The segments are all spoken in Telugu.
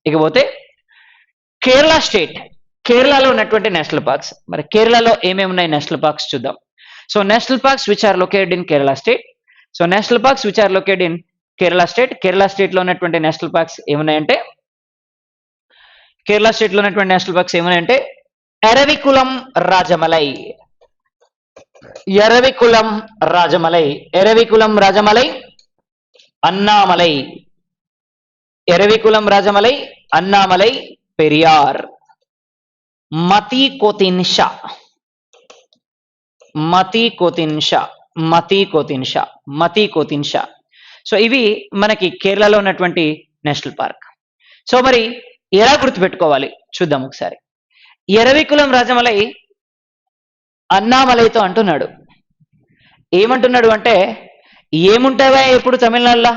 ఇకపోతే కేరళ స్టేట్, కేరళలో ఉన్నటువంటి నేషనల్ పార్క్స్. మరి కేరళలో ఏమేమి ఉన్నాయి నేషనల్ పార్క్స్ చూద్దాం. So national parks which are located in Kerala state. So national parks which are located in Kerala state. Kerala state లో ఉన్నటువంటి నేషనల్ పార్క్స్ ఏమున్నాయంటే, కేరళ స్టేట్ లో ఉన్నటువంటి నేషనల్ పార్క్స్ ఏమున్నాయంటే ఎరవికులం రాజమలై, ఎరవికులం రాజమలై, ఎరవికులం రాజమలై, అన్నామలై, ఎరవికులం రాజమలై, అన్నామలై, పెరియార్, మతి కోతిన్షా, మతి కోతిన్షా, మతి కోతిన్షా, మతి కోతిన్షా. సో ఇవి మనకి కేరళలో ఉన్నటువంటి నేషనల్ పార్క్. సో మరి ఎలా గుర్తుపెట్టుకోవాలి చూద్దాం ఒకసారి. ఎరవికులం రాజమలై అన్నామలైతో అంటున్నాడు. ఏమంటున్నాడు అంటే, ఏముంటావా ఇప్పుడు తమిళనాడులో,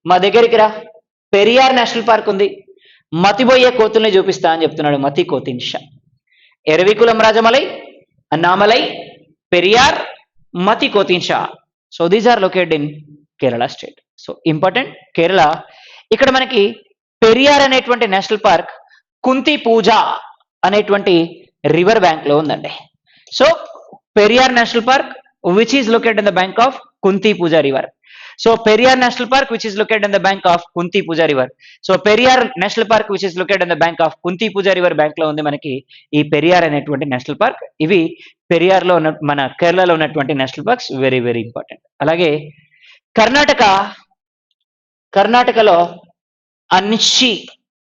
మా దగ్గరికి రా, పెరియార్ నేషనల్ పార్క్ ఉంది, మతిపోయే కోతుల్ని చూపిస్తా అని చెప్తున్నాడు. మతి కోతిన్షా. ఎరవికులం రాజమలై, అన్నామలై, పెరియార్, మతి కోతిన్షా. So these are located in Kerala state. So important Kerala. ఇక్కడ మనకి పెరియార్ అనేటువంటి నేషనల్ పార్క్ కుంతి పూజ అనేటువంటి రివర్ బ్యాంక్ లో ఉందండి. So Periyar national park which is located in the bank of Kunthipuzha river. So Periyar national park which is located in the bank of Kunthipuzha river. So Periyar national park which is located in the bank of Kunthipuzha river bank లో ఉంది మనకి ఈ పెరియార్ అనేటువంటి నేషనల్ పార్క్. ఇవి పెరియార్ లో ఉన్న మన కేరళలో ఉన్నటువంటి national parks, very very important. అలాగే కర్ణాటక, కర్ణాటకలో అన్షి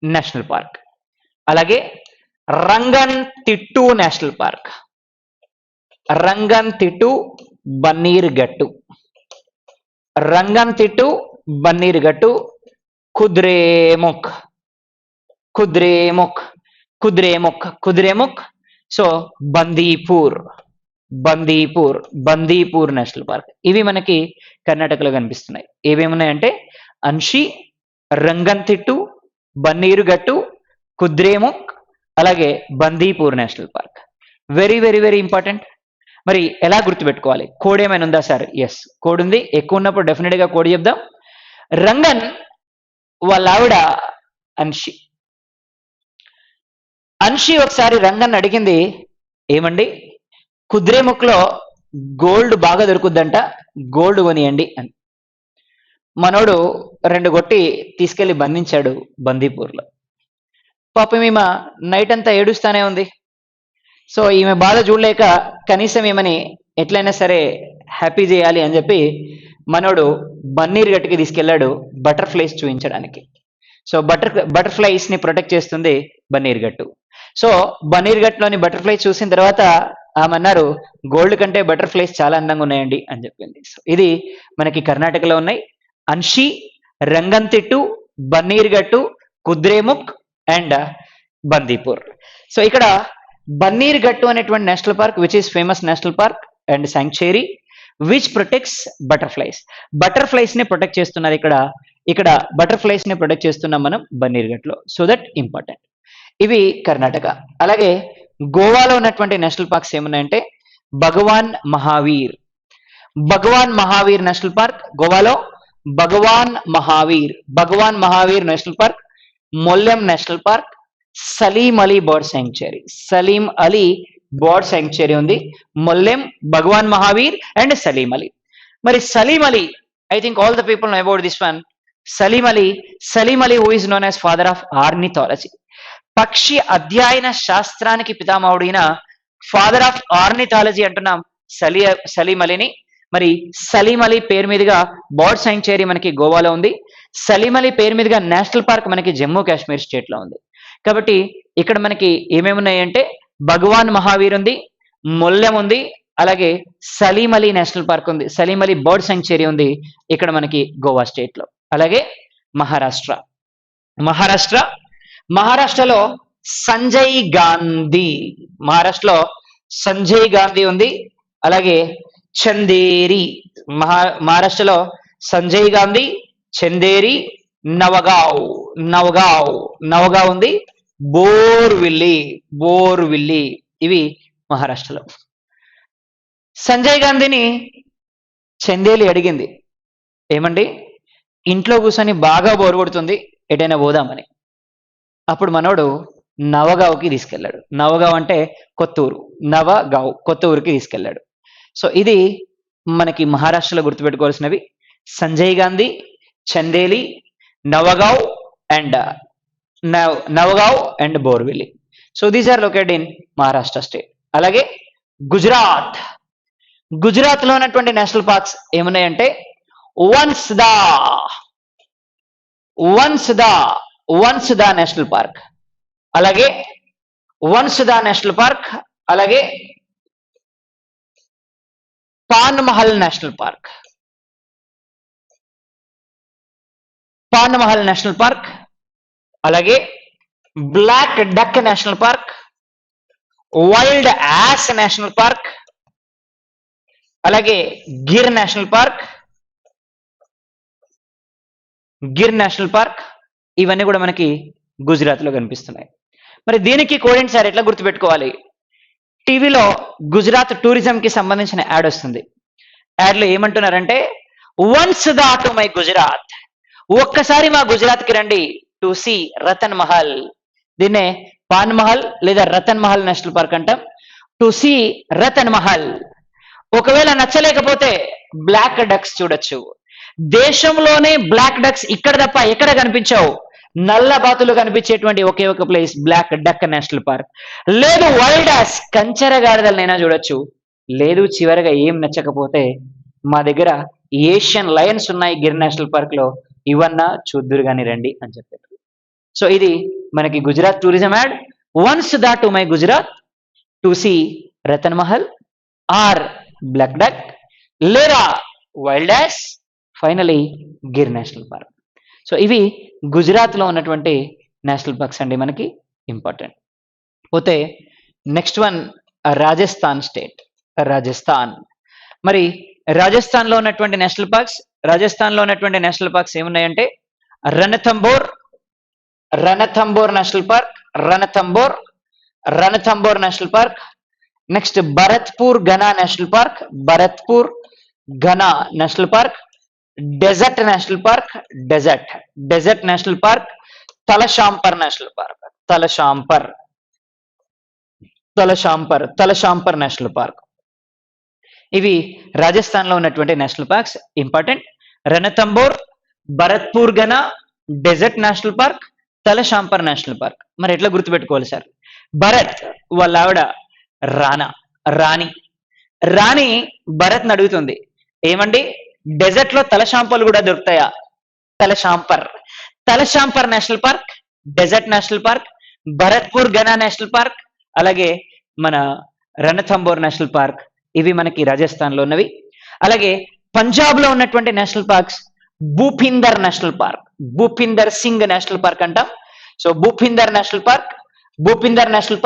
నేషనల్ పార్క్, అలాగే రంగన్ తిట్టు నేషనల్ పార్క్, రంగన్ తిట్టు, బన్నీర్ గట్టు, రంగన్ తిట్టు, బన్నీర్ గట్టు, Kudremukh, Kudremukh, Kudremukh, Kudremukh. So Bandipur, Bandipur, Bandipur national park. ఇవి మనకి కర్ణాటకలో కనిపిస్తున్నాయి. ఏవేమున్నాయంటే అన్షి, రంగన్ తిట్టు, బన్నీరు గట్టు, కుద్రేముఖ్, అలాగే Bandipur national park. Very very very important. మరి ఎలా గుర్తుపెట్టుకోవాలి? కోడ్ ఏమైనా ఉందా సార్? ఎస్, కోడ్ ఉంది. ఎక్కువ ఉన్నప్పుడు డెఫినెట్ గా కోడ్ చెప్దాం. రంగన్ వాళ్ళ ఆవిడ అన్షి. అన్షి ఒకసారి రంగన్ అడిగింది, ఏమండి కుద్రేముఖ్లో గోల్డ్ బాగా దొరుకుద్దంట, గోల్డ్ కొనియండి అని. మనోడు 2 కొట్టి తీసుకెళ్లి బంధించాడు బందీపూర్లో. పాపం ఈమె నైట్ అంతా ఏడుస్తానే ఉంది. సో ఈమె బాధ చూడలేక కనీసం ఈమెని ఎట్లయినా సరే హ్యాపీ చేయాలి అని చెప్పి మనోడు బన్నీర్ గట్టుకి తీసుకెళ్లాడు బటర్ఫ్లైస్ చూపించడానికి. సో బటర్ఫ్లైస్ ని ప్రొటెక్ట్ చేస్తుంది బన్నీర్ గట్టు. సో బన్నీర్ గట్టులోని బటర్ఫ్లైస్ చూసిన తర్వాత ఆమె అన్నారు, గోల్డ్ కంటే బటర్ఫ్లైస్ చాలా అందంగా ఉన్నాయండి అని చెప్పింది. సో ఇది మనకి కర్ణాటకలో ఉన్నాయి. అన్షి, రంగంతిట్టు, బన్నీర్ గట్టు, కుద్రేముఖ్ అండ్ బందీపూర్. సో ఇక్కడ బన్నీర్ గట్టు అనేటువంటి national park which is famous national park and sanctuary which protects butterflies. Butterflies ని ప్రొటెక్ట్ చేస్తున్నారు ఇక్కడ. ఇక్కడ బటర్ఫ్లైస్ ని ప్రొటెక్ట్ చేస్తున్నాం మనం బన్నీర్ గట్లో. So that important. ఇవి కర్ణాటక. అలాగే గోవాలో ఉన్నటువంటి నేషనల్ పార్క్స్ ఏమున్నాయంటే భగవాన్ మహావీర్, భగవాన్ మహావీర్ నేషనల్ పార్క్ గోవాలో, Bhagwan Mahavir, Bhagwan Mahavir national park, Mollem national park, Salim Ali bird sanctuary, Salim Ali bird sanctuary ఉంది, మొల్లెం, భగవాన్ మహావీర్ అండ్ సలీం అలీ. మరి Salim Ali, I think all the people know about this one. Salim Ali, Salim Ali who is known as father of ornithology, పక్షి అధ్యయన శాస్త్రానికి పితామహుడైన ఫాదర్ ఆఫ్ ఆర్నిథాలజీ అంటున్నాం సలీం అలీని. మరి సలీం అలీ పేరు మీదుగా బర్డ్ శాంక్చురీ మనకి గోవాలో ఉంది. సలీం అలీ పేరు మీదుగా నేషనల్ పార్క్ మనకి జమ్మూ కాశ్మీర్ స్టేట్ లో ఉంది. కాబట్టి ఇక్కడ మనకి ఏమేమి ఉన్నాయంటే భగవాన్ మహావీర్ ఉంది, మొల్లెం ఉంది, అలాగే సలీం అలీ నేషనల్ పార్క్ ఉంది, సలీం అలీ బర్డ్ శాంక్చురీ ఉంది ఇక్కడ మనకి గోవా స్టేట్ లో. అలాగే మహారాష్ట్ర, మహారాష్ట్ర, మహారాష్ట్రలో సంజయ్ గాంధీ, మహారాష్ట్రలో సంజయ్ గాంధీ ఉంది. అలాగే చందేరి, మహారాష్ట్రలో సంజయ్ గాంధీ, చందేరి, నవగావ్, నవగావ్, నవగావ్ ఉంది, బోర్విల్లి, బోర్విల్లి. ఇవి మహారాష్ట్రలో. సంజయ్ గాంధీని చందేలి అడిగింది, ఏమండి ఇంట్లో కూర్చొని బాగా బోర్ కొడుతుంది, ఎటైనా పోదామని. అప్పుడు మనోడు నవగావ్కి తీసుకెళ్ళాడు. నవగావ్ అంటే కొత్తూరు, నవగావ్ కొత్త ఊరికి తీసుకెళ్ళాడు. సో ఇది మనకి మహారాష్ట్రలో గుర్తుపెట్టుకోవాల్సినవి. Sanjay Gandhi, Chandoli, Navegaon and Navegaon and Borivali. So these are located in Maharashtra state. అలాగే గుజరాత్, గుజరాత్ లో ఉన్నటువంటి నేషనల్ పార్క్స్ ఏమున్నాయంటే వన్స్దా నేషనల్ పార్క్, అలాగే వన్స్దా నేషనల్ పార్క్, అలాగే Panmahal national park, Panmahal national park, అలాగే black duck national park, wild ass national park, అలాగే Gir national park, Gir national park. ఇవన్నీ కూడా మనకి గుజరాత్ లో కనిపిస్తున్నాయి. మరి దీనికి కోడెంట్ సార్ ఎట్లా గుర్తుపెట్టుకోవాలి? టీవీలో గుజరాత్ టూరిజం కి సంబంధించిన యాడ్ వస్తుంది. యాడ్ లో ఏమంటున్నారంటే once the to my Gujarat, ఒక్కసారి మా గుజరాత్ కి రండి టు సి రతన్ మహల్. దీన్నే పాన్ మహల్ లేదా రతన్ మహల్ నేషనల్ పార్క్ అంటాం. To see Ratan Mahal. ఒకవేళ నచ్చలేకపోతే బ్లాక్ డక్స్ చూడొచ్చు. దేశంలోనే బ్లాక్ డక్స్ ఇక్కడ తప్ప ఎక్కడ కనిపించవు. నల్ల బాతులు కనిపించేటువంటి ఒకే ఒక place black duck national park. లేదు వైల్డ్ యాస్ కంచెర గాడిదలనైనా చూడొచ్చు. లేదు చివరిగా ఏం నచ్చకపోతే మా దగ్గర ఏషియన్ లయన్స్ ఉన్నాయి గిర్ నేషనల్ పార్క్ లో, ఇవన్నా చూద్దురు గాని రండి అని చెప్పారు. సో ఇది మనకి Gujarat tourism ad. Once the to my Gujarat to see Ratan Mahal or black duck లేదా wild ass, finally Gir national park. So ఇవి గుజరాత్ లో ఉన్నటువంటి నేషనల్ పార్క్స్ అండి మనకి ఇంపార్టెంట్. పోతే next one Rajasthan state. Rajasthan. మరి రాజస్థాన్ లో ఉన్నటువంటి నేషనల్ పార్క్స్, రాజస్థాన్ లో ఉన్నటువంటి నేషనల్ పార్క్స్ ఏమున్నాయంటే Ranthambore national park, Ranthambore national park. Next Bharatpur Ghana national park, Bharatpur Ghana national park. Desert national park, desert national park. Talchhapar national park, Talchhapar national park. ఇవి రాజస్థాన్ లో ఉన్నటువంటి national parks important. Ranthambore, Bharatpur Ghana, desert national park, Talchhapar national park. మరి ఎట్లా గుర్తుపెట్టుకోవాలి సార్? భరత్ వాళ్ళ ఆవిడ రాణి భరత్ అడుగుతుంది ఏమండి డెజర్ట్ లో తలషాంపర్లు కూడా దొరుకుతాయా? Talchhapar national park, desert national park, Bharatpur Ghana national park, అలాగే మన రణథంబోర్ నేషనల్ పార్క్. ఇవి మనకి రాజస్థాన్ లో ఉన్నవి. అలాగే పంజాబ్ లో ఉన్నటువంటి national parks Bhupinder national park, Bhupinder Singh national park అంటాం. సో భూపిందర్ నేషనల్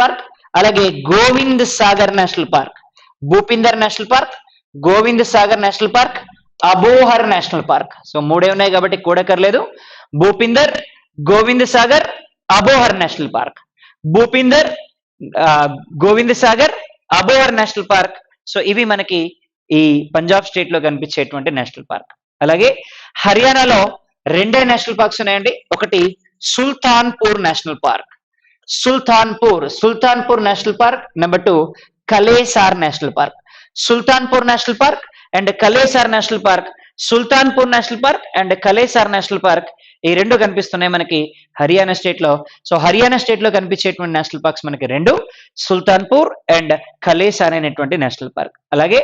పార్క్, అలాగే Govind Sagar national park, Bhupinder national park, Govind Sagar national park, Abohar national park. So మూడే ఉన్నాయి కాబట్టి కూడకర్లేదు. Bhupinder, Govind Sagar, Abohar national park. Bhupinder, Govind Sagar, Abohar national park. So ఇవి మనకి ఈ పంజాబ్ స్టేట్ లో కనిపించేటువంటి నేషనల్ పార్క్. అలాగే హర్యానాలో రెండే నేషనల్ పార్క్స్ ఉన్నాయండి. ఒకటి Sultanpur national park, Sultanpur national park. Number 2 Kalesar national park. Sultanpur national park and Kalesar national park. Sultanpur national park and Kalesar national park ఈ రెండు కనిపిస్తున్నాయి మనకి హర్యానా స్టేట్ లో. సో హర్యానా స్టేట్ లో కనిపించేటువంటి నేషనల్ పార్క్స్ మనకి రెండు, సుల్తాన్పూర్ అండ్ కలేసార్ అనేటువంటి నేషనల్ పార్క్. అలాగే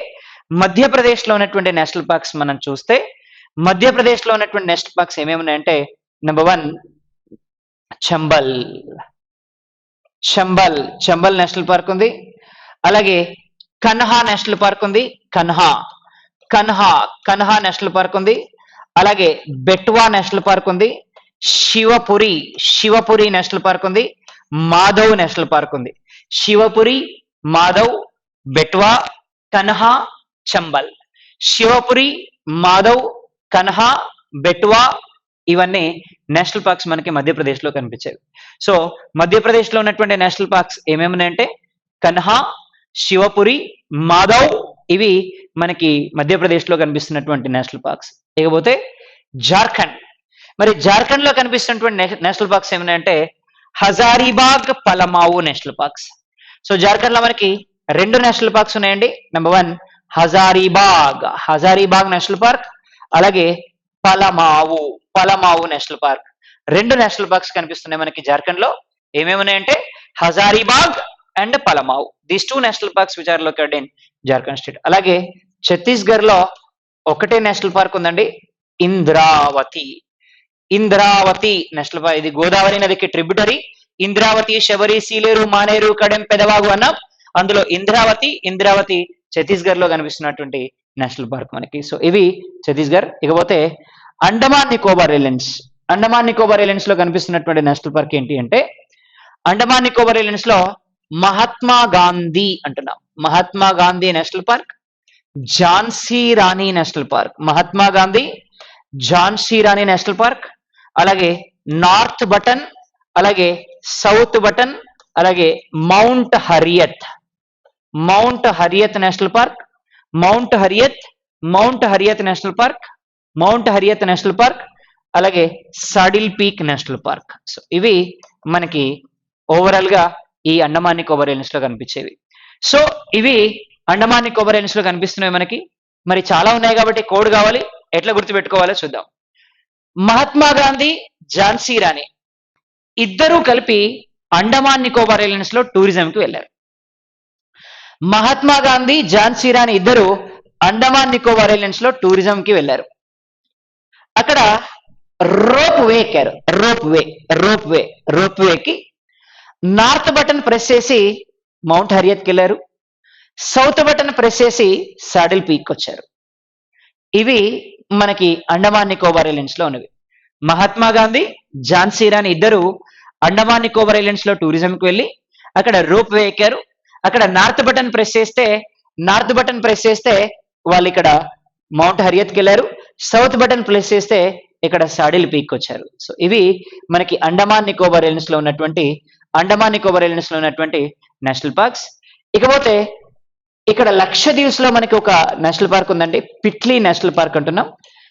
మధ్యప్రదేశ్ లో ఉన్నటువంటి నేషనల్ పార్క్స్ మనం చూస్తే మధ్యప్రదేశ్ లో ఉన్నటువంటి నేషనల్ పార్క్స్ ఏమేమి ఉన్నాయంటే నెంబర్ 1 చంబల్ నేషనల్ పార్క్ ఉంది. అలాగే కన్హా నేషనల్ పార్క్ ఉంది, కన్హా నేషనల్ పార్క్ ఉంది. అలాగే బెట్వా నేషనల్ పార్క్ ఉంది, శివపురి నేషనల్ పార్క్ ఉంది, మాధవ్ నేషనల్ పార్క్ ఉంది. శివపురి, మాధవ్, బెట్వా, కన్హా, చంబల్. శివపురి, మాధవ్, కన్హా, బెట్వా ఇవన్నీ నేషనల్ పార్క్స్ మనకి మధ్యప్రదేశ్ లో కనిపించేవి. సో మధ్యప్రదేశ్ లో ఉన్నటువంటి నేషనల్ పార్క్స్ ఏమేమి ఉన్నాయంటే కన్హా, శివపురి, మాధవ్ ఇవి మనకి మధ్యప్రదేశ్ లో కనిపిస్తున్నటువంటి నేషనల్ పార్క్స్. ఇకపోతే జార్ఖండ్. మరి జార్ఖండ్ లో కనిపిస్తున్నటువంటి నేషనల్ పార్క్స్ ఏమున్నాయంటే Hazaribagh, Palamau national parks. So Jharkhand లో మనకి రెండు నేషనల్ పార్క్స్ ఉన్నాయండి. నెంబర్ 1 హజారీబాగ్ నేషనల్ పార్క్, అలాగే పలమావు నేషనల్ పార్క్. రెండు నేషనల్ పార్క్స్ కనిపిస్తున్నాయి మనకి జార్ఖండ్ లో. ఏమేమి ఉన్నాయంటే Hazaribagh and Palamau. These 2 national parks which are located in Jharkhand state. అలాగే ఛత్తీస్గఢ్ లో ఒకటే నేషనల్ పార్క్ ఉందండి, ఇంద్రావతి నేషనల్ పార్క్. ఇది గోదావరి నదికి ట్రిబ్యూటరీ. ఇంద్రావతి, శబరి, సీలేరు, మానేరు, కడెం, పెదవాగు అన్నాం. అందులో ఇంద్రావతి ఛత్తీస్గఢ్ లో కనిపిస్తున్నటువంటి నేషనల్ పార్క్ మనకి. సో ఇవి ఛత్తీస్గఢ్. ఇకపోతే అండమాన్ నికోబార్ ఐలాండ్స్ లో కనిపిస్తున్నటువంటి నేషనల్ పార్క్ ఏంటి అంటే అండమాన్ నికోబార్ ఐలాండ్స్ లో మహాత్మా గాంధీ అంటున్నాం. Mahatma Gandhi national park, Jhansi Rani national park. Mahatma Gandhi, Jhansi Rani national park, అలాగే నార్త్ బటన్, అలాగే సౌత్ బటన్, అలాగే Mount Harriet national park, Mount Harriet national park, అలాగే Saddle Peak national park. So ఇవి మనకి ఓవరాల్ గా ఈ అండమాన్ నికోబార్ ఐలాండ్స్ లో కనిపించేవి. సో ఇవి అండమాన్ నికోబార్ ఐలాండ్స్ లో కనిపిస్తున్నాయి మనకి. మరి చాలా ఉన్నాయి కాబట్టి కోడ్ కావాలి, ఎట్లా గుర్తుపెట్టుకోవాలో చూద్దాం. మహాత్మా గాంధీ, ఝాన్సీ రాణి ఇద్దరూ కలిపి అండమాన్ నికోబార్ ఐలాండ్స్ లో టూరిజంకి వెళ్ళారు. మహాత్మా గాంధీ, ఝాన్సీ రాణి ఇద్దరు అండమాన్ నికోబార్ ఐలాండ్స్ లో టూరిజంకి వెళ్ళారు. అక్కడ రోప్ వే ఎక్కారు. రోప్ వేకి నార్త్ బటన్ ప్రెస్ చేసి మౌంట్ హరియత్కి వెళ్ళారు. సౌత్ బటన్ ప్రెస్ చేసి సాడిల్ పీక్ వచ్చారు. ఇవి మనకి అండమాన్ నికోబార్ ఐలాండ్స్ లో ఉన్నవి. మహాత్మా గాంధీ, ఝాన్సీ రాణి ఇద్దరు అండమాన్ నికోబార్ ఐలాండ్స్ లో టూరిజంకి వెళ్ళి అక్కడ రోప్ వే ఎక్కారు. అక్కడ నార్త్ బటన్ ప్రెస్ చేస్తే వాళ్ళు ఇక్కడ మౌంట్ హరియత్కి వెళ్ళారు. సౌత్ బటన్ ప్రెస్ చేస్తే ఇక్కడ సాడిల్ పీక్ వచ్చారు. సో ఇవి మనకి అండమాన్ నికోబార్ ఐలాండ్స్ లో ఉన్నటువంటి నేషనల్ పార్క్స్. ఇకపోతే ఇక్కడ లక్షద్వీప్స్ లో మనకి ఒక నేషనల్ పార్క్ ఉందండి, పిట్లీ నేషనల్ పార్క్ అంటున్నాం.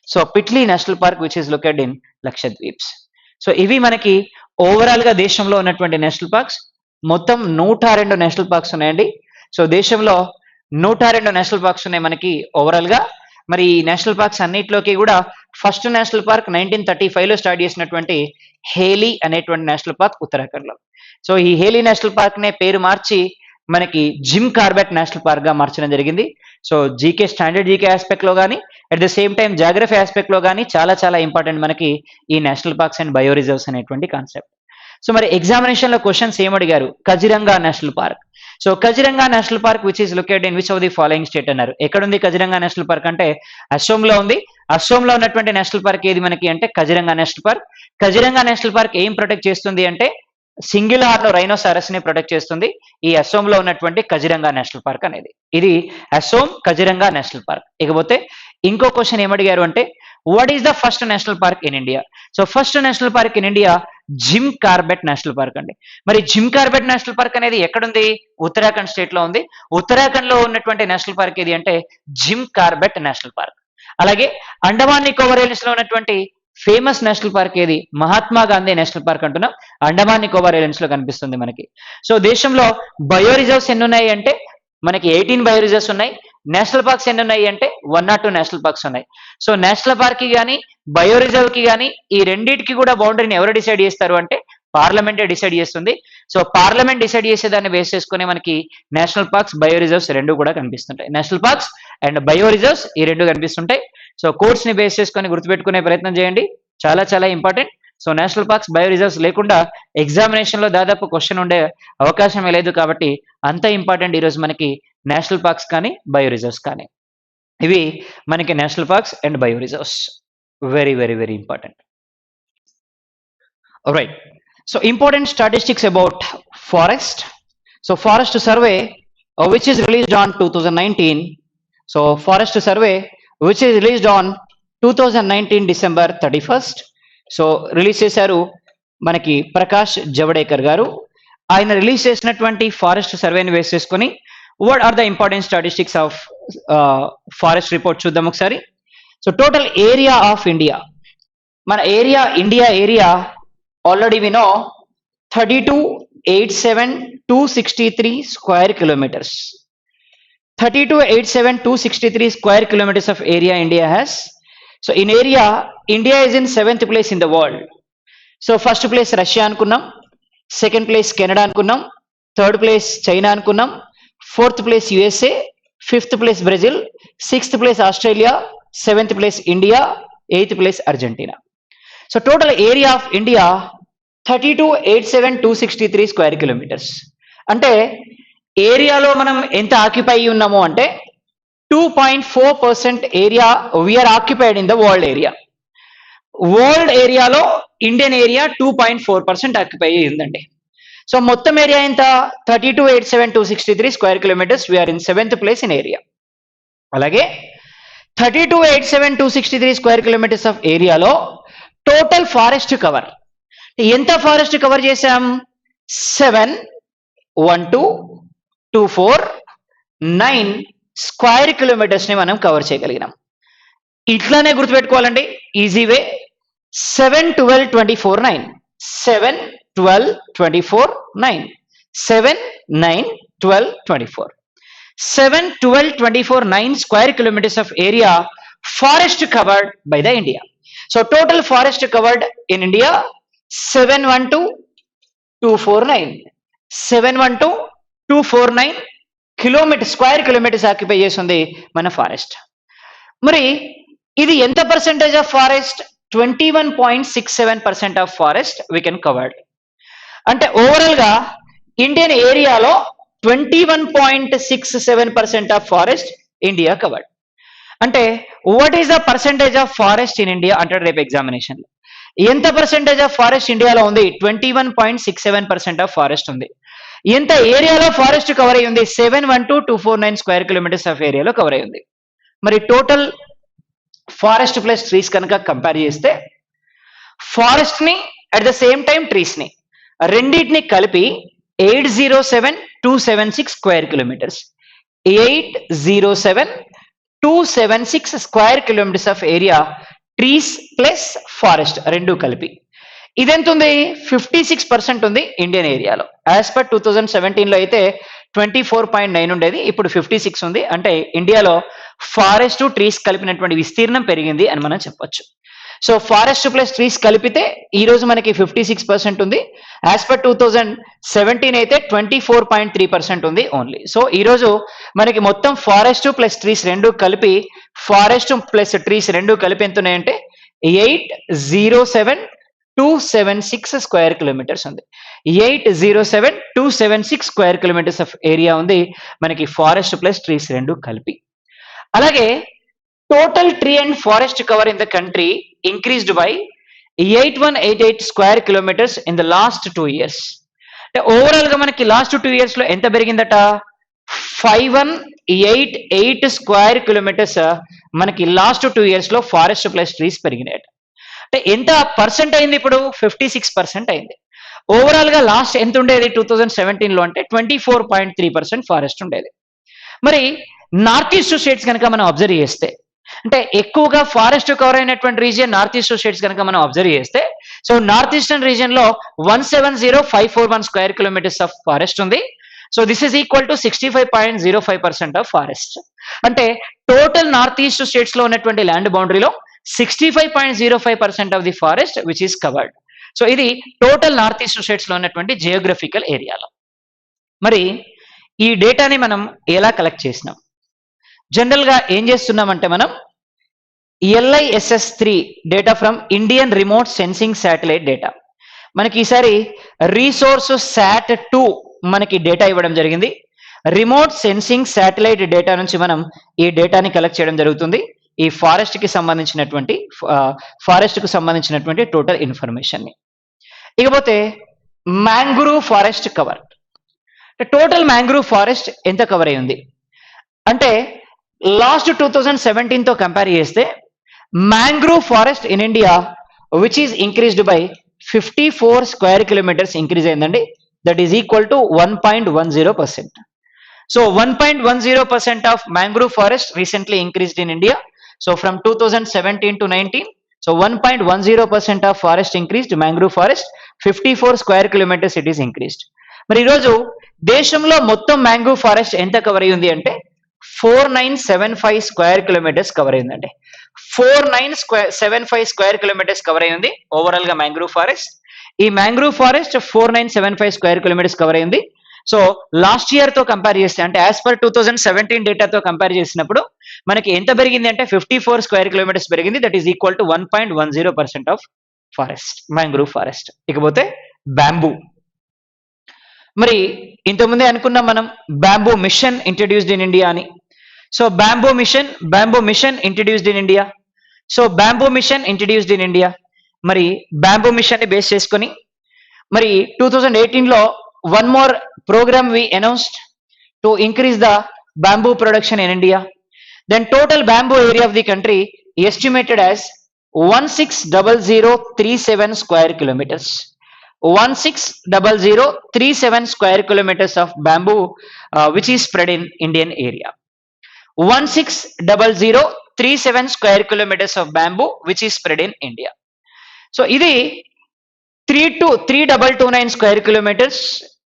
So Pitti national park which is located in Lakshadweeps. So ఇవి మనకి ఓవరాల్ గా దేశంలో ఉన్నటువంటి నేషనల్ పార్క్స్. మొత్తం 102 నేషనల్ పార్క్స్ ఉన్నాయండి. సో దేశంలో 102 నేషనల్ పార్క్స్ ఉన్నాయి మనకి ఓవరాల్ గా. మరి ఈ నేషనల్ పార్క్స్ అన్నిటిలోకి కూడా ఫస్ట్ నేషనల్ పార్క్ 1935 లో స్టార్ట్ చేసినటువంటి హేలీ అనేటువంటి నేషనల్ పార్క్ ఉత్తరాఖండ్ లో. సో ఈ హేలీ నేషనల్ పార్క్ నే పేరు మార్చి మనకి జిమ్ కార్బెట్ నేషనల్ పార్క్ గా మార్చడం జరిగింది. సో స్టాండర్డ్ జీకే ఆస్పెక్ట్ లో కానీ at the same time geography aspect లో కానీ చాలా చాలా ఇంపార్టెంట్ మనకి ఈ national parks and bio reserves అనేటువంటి కాన్సెప్ట్. సో మరి ఎగ్జామినేషన్ లో క్వశ్చన్స్ ఏమడిగారు? Kaziranga national park. So Kaziranga national park which is located in which of the following state అన్నారు. ఎక్కడుంది కజిరంగా నేషనల్ పార్క్ అంటే అస్సోంలో ఉంది. అస్సోంలో ఉన్నటువంటి నేషనల్ పార్క్ ఏది మనకి అంటే Kaziranga national park. Kaziranga national park ఏం ప్రొటెక్ట్ చేస్తుంది అంటే సింగిల్ హార్న్ రైనోసారస్ ని ప్రొటెక్ట్ చేస్తుంది ఈ అస్సోంలో ఉన్నటువంటి కజిరంగా నేషనల్ పార్క్ అనేది. ఇది అస్సోం కజిరంగా నేషనల్ పార్క్. ఇకపోతే ఇంకో క్వశ్చన్ ఏమడిగారు అంటే what is the first national park in India? So first national park in India Jim Corbett national park అండి. మరి జిమ్ కార్బెట్ నేషనల్ పార్క్ అనేది ఎక్కడుంది? ఉత్తరాఖండ్ స్టేట్ లో ఉంది. ఉత్తరాఖండ్ లో ఉన్నటువంటి నేషనల్ పార్క్ ఏది అంటే జిమ్ కార్బెట్ నేషనల్ పార్క్. అలాగే అండమాన్ నికోబార్ ఐలాండ్స్ లో ఉన్నటువంటి ఫేమస్ నేషనల్ పార్క్ ఏది? మహాత్మా గాంధీ నేషనల్ పార్క్ అంటున్నాం. అండమాన్ నికోబార్ ఐలాండ్స్ లో కనిపిస్తుంది మనకి. సో దేశంలో బయో రిజర్వ్స్ ఎన్ని ఉన్నాయి అంటే మనకి 18 బయో రిజర్వ్స్ ఉన్నాయి. నేషనల్ పార్క్స్ ఎన్ని ఉన్నాయి అంటే 102 నేషనల్ పార్క్స్ ఉన్నాయి. సో నేషనల్ పార్క్ కి కానీ బయో రిజర్వ్ కి కానీ ఈ రెండింటికి కూడా బౌండరీని ఎవరు డిసైడ్ చేస్తారు అంటే పార్లమెంటే డిసైడ్ చేస్తుంది. సో పార్లమెంట్ డిసైడ్ చేసేదాన్ని బేస్ చేసుకుని మనకి నేషనల్ పార్క్స్ బయో రిజర్వ్స్ రెండు కూడా కనిపిస్తుంటాయి. National parks and bio reserves ఈ రెండు కనిపిస్తుంటాయి. సో కోర్స్ ని బేస్ చేసుకొని గుర్తుపెట్టుకునే ప్రయత్నం చేయండి, చాలా చాలా important. So national parks bio reserves లేకుండా ఎగ్జామినేషన్ లో దాదాపు క్వశ్చన్ ఉండే అవకాశమే లేదు. కాబట్టి అంత ఇంపార్టెంట్ ఈరోజు మనకి నేషనల్ పార్క్స్ కానీ బయో రిజర్వ్స్ కానీ. ఇవి మనకి national parks and bio reserves. Very very very important. Right. So important statistics about forest. So forest survey which is released on 2019. So forest survey which is released on 2019 December 31st. So release చేశారు మనకి ప్రకాష్ జవడేకర్ గారు. ఆయన రిలీజ్ చేసినటువంటి ఫారెస్ట్ సర్వేని బేస్ చేసుకొని what are the important statistics of forest report చూద్దాం ఒకసారి. So total area of India, మన India area already we know 32,87,263 square kilometers. 32,87,263 square kilometers of area India has. So in area, India is in 7th place in the world. So first place Russia అనుకున్నాం, సెకండ్ ప్లేస్ కెనడా అనుకున్నాం, థర్డ్ ప్లేస్ చైనా అనుకున్నాం, fourth place USA, fifth place Brazil, sixth place Australia, seventh place India, eighth place Argentina. So total area of India 32,87,263 square kilometres. అంటే ఏరియాలో మనం ఎంత ఆక్యుపై ఉన్నాము అంటే 2.4% area we are occupied in the world area. World ఏరియాలో ఇండియన్ ఏరియా 2.4% ఆక్యుపై అయిందండి. సో మొత్తం ఏరియా ఎంత 32,87,263 square kilometres. We are in 7th place in area. అలాగే 32,87,263 స్క్వేర్ కిలోమీటర్స్ ఆఫ్ ఏరియాలో టోటల్ ఫారెస్ట్ కవర్ ఎంత ఫారెస్ట్ కవర్ చేశాం? 712,249 స్క్వేర్ కిలోమీటర్స్ ని మనం కవర్ చేయగలిగినాం. ఇట్లానే గుర్తుపెట్టుకోవాలండి, easy way. 712,249 712,249 7,9,12,24 712,249 square kilometers of area forest covered by the India. So total forest covered in India 712,249 712,249 square kilometers occupy చేస్తుంది మన ఫారెస్ట్. మరి ఇది ఎంత percentage of forest? 21.67% of forest we can covered. అంటే ఓవరాల్ గా ఇండియన్ ఏరియాలో 21.67% ఆఫ్ ఫారెస్ట్ ఇండియా కవర్డ్. అంటే what is the percentage of forest in India అంటాడు రేపు ఎగ్జామినేషన్ లో. ఎంత పర్సెంటేజ్ ఆఫ్ ఫారెస్ట్ ఇండియాలో ఉంది? 21.67% ఆఫ్ ఫారెస్ట్ ఉంది. ఎంత ఏరియాలో ఫారెస్ట్ కవర్ అయ్యి ఉంది? 712,249 స్క్వేర్ కిలోమీటర్స్ ఆఫ్ ఏరియాలో కవర్ అయ్యి ఉంది. మరి టోటల్ ఫారెస్ట్ ప్లస్ ట్రీస్ కనుక కంపేర్ చేస్తే ఫారెస్ట్ ని at the same time trees ని రెండింటిని కలిపి 807,276 square kilometres 807,276 square kilometres of area trees plus forest రెండు కలిపి. ఇదెంత ఉంది? 56% ఉంది ఇండియన్ ఏరియాలో. యాజ్ పర్ 2017 లో అయితే 24.9 ఉండేది, ఇప్పుడు 56 ఉంది. అంటే ఇండియాలో ఫారెస్ట్ ట్రీస్ కలిపినటువంటి విస్తీర్ణం పెరిగింది అని మనం చెప్పొచ్చు. సో ఫారెస్ట్ ప్లస్ ట్రీస్ కలిపితే ఈ రోజు మనకి 56% ఉంది. యాజ్ పర్ 2017 అయితే 24.3% ఉంది ఓన్లీ. సో ఈ రోజు మనకి మొత్తం ఫారెస్ట్ ప్లస్ ట్రీస్ రెండు కలిపి ఫారెస్ట్ ప్లస్ ట్రీస్ రెండు కలిపి ఎంత ఉన్నాయంటే 807,276 స్క్వేర్ కిలోమీటర్స్ ఉంది. 807,276 స్క్వేర్ కిలోమీటర్స్ ఆఫ్ ఏరియా ఉంది మనకి ఫారెస్ట్ ప్లస్ ట్రీస్ రెండు కలిపి. అలాగే total tree and forest cover in the country increased by 8188 square kilometres in the last 2 years. అంటే ఓవరాల్ గా మనకి లాస్ట్ 2 years లో ఎంత పెరిగిందట? 5188 స్క్వేర్ కిలోమీటర్స్ మనకి లాస్ట్ 2 years లో ఫారెస్ట్ ప్లస్ ట్రీస్ పెరిగినాయట. అంటే ఎంత పర్సెంట్ అయింది? ఇప్పుడు 56% అయింది. ఓవరాల్ గా లాస్ట్ ఎంత ఉండేది 2017 లో అంటే 24.3% ఫారెస్ట్ ఉండేది. మరి నార్త్ ఈస్ట్ స్టేట్స్ కనుక మనం అబ్జర్వ్ చేస్తే, అంటే ఎక్కువగా ఫారెస్ట్ కవర్ అయినటువంటి రీజియన్ నార్త్ ఈస్ట్ స్టేట్స్ కనుక మనం అబ్జర్వ్ చేస్తే, సో నార్త్ ఈస్టర్న్ రీజియన్ లో 170,541 స్క్వేర్ కిలోమీటర్స్ ఆఫ్ ఫారెస్ట్ ఉంది. So this is equal to 65.05% of forest. అంటే టోటల్ నార్త్ ఈస్ట్ స్టేట్స్ లో ఉన్నటువంటి ల్యాండ్ బౌండరీలో 65.05% of the forest which is covered. So ఇది టోటల్ నార్త్ ఈస్ట్ స్టేట్స్ లో ఉన్నటువంటి జియోగ్రఫికల్ ఏరియాలో. మరి ఈ డేటాని మనం ఎలా కలెక్ట్ చేసినాం? జనరల్ గా ఏం చేస్తున్నామంటే మనం LISS-3 data from Indian remote sensing satellite data. మనకి ఈసారి రీసోర్స్ SAT-2 మనకి డేటా ఇవ్వడం జరిగింది. రిమోట్ సెన్సింగ్ శాటిలైట్ డేటా నుంచి మనం ఈ డేటాని కలెక్ట్ చేయడం జరుగుతుంది. ఈ ఫారెస్ట్ కి సంబంధించినటువంటి టోటల్ ఇన్ఫర్మేషన్ ని. ఇకపోతే mangrove forest cover. Total mangrove forest ఎంత కవర్ అయి ఉంది అంటే లాస్ట్ 2017 తో కంపేర్ చేస్తే mangrove forest in India which is increased by 54 square kilometres increase అయిందండి. That is equal to 1.10%. So 1.10% of mangrove forest recently increased in India. So from 2017 to 19 so 1.10% of forest increased, mangrove forest 54 square kilometers it is increased. మరి ఈరోజు దేశంలో మొత్తం మ్యాంగ్రూవ్ ఫారెస్ట్ ఎంత కవర్ అయ్యింది అంటే 4975 స్క్వేర్ కిలోమీటర్స్ కవర్ అయిందండి. 4975 స్క్వేర్ కిలోమీటర్స్ కవర్ అయింది ఓవరాల్ గా మ్యాంగ్రూవ్ ఫారెస్ట్. ఈ mangrove forest 4975 square kilometres cover అయింది. సో లాస్ట్ ఇయర్ తో కంపేర్ చేస్తే అంటే యాజ్ పర్ 2017 డేటాతో కంపేర్ చేసినప్పుడు మనకి ఎంత పెరిగింది అంటే 54 స్క్వేర్ కిలోమీటర్స్ పెరిగింది. That is equal to 1.10% of forest, mangrove forest. ఇకపోతే బ్యాంబూ. మరి ఇంతకుముందే అనుకున్నాం మనం bamboo mission introduced in India అని. So bamboo mission introduced in India. So bamboo mission introduced in India. మరి బ్యాంబూ మిషన్ ని బేస్ చేసుకొని మరి 2018లో one more program we announced to increase the bamboo production in India. Then total bamboo area of the country estimated as 160037 square kilometres. 160037 square kilometers of bamboo which is spread in Indian area. 160037 square kilometers of bamboo which is spread in India. So ఇది 3229 square kilometers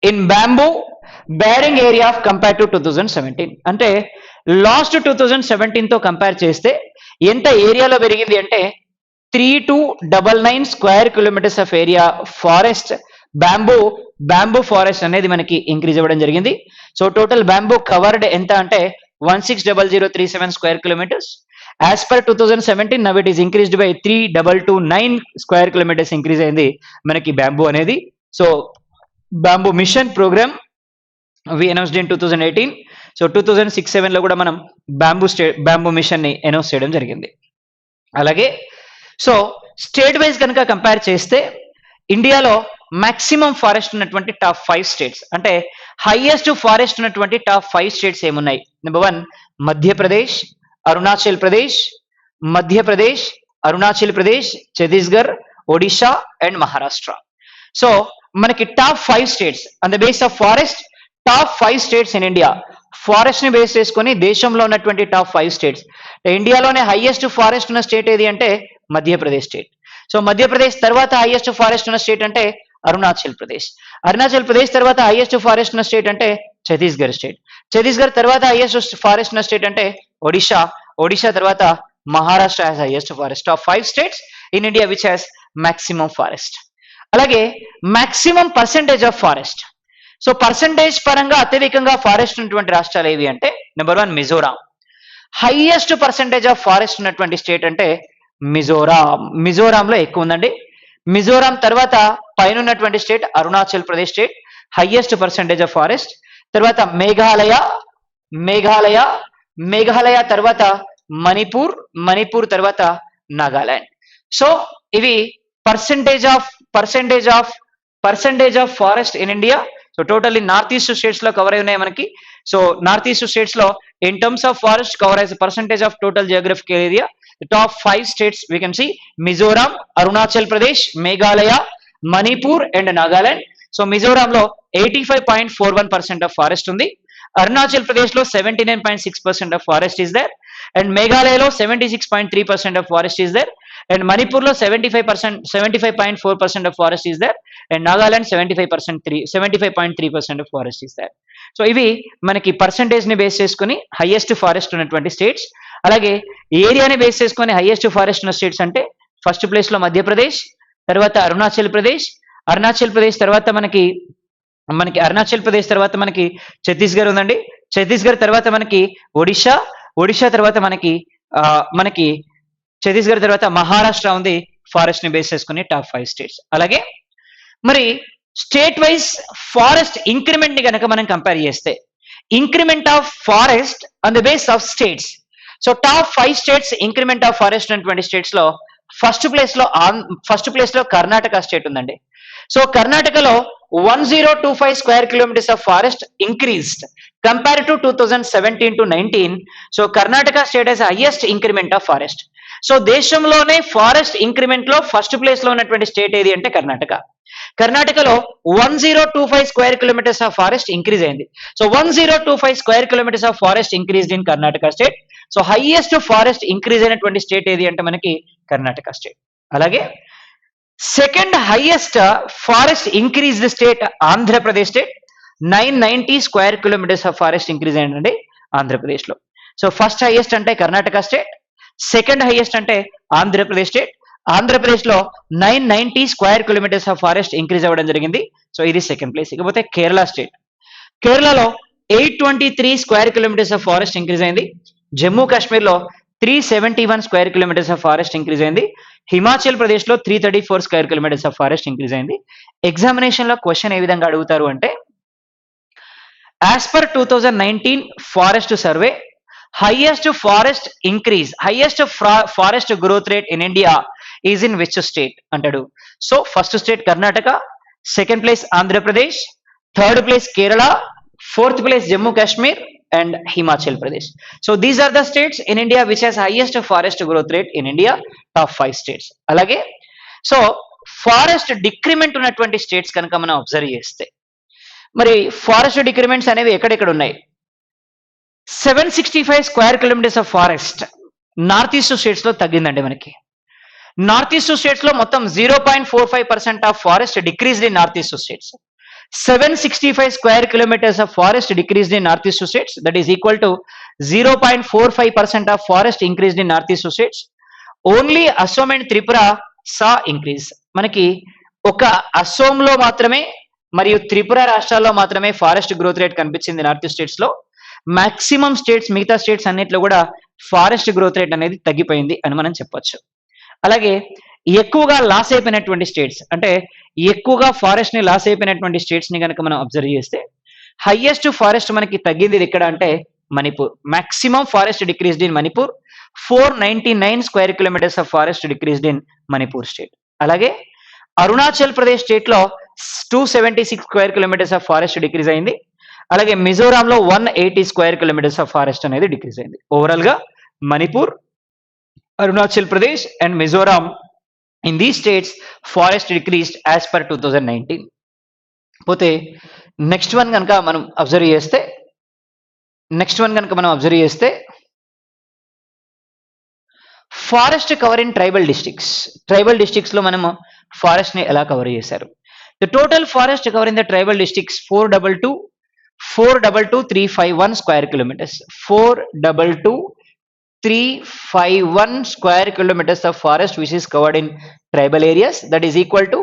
in bamboo bearing area of compared to 2017. అంటే లాస్ట్ 2017 తో కంపేర్ చేస్తే ఎంత ఏరియాలో పెరిగింది అంటే 3299 square kilometres of area forest bamboo forest అనేది మనకి ఇంక్రీజ్ అవ్వడం జరిగింది. సో టోటల్ బ్యాంబూ కవర్డ్ ఎంత అంటే 160037 square kilometres. As per 2017 now it is increased by 3229 square kilometres increase అయింది మనకి బ్యాంబూ అనేది. So bamboo mission programme we announced in 2018. So 2006-7 లో కూడా మనం బ్యాంబూ మిషన్ ని అనౌన్స్ చేయడం జరిగింది. అలాగే సో స్టేట్ వైజ్ కనుక కంపేర్ చేస్తే ఇండియాలో మాక్సిమం ఫారెస్ట్ ఉన్నటువంటి టాప్ 5 స్టేట్స్ అంటే హైయెస్ట్ ఫారెస్ట్ ఉన్నటువంటి టాప్ 5 స్టేట్స్ ఏమున్నాయి? Number 1 Madhya Pradesh, Arunachal Pradesh, Chhattisgarh, Odisha and Maharashtra. So మనకి top 5 states on the base of forest, top 5 states in India. Forest ని బేస్ చేసుకొని దేశంలో ఉన్నటువంటి టాప్ 5 స్టేట్స్. ఇండియాలోనే హైయెస్ట్ ఫారెస్ట్ ఉన్న స్టేట్ ఏది అంటే మధ్యప్రదేశ్ స్టేట్. సో మధ్యప్రదేశ్ తర్వాత హైయెస్ట్ ఫారెస్ట్ ఉన్న స్టేట్ అంటే అరుణాచల్ ప్రదేశ్ తర్వాత హైయెస్ట్ ఫారెస్ట్ ఉన్న స్టేట్ అంటే ఛత్తీస్గఢ్ తర్వాత హైయెస్ట్ ఫారెస్ట్ ఉన్న స్టేట్ అంటే ఒడిషా తర్వాత Maharashtra has highest forest. Top 5 states in India which has maximum forest. అలాగే maximum percentage of forest. So percentage పరంగా అత్యధికంగా ఫారెస్ట్ ఉన్నటువంటి రాష్ట్రాలు ఏవి అంటే number 1 Mizoram. Highest percentage of forest ఉన్నటువంటి స్టేట్ అంటే మిజోరాంలో ఎక్కువ ఉందండి. మిజోరాం తర్వాత పైన ఉన్నటువంటి state Arunachal Pradesh state highest percentage of forest. తర్వాత మేఘాలయ తర్వాత మణిపూర్ తర్వాత నాగాలాండ్. సో ఇవి percentage of forest in India. So totally north east states లో కవర్ అయి ఉన్నాయి మనకి. సో నార్త్ ఈస్ట్ స్టేట్స్ లో in terms of forest cover as percentage of total geographical area, the top 5 states we can see Mizoram, Arunachal Pradesh, Meghalaya, Manipur and Nagaland. So Mizoram లో 85.41% of forest ఉంది. Arunachal Pradesh లో 79.6% of forest is there and Meghalaya లో 76.3% of forest is there and Manipur లో 75.4% of forest is there and Nagaland 75.3% of forest is there. So ఇవి మనకి పర్సంటేజ్ ని బేస్ చేసుకుని హైయెస్ట్ ఫారెస్ట్ ఉన్నటువంటి స్టేట్స్. అలాగే ఏరియాని బేస్ చేసుకుని హైయెస్ట్ ఫారెస్ట్ ఉన్న స్టేట్స్ అంటే ఫస్ట్ ప్లేస్ లో మధ్యప్రదేశ్, తర్వాత అరుణాచల్ ప్రదేశ్ తర్వాత మనకి ఛత్తీస్గఢ్ ఉందండి. ఛత్తీస్గఢ్ తర్వాత మనకి ఒడిషా తర్వాత మనకి ఛత్తీస్గఢ్ తర్వాత మహారాష్ట్ర ఉంది ఫారెస్ట్ ని బేస్ చేసుకుని టాప్ 5 స్టేట్స్. అలాగే మరి స్టేట్ వైజ్ ఫారెస్ట్ ఇంక్రిమెంట్ ని కనుక మనం కంపేర్ చేస్తే increment of forest on the base of states. So top 5 states increment of forest ఉన్నటువంటి స్టేట్స్ లో ఫస్ట్ ప్లేస్ లో కర్ణాటక స్టేట్ ఉందండి. సో కర్ణాటకలో 1025 square kilometres of forest increased compare to 2017 to 19. So Karnataka state Hess highest increment of forest. So దేశంలోనే ఫారెస్ట్ ఇంక్రిమెంట్ లో ఫస్ట్ ప్లేస్ లో ఉన్నటువంటి స్టేట్ ఏది అంటే కర్ణాటకలో 1025 square kilometres of forest increase అయింది. So 1025 square kilometres of forest increase in Karnataka state. So highest forest increase అయినటువంటి స్టేట్ ఏది అంటే మనకి కర్ణాటక స్టేట్. అలాగే second highest forest increase state Andhra Pradesh state. 990 square kilometres of forest increase అయ్యిందండి ఆంధ్రప్రదేశ్లో. సో ఫస్ట్ హైయెస్ట్ అంటే కర్ణాటక స్టేట్, సెకండ్ హైయెస్ట్ అంటే ఆంధ్రప్రదేశ్ స్టేట్. ఆంధ్రప్రదేశ్లో 990 square kilometres of forest increase అవ్వడం జరిగింది. సో ఇది సెకండ్ ప్లేస్. ఇకపోతే కేరళ స్టేట్. కేరళలో 823 square kilometres of forest increase అయింది. జమ్మూ కాశ్మీర్లో 371 square kilometres of forest increase అయింది. హిమాచల్ ప్రదేశ్లో 334 square kilometres of forest increase అయింది. ఎగ్జామినేషన్లో క్వశ్చన్ ఏ విధంగా అడుగుతారు అంటే, as per 2019 forest survey, highest forest increase, highest forest growth rate in India is in which state అంటాడు. So first state Karnataka, second place Andhra Pradesh, third place Kerala, fourth place Jammu Kashmir and Himachal Pradesh. So these are the states in India which has highest forest growth rate in India, top 5 states. అలాగే సో ఫారెస్ట్ డిక్రిమెంట్ ఉన్నటువంటి స్టేట్స్ కనుక మనం అబ్జర్వ్ చేస్తే, మరి ఫారెస్ట్ డిక్రిమెంట్స్ అనేవి ఎక్కడెక్కడ ఉన్నాయి? 765 square kilometres of forest north east states లో తగ్గిందండి మనకి. నార్త్ ఈస్ట్ స్టేట్స్ లో మొత్తం 0.45% of forest decreased in north east states. 765 square kilometers of forest decreased in northeast states, that is equal to 0.45% of forest increased in northeast states. Only Assam and Tripura saw increase. మనకి ఒక అస్సోంలో మాత్రమే మరియు త్రిపుర రాష్ట్రాల్లో మాత్రమే ఫారెస్ట్ గ్రోత్ రేట్ కనిపించింది నార్త్ స్టేట్స్ లో. మాక్సిమం స్టేట్స్, మిగతా స్టేట్స్ అన్నిట్లో కూడా ఫారెస్ట్ గ్రోత్ రేట్ అనేది తగ్గిపోయింది అని మనం చెప్పొచ్చు. అలాగే ఎక్కువగా లాస్ అయిపోయినటువంటి స్టేట్స్, అంటే ఎక్కువగా ఫారెస్ట్ ని లాస్ అయిపోయినటువంటి స్టేట్స్ ని కనుక మనం అబ్జర్వ్ చేస్తే, హైయెస్ట్ ఫారెస్ట్ మనకి తగ్గింది ఎక్కడ అంటే Manipur. Maximum forest decreased in Manipur. 499 square kilometres of forest decreased in Manipur state. అలాగే అరుణాచల్ ప్రదేశ్ స్టేట్ లో 276 square kilometres of forest decrease అయింది. అలాగే మిజోరాం లో 180 స్క్వేర్ కిలోమీటర్స్ ఆఫ్ ఫారెస్ట్ అనేది డిక్రీజ్ అయింది. ఓవరాల్ గా Manipur, Arunachal Pradesh and Mizoram, in these states forest decreased as per 2019. పోతే నెక్స్ట్ వన్ కనుక మనం అబ్జర్వ్ చేస్తే forest cover in tribal districts లో మనము ఫారెస్ట్ ని ఎలా కవర్ చేశారు? The total forest cover in the tribal districts 422,351 square kilometres. 422,351 square kilometers of forest which is covered in tribal areas, that is equal to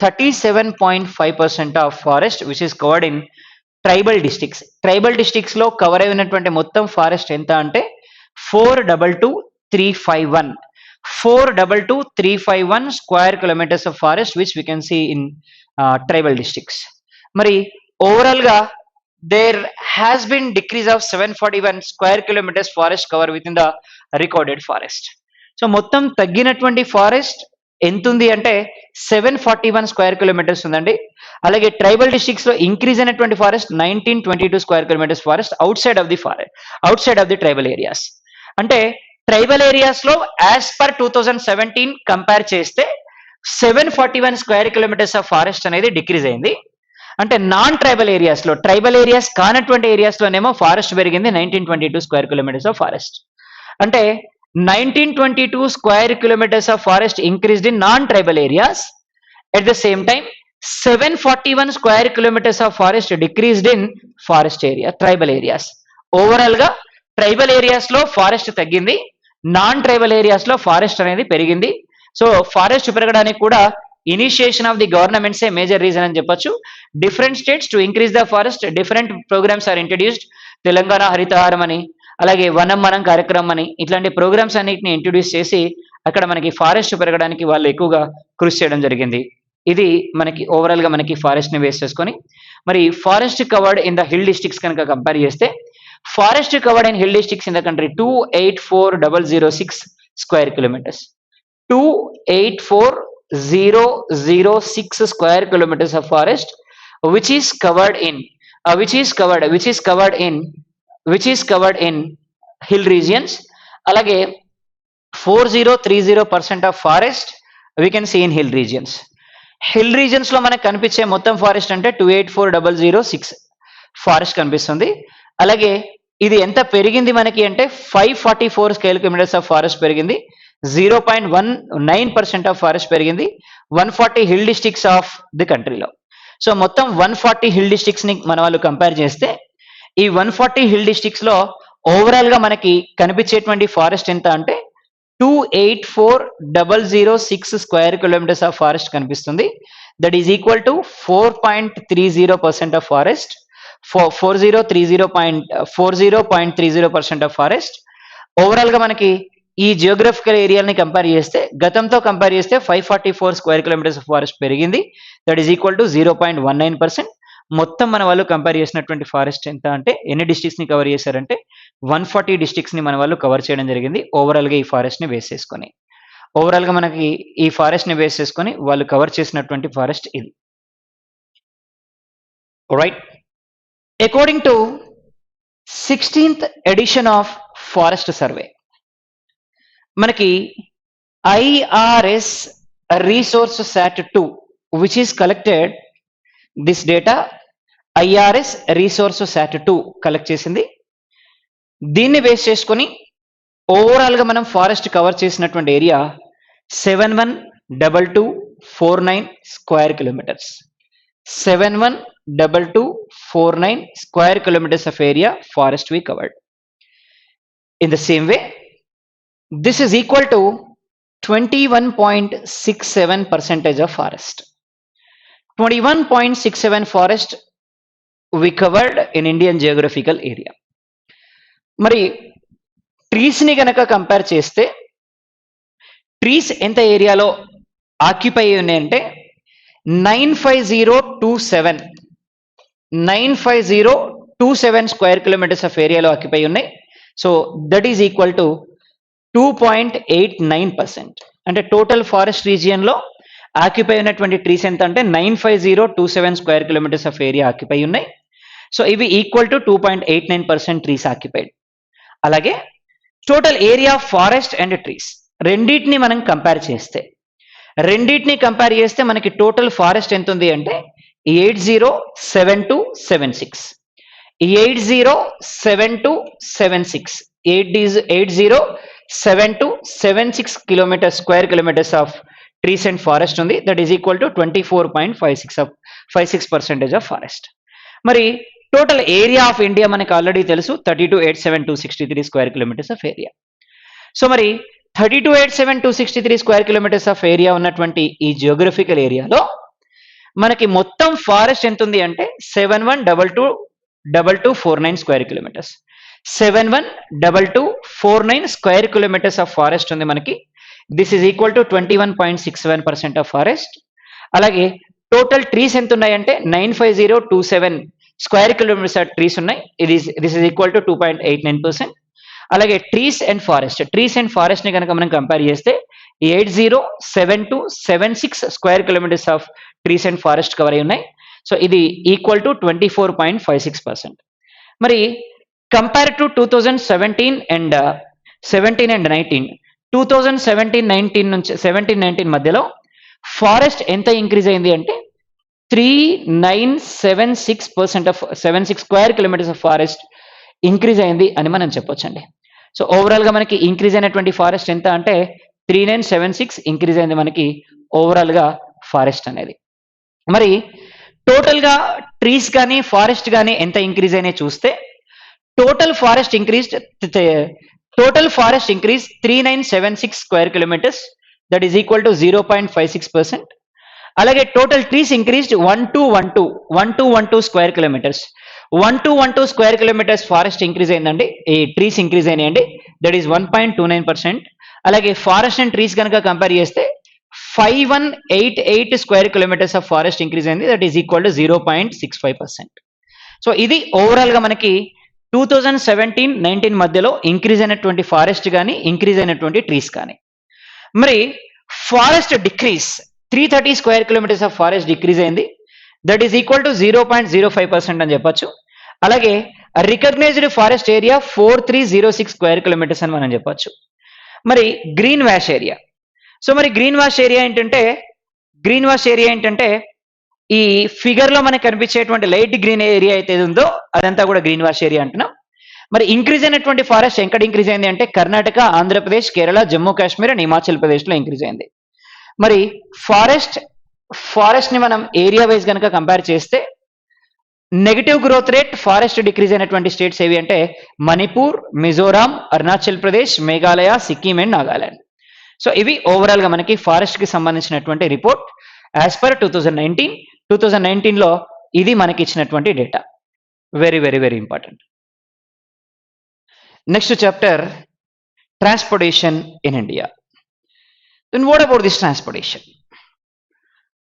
37.5% of forest which is covered in tribal districts. Tribal districts లో కవర్ అయినటువంటి మొత్తం ఫారెస్ట్ ఎంత అంటే 422,351 square kilometers of forest which we can see in tribal districts. మరి ఓవరాల్ గా there has been decrease of 741 square kilometers forest cover within the recorded forest. So మొత్తం తగ్గినటువంటి ఫారెస్ట్ ఎంత ఉంది అంటే 741 స్క్వేర్ కిలోమీటర్స్ ఉందండి. అలాగే ట్రైబల్ డిస్ట్రిక్ట్స్ లో ఇంక్రీజ్ అయినటువంటి forest 1922 square kilometers forest out side of the tribal areas. అంటే ట్రైబల్ ఏరియాస్ లో యాజ్ పర్ 2017 కంపేర్ చేస్తే 741 స్క్వేర్ కిలోమీటర్స్ ఆఫ్ ఫారెస్ట్ అనేది డిక్రీజ్ అయింది. అంటే నాన్ ట్రైబల్ ఏరియాస్ లో, ట్రైబల్ ఏరియాస్ కానటువంటి ఏరియాస్ లోనేమో ఫారెస్ట్ పెరిగింది 1922 స్క్వేర్ కిలోమీటర్స్ ఆఫ్ ఫారెస్ట్. అంటే 1922 square kilometres of forest increased in non tribal areas. At the same time 741 square kilometres of forest decreased in forest area, tribal areas. Overall గా ట్రైబల్ ఏరియాస్ లో ఫారెస్ట్ తగ్గింది, నాన్ ట్రైబల్ ఏరియాస్ లో ఫారెస్ట్ అనేది పెరిగింది. సో ఫారెస్ట్ పెరగడానికి కూడా initiation of the governments a major reason అని చెప్పొచ్చు. Different states to increase the forest, different programmes are introduced. Telangana Harithaharam అని, అలాగే వనం మనం కార్యక్రమం అని, ఇట్లాంటి ప్రోగ్రామ్స్ అన్నిటిని ఇంట్రడ్యూస్ చేసి అక్కడ మనకి ఫారెస్ట్ పెరగడానికి వాళ్ళు ఎక్కువగా కృషి చేయడం జరిగింది. ఇది మనకి ఓవరాల్ గా మనకి ఫారెస్ట్ ని బేస్ చేసుకొని, మరి forest covered in the hill districts కనుక కంపేర్ చేస్తే, forest covered in hill districts in the country 284,006 square kilometres. 284,006 square kilometers of forest which is covered in hill regions. అలాగే 4030% of forest we can see in hill regions. Hill reasons లో మనకు కనిపించే మొత్తం ఫారెస్ట్ అంటే 284,006 ఫారెస్ట్ కనిపిస్తుంది. అలాగే ఇది ఎంత పెరిగింది మనకి అంటే 544 స్క్వేర్ కిలోమీటర్స్ ఆఫ్ ఫారెస్ట్ పెరిగింది. 0.19% ఆఫ్ ఫారెస్ట్ పెరిగింది 140 హిల్ డిస్ట్రిక్ట్స్ ఆఫ్ ది కంట్రీలో. సో మొత్తం 140 హిల్ డిస్ట్రిక్ట్స్ ని మన వాళ్ళు కంపేర్ చేస్తే ఈ 140 హిల్ డిస్ట్రిక్ట్స్ లో ఓవరాల్ గా మనకి కనిపించేటువంటి ఫారెస్ట్ ఎంత అంటే 284,006 స్క్వేర్ కిలోమీటర్స్ ఆఫ్ ఫారెస్ట్ కనిపిస్తుంది. That is equal to 4.30% of forest 40.30% of forest. Overall గా మనకి ఈ జియోగ్రఫికల్ ఏరియాని కంపేర్ చేస్తే గతంతో కంపేర్ చేస్తే 544 స్క్వేర్ కిలోమీటర్స్ ఆఫ్ ఫారెస్ట్ పెరిగింది. That is equal to 0.19%. మొత్తం మన వాళ్ళు కంపేర్ చేసినటువంటి ఫారెస్ట్ ఎంత అంటే ఎన్ని డిస్ట్రిక్ట్స్ ని కవర్ చేశారంటే 140 డిస్ట్రిక్ట్స్ ని మన వాళ్ళు కవర్ చేయడం జరిగింది ఓవరాల్ గా ఈ ఫారెస్ట్ ని బేస్ చేసుకొని. ఓవరాల్ గా మనకి ఈ ఫారెస్ట్ ని బేస్ చేసుకొని వాళ్ళు కవర్ చేసినటువంటి ఫారెస్ట్ ఇది. Right, according to 16th edition of forest survey మనకి IRS resource sat 2 which is collected this data. IRS resource sat 2 collect చేసింది. దీన్ని బేస్ చేసుకొని ఓవరాల్ గా మనం ఫారెస్ట్ కవర్ చేసినటువంటి area 712249 square kilometers. 712249 square kilometers of area forest we covered. In the same way, this is equal to 21.67% of forest. 21.67 forest we covered in Indian geographical area. మరి ట్రీస్ ని గనక కంపేర్ చేస్తే ట్రీస్ ఎంత ఏరియాలో ఆక్యుపై ఉన్నాయంటే 95027 స్క్వేర్ కిలోమీటర్స్ ఆఫ్ ఏరియాలో ఆక్యుపై ఉన్నాయి. So that is equal to 2.89%. అంటే టోటల్ ఫారెస్ట్ రీజియన్ లో ఆక్యుపై ఉన్నటువంటి ట్రీస్ ఎంత అంటే 95027 square kilometres of area occupy ఉన్నాయి. సో ఇవి ఈక్వల్ టు 2.89% ట్రీస్ ఆక్యుపైడ్. అలాగే total area of forest and trees రెండింటిని మనం కంపేర్ చేస్తే మనకి టోటల్ ఫారెస్ట్ ఎంత ఉంది అంటే 807276 807276 square kilometres of trees and forest ఉంది. That is equal to 24.56% of forest. మరి టోటల్ ఏరియా ఆఫ్ ఇండియా మనకి ఆల్రెడీ తెలుసు 32,87,263 square kilometres of area. So మరి 32,87,263 స్క్వేర్ కిలోమీటర్స్ ఆఫ్ ఏరియా ఉన్నటువంటి ఈ జియోగ్రఫికల్ ఏరియాలో మనకి మొత్తం ఫారెస్ట్ ఎంత ఉంది అంటే 712249 square kilometers. 712249 square kilometres of forest ఉంది మనకి. This is equal to 21.67% of forest. అలాగే టోటల్ ట్రీస్ ఎంత ఉన్నాయంటే 95027 స్క్వేర్ కిలోమీటర్స్ ఆఫ్ ట్రీస్ ఉన్నాయి. This is equal to 2.89%. అలాగే ట్రీస్ అండ్ ఫారెస్ట్ ని కనుక మనం కంపేర్ చేస్తే 807276 square kilometres of trees and forest cover అయి ఉన్నాయి. సో ఇది ఈక్వల్ టు 24.56%. మరి కంపేర్ టు 2017 అండ్ 19 2017-19 నుంచి 17-19 మధ్యలో ఫారెస్ట్ ఎంత ఇంక్రీజ్ అయింది అంటే 3976 square kilometres of forest increase అయింది అని మనం చెప్పొచ్చండి. సో ఓవరాల్ గా మనకి ఇంక్రీజ్ అయినటువంటి ఫారెస్ట్ ఎంత అంటే 3976 ఇంక్రీజ్ అయింది మనకి ఓవరాల్ గా ఫారెస్ట్ అనేది. మరి టోటల్ గా ట్రీస్ కానీ ఫారెస్ట్ కానీ ఎంత ఇంక్రీజ్ అయినాయి చూస్తే total forest increase 3976 square kilometers. That is equal to 0.56%. అలాగే total trees increased 1212 square kilometers. 1212 square kilometers forest increase అయిందండి, ఈ ట్రీస్ ఇంక్రీజ్ అయినాయండి. That is 1.29%. అలాగే ఫారెస్ట్ అండ్ ట్రీస్ కనుక కంపేర్ చేస్తే 5188 square kilometres of forest increase అయింది. That is equal to 0.65%. So ఇది ఓవరాల్ గా మనకి 2017-19 మధ్యలో ఇంక్రీజ్ అయినటువంటి ఫారెస్ట్ కానీ ఇంక్రీజ్ అయినటువంటి ట్రీస్ కానీ. మరి forest decrease 330 square kilometres of forest decrease అయింది. దట్ ఈస్ ఈక్వల్ టు 0.05% అని చెప్పొచ్చు. అలాగే recognised forest area 4306 square kilometres అని మనం చెప్పొచ్చు. మరి గ్రీన్ వాష్ ఏరియా. సో మరి గ్రీన్ వాష్ ఏరియా ఏంటంటే ఈ ఫిగర్ లో మనకు కనిపించేటువంటి లైట్ గ్రీన్ ఏరియా అయితే ఉందో అదంతా కూడా గ్రీన్ వాష్ ఏరియా అంటున్నాం. మరి ఇంక్రీజ్ అయినటువంటి ఫారెస్ట్ ఎక్కడ ఇంక్రీజ్ అయింది అంటే కర్ణాటక, ఆంధ్రప్రదేశ్, కేరళ, జమ్మూ కాశ్మీర్ అండ్ హిమాచల్ ప్రదేశ్లో ఇంక్రీజ్ అయింది. మరి ఫారెస్ట్ ని మనం ఏరియా వైజ్ కనుక కంపేర్ చేస్తే negative growth rate forest decrease అయినటువంటి స్టేట్స్ ఏవి అంటే మణిపూర్, మిజోరాం, అరుణాచల్ ప్రదేశ్, మేఘాలయ, సిక్కిం అండ్ నాగాలాండ్. సో ఇవి ఓవరాల్ గా మనకి ఫారెస్ట్ కి సంబంధించినటువంటి రిపోర్ట్ యాజ్ పర్ 2019లో ఇది మనకి ఇచ్చినటువంటి data. Very very very important. Next chapter transportation in India. Then what about this transportation?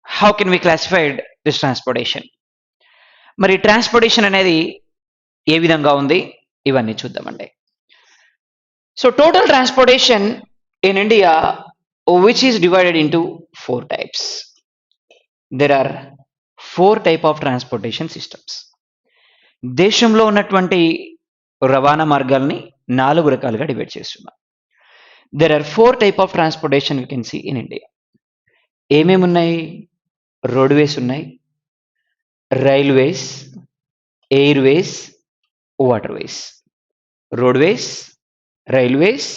How can we classify this transportation? మరి ట్రాన్స్పోర్టేషన్ అనేది ఏ విధంగా ఉంది ఇవన్నీ చూద్దామండి. So total transportation in India which is divided into 4 types. There are 4 type of transportation systems. దేశంలో ఉన్నటువంటి రవాణా మార్గాల్ని 4 రకాలుగా డివైడ్ చేస్తున్నాం. There are 4 type of transportation we can see in India. ఏమేమి ఉన్నాయి? రోడ్వేస్ ఉన్నాయి, railways, Airways, waterways. Roadways, railways,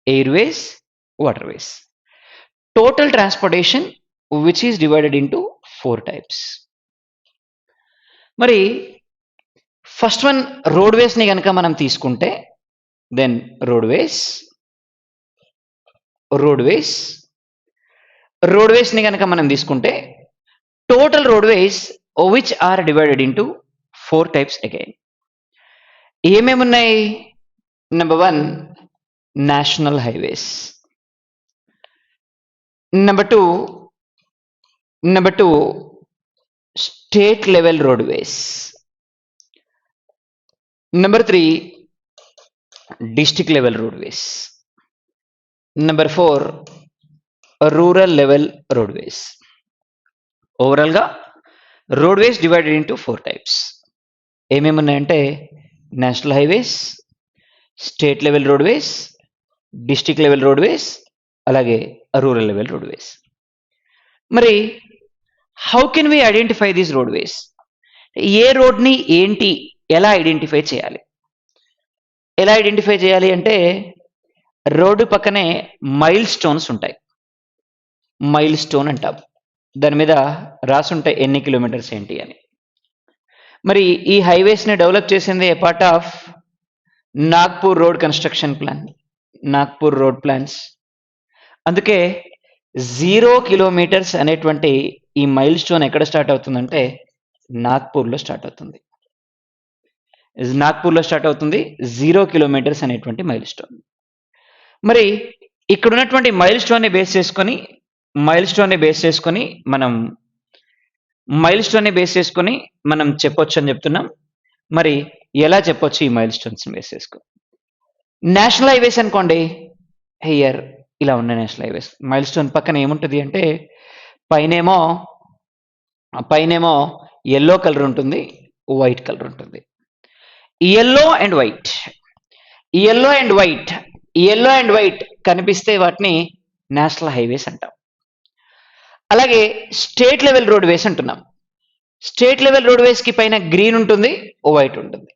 Airways, waterways. Total transportation which is divided into 4 types. మరి ఫస్ట్ వన్ రోడ్వేస్ ని కనుక మనం తీసుకుంటే దెన్ రోడ్వేస్ ని కనుక మనం తీసుకుంటే total roadways which are divided into 4 types again. ఏమేమి ఉన్నాయి? Number 1 national highways, number 2 state level roadways, number 3 district level roadways, number 4 rural level roadways. Overall గా రోడ్వేస్ డివైడెడ్ ఇంటూ 4 types. ఏమేమి ఉన్నాయంటే national highways, state level roadways, district level roadways, అలాగే రూరల్ లెవెల్ రోడ్వేస్. మరి how can we identify these roadways? ఏ రోడ్ని ఏంటి ఎలా ఐడెంటిఫై చేయాలి? ఎలా ఐడెంటిఫై చేయాలి అంటే రోడ్డు పక్కనే మైల్ స్టోన్స్ ఉంటాయి. మైల్ స్టోన్ అంటాం. దాని మీద రాసుంటాయి ఎన్ని కిలోమీటర్స్ ఏంటి అని. మరి ఈ హైవేస్ ని డెవలప్ చేసింది a part of Nagpur road construction plan, Nagpur road plans. అందుకే 0 కిలోమీటర్స్ అనేటువంటి ఈ మైల్ స్టోన్ ఎక్కడ స్టార్ట్ అవుతుందంటే నాగ్పూర్లో స్టార్ట్ అవుతుంది. 0 కిలోమీటర్స్ అనేటువంటి మైల్ స్టోన్. మరి ఇక్కడ ఉన్నటువంటి మైల్ స్టోన్ ని బేస్ చేసుకొని మనం చెప్పొచ్చు అని చెప్తున్నాం. మరి ఎలా చెప్పొచ్చు ఈ మైల్ స్టోన్స్ ని బేస్ చేసుకొని? నేషనల్ హైవేస్ అనుకోండి, హియర్ ఇలా ఉన్న నేషనల్ హైవేస్ మైల్ స్టోన్ పక్కన ఏముంటుంది అంటే పైనేమో ఎల్లో కలర్ ఉంటుంది, వైట్ కలర్ ఉంటుంది. ఎల్లో అండ్ వైట్ కనిపిస్తే వాటిని నేషనల్ హైవేస్ అంటాం. అలాగే స్టేట్ లెవెల్ రోడ్వేస్ అంటున్నాం. స్టేట్ లెవెల్ రోడ్వేస్ కి పైన గ్రీన్ ఉంటుంది, వైట్ ఉంటుంది.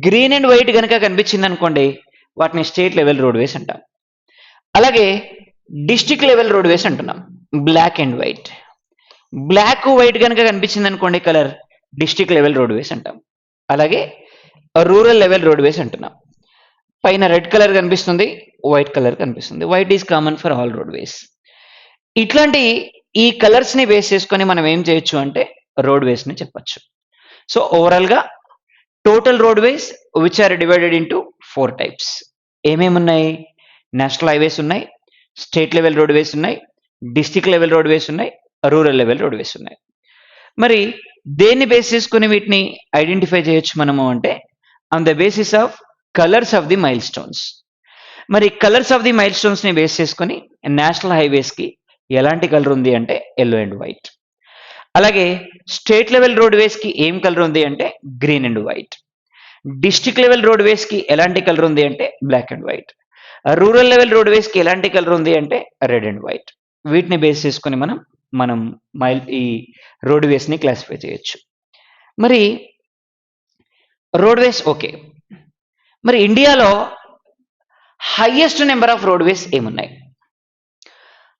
గ్రీన్ అండ్ వైట్ కనుక కనిపించింది అనుకోండి వాటిని స్టేట్ లెవెల్ రోడ్వేస్ అంటాం. అలాగే డిస్ట్రిక్ట్ లెవెల్ రోడ్వేస్ అంటున్నాం. Black and white, black white కనుక కనిపించింది అనుకోండి కలర్, డిస్ట్రిక్ట్ లెవెల్ రోడ్వేస్ అంటాం. అలాగే రూరల్ లెవెల్ రోడ్వేస్ అంటున్నాం. పైన రెడ్ కలర్ కనిపిస్తుంది, వైట్ కలర్ కనిపిస్తుంది. White is common for all roadways. ఇట్లాంటి ఈ కలర్స్ ని బేస్ చేసుకొని మనం ఏం చేయొచ్చు అంటే రోడ్వేస్ ని చెప్పచ్చు. సో ఓవరాల్ గా total roadways which are divided into 4 types. ఏమేమి ఉన్నాయి? నేషనల్ హైవేస్ ఉన్నాయి, స్టేట్ లెవెల్ రోడ్వేస్ ఉన్నాయి, డిస్ట్రిక్ట్ లెవెల్ రోడ్వేస్ ఉన్నాయి, రూరల్ లెవెల్ రోడ్వేస్ ఉన్నాయి. మరి దేన్ని బేస్ చేసుకుని వీటిని ఐడెంటిఫై చేయొచ్చు మనము అంటే on the basis of colours of the mile stones. మరి colours of the mile stones ని బేస్ చేసుకొని నేషనల్ హైవేస్ కి ఎలాంటి కలర్ ఉంది అంటే ఎల్లో అండ్ వైట్. అలాగే స్టేట్ లెవెల్ రోడ్వేస్ కి ఏం కలర్ ఉంది అంటే green and white. District level roadways కి ఎలాంటి కలర్ ఉంది అంటే black and white. Rural level roadways కి ఎలాంటి కలర్ ఉంది అంటే రెడ్ అండ్ వైట్. వీటిని బేస్ చేసుకొని మనం ఈ రోడ్వేస్ ని క్లాసిఫై చేయొచ్చు. మరి రోడ్వేస్ ఓకే, మరి ఇండియాలో హైయెస్ట్ నెంబర్ ఆఫ్ రోడ్వేస్ ఏమున్నాయి?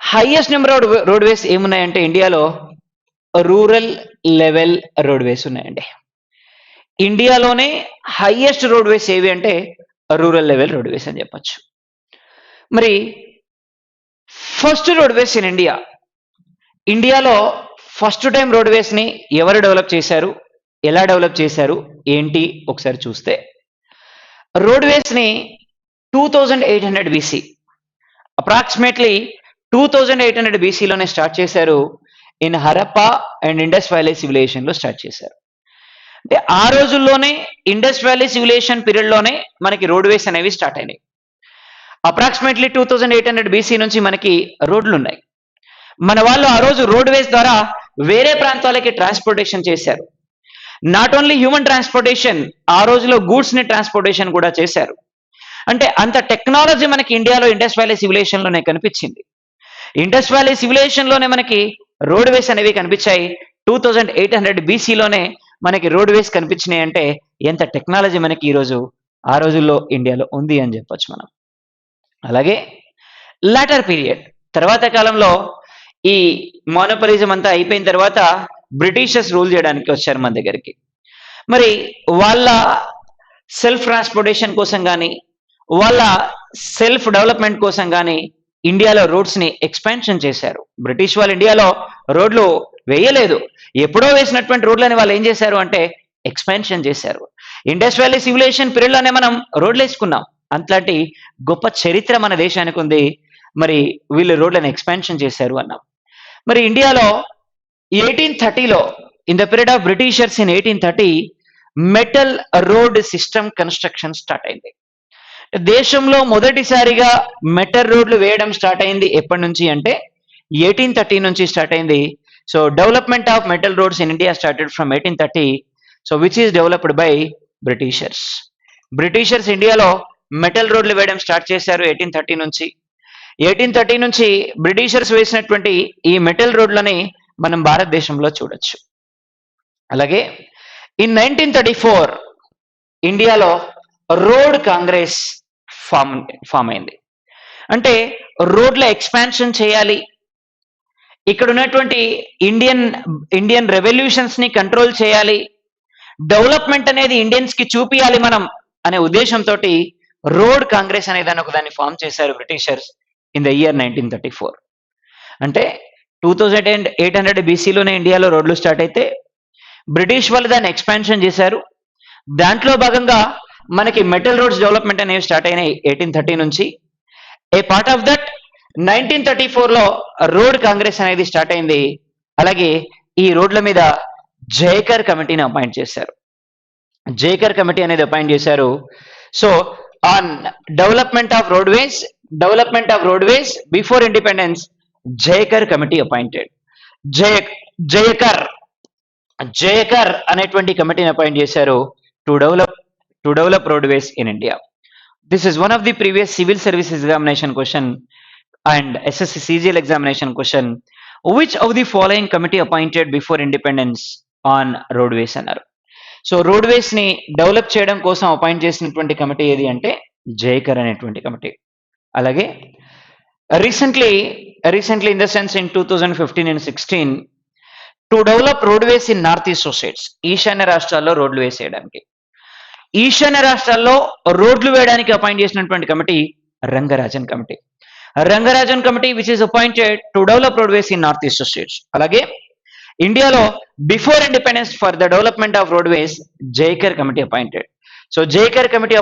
హైయెస్ట్ నెంబర్ ఆఫ్ రోడ్వేస్ ఏమున్నాయంటే ఇండియాలో రూరల్ లెవెల్ రోడ్వేస్ ఉన్నాయండి. ఇండియాలోనే హైయెస్ట్ రోడ్వేస్ ఏవి అంటే రూరల్ లెవెల్ రోడ్వేస్ అని చెప్పచ్చు. మరి ఫస్ట్ రోడ్వేస్ ఇన్ ఇండియా, ఇండియాలో ఫస్ట్ టైం రోడ్వేస్ని ఎవరు డెవలప్ చేశారు, ఎలా డెవలప్ చేశారు ఏంటి ఒకసారి చూస్తే, రోడ్వేస్ని 2800 బీసీ, అప్రాక్సిమేట్లీ 2800 బీసీలోనే స్టార్ట్ చేశారు. In Harappa and Indus valley సివిలైజేషన్లో స్టార్ట్ చేశారు. అంటే ఆ రోజుల్లోనే ఇండస్ వ్యాలీ సివిలైజేషన్ పీరియడ్లోనే మనకి రోడ్వేస్ అనేవి స్టార్ట్ అయినాయి. అప్రాక్సిమేట్లీ 2800 బీసీ నుంచి మనకి రోడ్లు ఉన్నాయి. మన వాళ్ళు ఆ రోజు రోడ్వేస్ ద్వారా వేరే ప్రాంతాలకి ట్రాన్స్పోర్టేషన్ చేశారు. నాట్ ఓన్లీ హ్యూమన్ ట్రాన్స్పోర్టేషన్, ఆ రోజులో గూడ్స్ని ట్రాన్స్పోర్టేషన్ కూడా చేశారు. అంటే అంత టెక్నాలజీ మనకి ఇండియాలో ఇండస్ వ్యాలీ సివిలైజేషన్లోనే కనిపించింది. ఇండస్ వ్యాలీ సివిలైజేషన్లోనే మనకి రోడ్వేస్ అనేవి కనిపించాయి. 2800 బీసీలోనే మనకి రోడ్వేస్ కనిపించినాయి. అంటే ఎంత టెక్నాలజీ మనకి ఈరోజు ఆ రోజుల్లో ఇండియాలో ఉంది అని చెప్పొచ్చు మనం. అలాగే లాటర్ పీరియడ్, తర్వాత కాలంలో ఈ మోనోపలిజం అంతా అయిపోయిన తర్వాత బ్రిటిషర్స్ రూల్ చేయడానికి వచ్చారు మన దగ్గరికి. మరి వాళ్ళ సెల్ఫ్ ట్రాన్స్పోర్టేషన్ కోసం కానీ వాళ్ళ సెల్ఫ్ డెవలప్మెంట్ కోసం కానీ ఇండియాలో రోడ్స్ని ఎక్స్పాన్షన్ చేశారు. బ్రిటిష్ వాళ్ళు ఇండియాలో రోడ్లు వేయలేదు, ఎప్పుడో వేసినటువంటి రోడ్లని వాళ్ళు ఏం చేశారు అంటే ఎక్స్పాన్షన్ చేశారు. ఇండస్ వ్యాలీ సివిలైజేషన్ పీరియడ్లోనే మనం రోడ్లు వేసుకున్నాం. అంతలాంటి గొప్ప చరిత్ర మన దేశానికి ఉంది. మరి వీళ్ళు రోడ్లను ఎక్స్పాన్షన్ చేశారు అన్నాం. మరి ఇండియాలో 1830లో, in the period of britishers in 1830, metal road system construction start అయింది. దేశంలో మొదటిసారిగా మెటల్ రోడ్లు వేయడం స్టార్ట్ అయింది ఎప్పటి నుంచి అంటే 1830 నుంచి స్టార్ట్ అయింది. So development of metal roads in India started from 1830, so which is developed by Britishers. Britishers ఇండియాలో మెటల్ రోడ్లు వేయడం స్టార్ట్ చేశారు 1830 నుంచి. 1830 నుంచి బ్రిటిషర్స్ వేసినటువంటి ఈ మెటల్ రోడ్లని మనం భారతదేశంలో చూడొచ్చు. అలాగే ఇన్ 1934 ఇండియాలో రోడ్ కాంగ్రెస్ ఫామ్ అయింది. అంటే రోడ్ల ఎక్స్పాన్షన్ చేయాలి, ఇక్కడ ఉన్నటువంటి ఇండియన్ రెవల్యూషన్స్ ని కంట్రోల్ చేయాలి, డెవలప్మెంట్ అనేది ఇండియన్స్ కి చూపియాలి మనం అనే ఉద్దేశంతో రోడ్ కాంగ్రెస్ అనే దాన్ని ఫామ్ చేశారు బ్రిటిషర్స్ ఇన్ ద ఇయర్ 1934. అంటే 2800 బీసీలోనే ఇండియాలో రోడ్లు స్టార్ట్ అయితే బ్రిటిష్ వాళ్ళు దాన్ని ఎక్స్పాన్షన్ చేశారు. దాంట్లో భాగంగా మనకి మెటల్ రోడ్స్ డెవలప్మెంట్ అనేవి స్టార్ట్ అయినాయి 1830 నుంచి. ఏ పార్ట్ ఆఫ్ దట్ 1934లో రోడ్ కాంగ్రెస్ అనేది స్టార్ట్ అయింది. అలాగే ఈ రోడ్ల మీద జైకర్ కమిటీని అపాయింట్ చేశారు. జైకర్ కమిటీ అనేది అపాయింట్ చేశారు. So on development of roadways before independence, Jayakar committee appointed. Jayakar అనేటువంటి కమిటీని అపాయింట్ చేశారు to develop roadways in India. This is one of the previous civil service examination question and SSC CGL examination question. Which of the following committee appointed before independence on roadways అన్నారు. సో రోడ్వేస్ ని డెవలప్ చేయడం కోసం అపాయింట్ చేసినటువంటి కమిటీ ఏది అంటే జైకర్ అనేటువంటి కమిటీ. అలాగే recently in the sense in 2015 and 16 to develop roadways in north east states, ఈశాన్య రాష్ట్రాల్లో రోడ్లు వేసేయడానికి, ఈశాన్య రాష్ట్రాల్లో రోడ్లు వేయడానికి అపాయింట్ చేసినటువంటి committee Rangarajan committee which is appointed to develop roadways in north east states. అలాగే ఇండియాలో before independence for the development of roadways Jayakar committee appointed. So Jayakar committee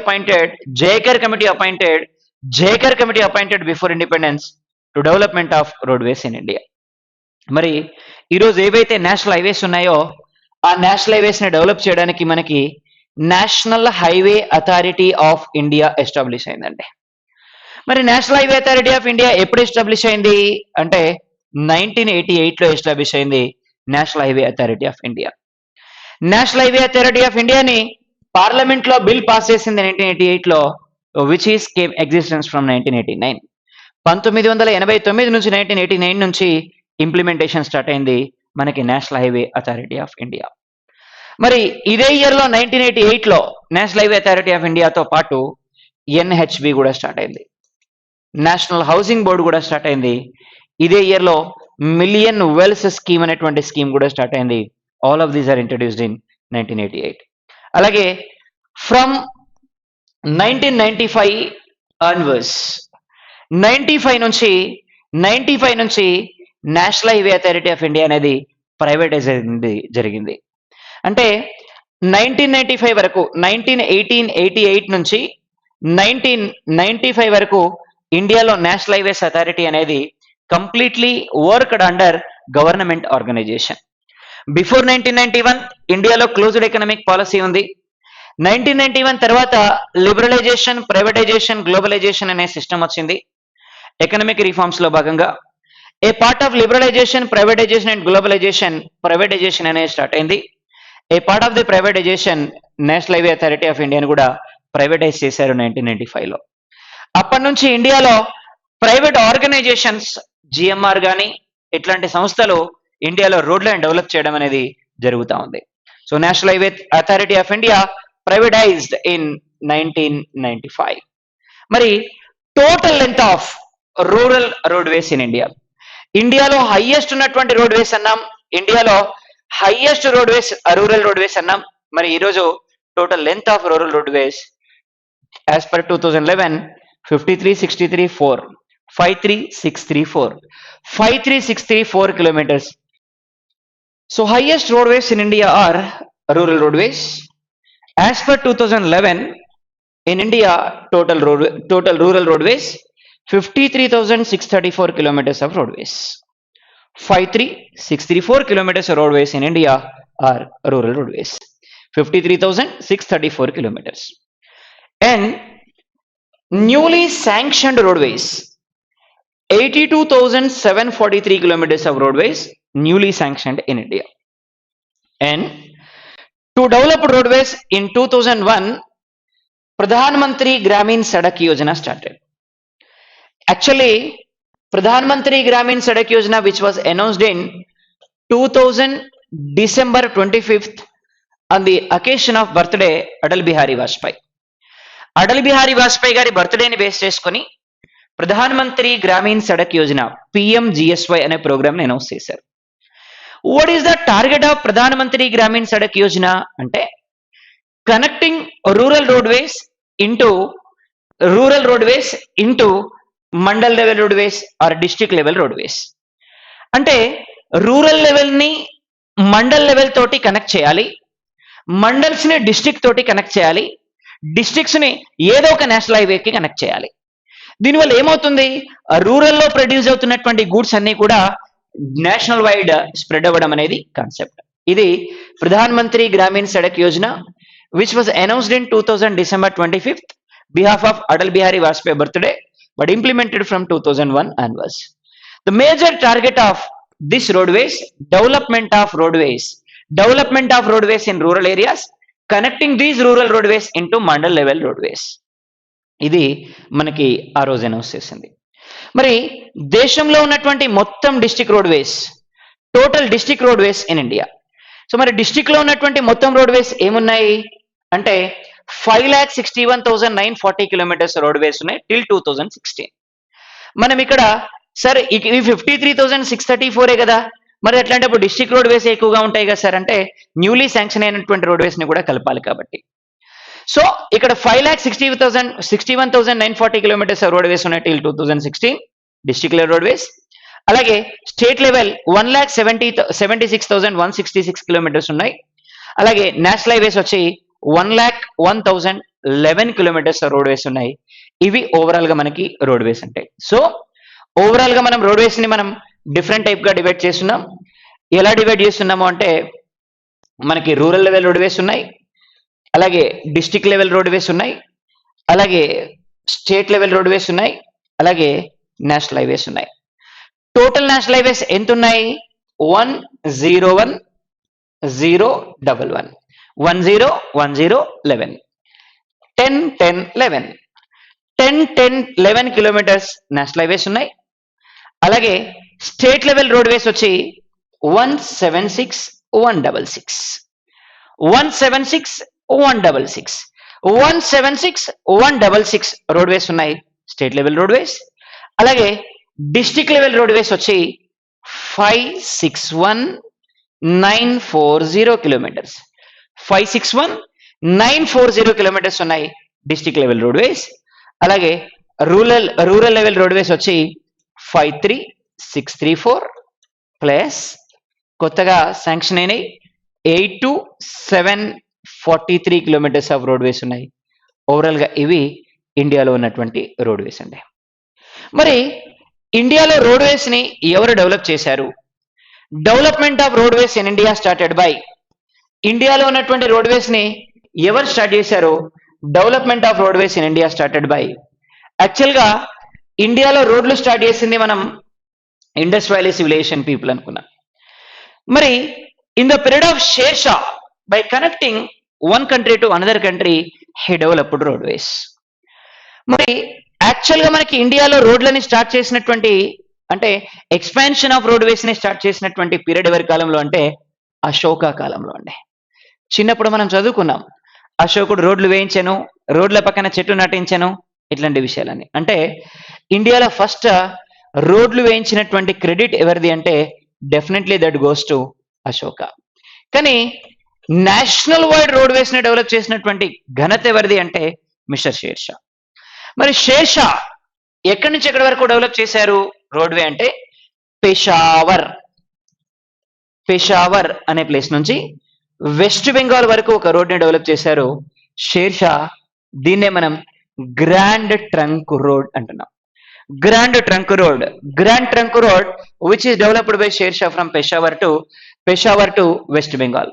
appointed before independence to development of roadways in India. మరి ఈరోజు ఏవైతే నేషనల్ హైవేస్ ఉన్నాయో ఆ నేషనల్ హైవేస్ ని డెవలప్ చేయడానికి మనకి national highway authority of India establish అయిందండి. మరి national highway authority of India ఎప్పుడు ఎస్టాబ్లిష్ అయింది అంటే 1988లో ఎస్టాబ్లిష్ అయింది national highway authority of India. National highway authority of ఇండియాని పార్లమెంట్ లో బిల్ పాస్ చేసింది 1988లో, which is came existence from 1989. 1989 నుంచి 1989 నుంచి ఇంప్లిమెంటేషన్ స్టార్ట్ అయింది మనకి national highway authority of India. మరి ఇదే ఇయర్లో 1988లో నేషనల్ హైవే అథారిటీ ఆఫ్ ఇండియాతో పాటు ఎన్హెచ్బి కూడా స్టార్ట్ అయింది, నేషనల్ హౌసింగ్ బోర్డు కూడా స్టార్ట్ అయింది. ఇదే ఇయర్ లో మిలియన్ వెల్స్ స్కీమ్ అనేటువంటి స్కీమ్ కూడా స్టార్ట్ అయింది. All of these are introduced in 1988. అలాగే ఫ్రమ్ 1995 ఆన్వర్డ్స్ 95 నుంచి national highway authority of India అనేది ప్రైవేటైజ్ జరిగింది. అంటే 1995 వరకు 1888 నుంచి 1995 వరకు ఇండియాలో నేషనల్ హైవేస్ అథారిటీ అనేది completely worked under government organisation. Before 1991 ఇండియాలో క్లోజ్డ్ ఎకనామిక్ పాలసీ ఉంది. 1991 తర్వాత లిబరలైజేషన్, ప్రైవేటైజేషన్, గ్లోబలైజేషన్ అనే సిస్టమ్ వచ్చింది. ఎకనామిక్ రిఫార్మ్స్ లో భాగంగా a part of liberalization, privatization and globalization, privatization అనేది స్టార్ట్ అయింది. A part of the privatization national highway authority of ఇండియాని కూడా ప్రైవేటైజ్ చేశారు 1995 లో. అప్పటి నుంచి ఇండియాలో ప్రైవేట్ ఆర్గనైజేషన్స్, జిఎంఆర్ కానీ ఇట్లాంటి సంస్థలు ఇండియాలో రోడ్లను డెవలప్ చేయడం అనేది జరుగుతూ ఉంది. So national highway authority of India privatised in 1995. మరి total length of rural roadways in India, ఇండియాలో హైయెస్ట్ ఉన్నటువంటి రోడ్వేస్ అన్నాం, ఇండియాలో హైయెస్ట్ రోడ్వేస్ రూరల్ రోడ్వేస్ అన్నాం. మరి ఈరోజు total length of rural roadways as per 2011 53,634 kilometers. So highest roadways in India are rural roadways. As per 2011 in India total rural roadways 53,634 kilometers of roadways. 53,634 kilometers of roadways in India are rural roadways. 53,634 kilometers. And newly sanctioned roadways 82,743 kilometers of roadways newly sanctioned in India. And to develop roadways in 2001 Pradhan Mantri Gramin Sadak Yojana started. Actually Pradhan Mantri Gramin Sadak Yojana, which was announced in 2000 December 25th on the occasion of birthday Atal Bihari Vajpayee. Atal Bihari Vajpayee గారి బర్త్డేని బేస్ చేసుకుని ప్రధాన మంత్రి గ్రామీణ సడక్ యోజన PMGSY అనే ప్రోగ్రామ్ ని అనౌన్స్ చేశారు. What is the target of Pradhan Mantri Gramin Sadak Yojana అంటే connecting rural roadways into mandal level roadways or district level roadways. అంటే రూరల్ లెవెల్ ని మండల్ లెవెల్ తోటి కనెక్ట్ చేయాలి, మండల్స్ ని డిస్ట్రిక్ట్ తోటి కనెక్ట్ చేయాలి, డిస్ట్రిక్ట్స్ ని ఏదో ఒక నేషనల్ హైవేకి కనెక్ట్ చేయాలి. దీనివల్ల ఏమవుతుంది, రూరల్లో ప్రొడ్యూస్ అవుతున్నటువంటి గూడ్స్ అన్ని కూడా నేషనల్ వైడ్ స్ప్రెడ్ అవ్వడం అనేది కాన్సెప్ట్. ఇది ప్రధాన Mantri Gramin Sadak Yojana which was announced in 2000 December 25th behalf of Atal Bihari Vajpayee birthday but implemented from 2001 onwards. The major target of this roadways, development of roadways in rural areas, connecting these rural roadways into mandal level roadways. ఇది మనకి ఆ రోజు అనౌన్స్ చేసింది. మరి దేశంలో ఉన్నటువంటి మొత్తం district roadways, total district roadways in India. So మరి డిస్ట్రిక్ట్ లో ఉన్నటువంటి మొత్తం రోడ్వేస్ ఏమున్నాయి అంటే 5,61,940 kilometers రోడ్వేస్ ఉన్నాయి టిల్ 2016. మనం ఇక్కడ సార్ ఇవి 53,634 కదా, మరి అట్లాంటప్పుడు డిస్ట్రిక్ట్ రోడ్వేస్ ఎక్కువగా ఉంటాయి కదా సార్ అంటే న్యూలీ శాంక్షన్ అయినటువంటి రోడ్వేస్ ని కూడా కలపాలి కాబట్టి. సో ఇక్కడ 5,61,940 kilometers రోడ్వేస్ ఉన్నాయి టిల్ 2016 డిస్ట్రిక్ట్ లెవెల్ రోడ్వేస్. అలాగే స్టేట్ లెవెల్ 1,76,166 kilometers ఉన్నాయి. అలాగే నేషనల్ హైవేస్ వచ్చి 1,01,011 kilometers రోడ్వేస్ ఉన్నాయి. ఇవి ఓవరాల్ గా మనకి రోడ్వేస్ ఉంటాయి. సో ఓవరాల్ గా మనం రోడ్వేస్ ని మనం డిఫరెంట్ టైప్ గా డివైడ్ చేస్తున్నాం. ఎలా డివైడ్ చేస్తున్నాము అంటే మనకి రూరల్ లెవెల్ రోడ్వేస్ ఉన్నాయి, అలాగే డిస్ట్రిక్ట్ లెవెల్ రోడ్వేస్ ఉన్నాయి, అలాగే స్టేట్ లెవెల్ రోడ్వేస్ ఉన్నాయి, అలాగే నేషనల్ హైవేస్ ఉన్నాయి. టోటల్ నేషనల్ హైవేస్ ఎంత ఉన్నాయి 101,011 10,10,11 10,10,11 10,10,11 kilometers నేషనల్ హైవేస్ ఉన్నాయి. అలాగే స్టేట్ లెవెల్ రోడ్వేస్ వచ్చి 176,166 176, 166 రోడ్వేస్ ఉన్నాయి, స్టేట్ లెవెల్ రోడ్వేస్. అలాగే డిస్ట్రిక్ట్ లెవెల్ రోడ్వేస్ వచ్చి 561,940 కిలోమీటర్స్, 561,940 కిలోమీటర్స్ ఉన్నాయి డిస్ట్రిక్ట్ లెవెల్ రోడ్వేస్. అలాగే రూరల్ లెవెల్ రోడ్వేస్ వచ్చి 53,634 ప్లస్ కొత్తగా శాంక్షన్ అయినాయి 82,743 కిలోమీటర్స్ ఆఫ్ రోడ్వేస్ ఉన్నాయి. ఓవరాల్ గా ఇవి ఇండియాలో ఉన్నటువంటి రోడ్వేస్ అండి. మరి ఇండియాలో రోడ్వేస్ ని ఎవరు డెవలప్ చేశారు? Development of roadways in India started by, ఇండియాలో ఉన్నటువంటి రోడ్వేస్ ని ఎవరు స్టార్ట్ చేశారు? Development of roadways in India started by, actual గా ఇండియాలో రోడ్లు స్టార్ట్ చేసింది మనం ఇండస్ వ్యాలీ సివిలైజేషన్ పీపుల్ అనుకున్నాం. మరి in the period of Sher Shah, by connecting one country to another country, he developed roadways. మరి యాక్చువల్ గా మనకి ఇండియాలో రోడ్లని స్టార్ట్ చేసినటువంటి, అంటే ఎక్స్పాన్షన్ ఆఫ్ రోడ్వేస్ ని స్టార్ట్ చేసినటువంటి పీరియడ్ ఎవరి కాలంలో అంటే అశోక కాలంలో అండి. చిన్నప్పుడు మనం చదువుకున్నాం, అశోకుడు రోడ్లు వేయించాను, రోడ్ల పక్కన చెట్లు నాటించాను, ఇట్లాంటి విషయాలన్నీ. అంటే ఇండియాలో ఫస్ట్ రోడ్లు వేయించినటువంటి క్రెడిట్ ఎవరిది అంటే definitely that goes to Ashoka. కానీ నేషనల్ వైడ్ రోడ్వేస్ ని డెవలప్ చేసినటువంటి ఘనత ఎవరిది అంటే మిస్టర్ షేర్ షా. మరి షేర్ షా ఎక్కడి నుంచి ఎక్కడి వరకు డెవలప్ చేశారు రోడ్వే అంటే పెషావర్ అనే ప్లేస్ నుంచి వెస్ట్ బెంగాల్ వరకు ఒక రోడ్ని డెవలప్ చేశారు షేర్ షా. దీన్నే మనం గ్రాండ్ ట్రంక్ రోడ్ అంటున్నాం. Grand trunk road which is developed by share Shah from Peshawar to west Bengal.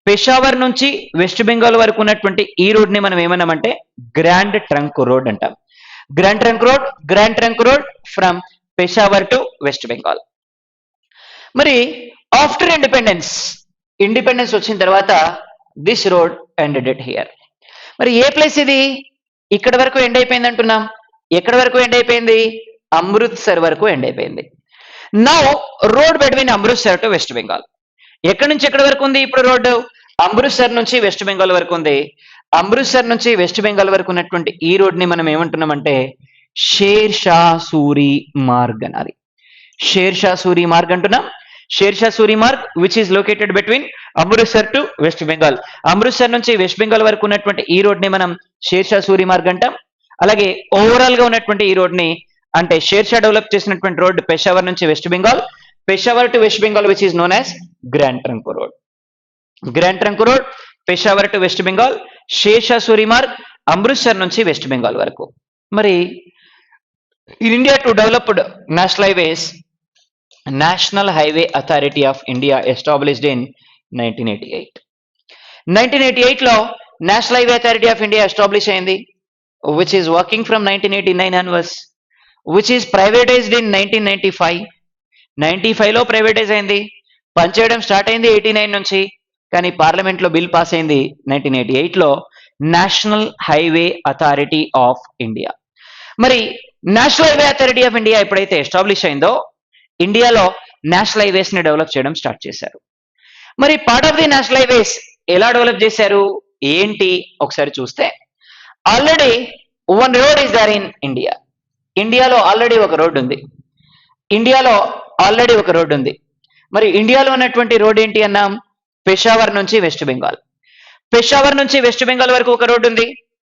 Peshawar నుంచి వెస్ట్ బెంగాల్ వరకు ఉన్నటువంటి ఈ రోడ్ ని మనం ఏమన్నామంటే గ్రాండ్ ట్రంక్ రోడ్ అంటాం. Grand trunk road from Peshawar to west Bengal. మరి ఆఫ్టర్ ఇండిపెండెన్స్ వచ్చిన తర్వాత this road ended it here. మరి ఏ ప్లేస్ ఇది? ఇక్కడ వరకు ఎండ్ అయిపోయింది అంటున్నాం. ఎక్కడ వరకు ఎండ్ అయిపోయింది? అమృత్సర్ వరకు ఎండ్ అయిపోయింది. Now road between Amritsar to west Bengal. ఎక్కడి నుంచి ఎక్కడి వరకు ఉంది ఇప్పుడు రోడ్డు? అమృత్సర్ నుంచి వెస్ట్ బెంగాల్ వరకు ఉంది. అమృత్సర్ నుంచి వెస్ట్ బెంగాల్ వరకు ఉన్నటువంటి ఈ రోడ్ ని మనం ఏమంటున్నామంటే షేర్ షా సూరి మార్గ్ అనాలి. షేర్ షా సూరి మార్గ్ అంటున్నాం. Share Shah Suri Marg which is located between Amritsar to west Bengal. Amritsar నుంచి వెస్ట్ బెంగాల్ వరకు ఉన్నటువంటి ఈ రోడ్ ని మనం షేర్ షా సూరి మార్గ్ అంటాం. అలాగే ఓవరాల్ గా ఉన్నటువంటి ఈ రోడ్ ని, అంటే షేర్ షా డెవలప్ చేసినటువంటి రోడ్ పెషావర్ నుంచి west Bengal, Peshawar to west Bengal which is known as grand trunk road. Peshawar to west Bengal, share Shah Suri Marg, Amritsar నుంచి వెస్ట్ బెంగాల్ వరకు. మరి in India to developed national highway authority of India established in 1988. 1988 లో national highway authority of India establish అయింది, which is working from 1989 onwards, which is privatized in 1995. 95 లో ప్రైవేటైజ్ అయింది, పనిచేయడం స్టార్ట్ అయింది 89 నుంచి. కానీ పార్లమెంట్ లో బిల్ పాస్ అయింది 1988 లో, national highway authority of India. మరి national highway authority of India ఎప్పుడైతే ఎస్టాబ్లిష్ అయిందో ఇండియాలో నేషనల్ హైవేస్ ని డెవలప్ చేయడం స్టార్ట్ చేశారు. మరి part of the national highways ఎలా డెవలప్ చేశారు ఏంటి ఒకసారి చూస్తే, already one road is there in India. ఇండియాలో ఆల్రెడీ ఒక రోడ్ ఉంది. మరి ఇండియాలో ఉన్నటువంటి రోడ్ ఏంటి అన్నాం? పెషావర్ నుంచి వెస్ట్ బెంగాల్. పెషావర్ నుంచి వెస్ట్ బెంగాల్ వరకు ఒక రోడ్ ఉంది.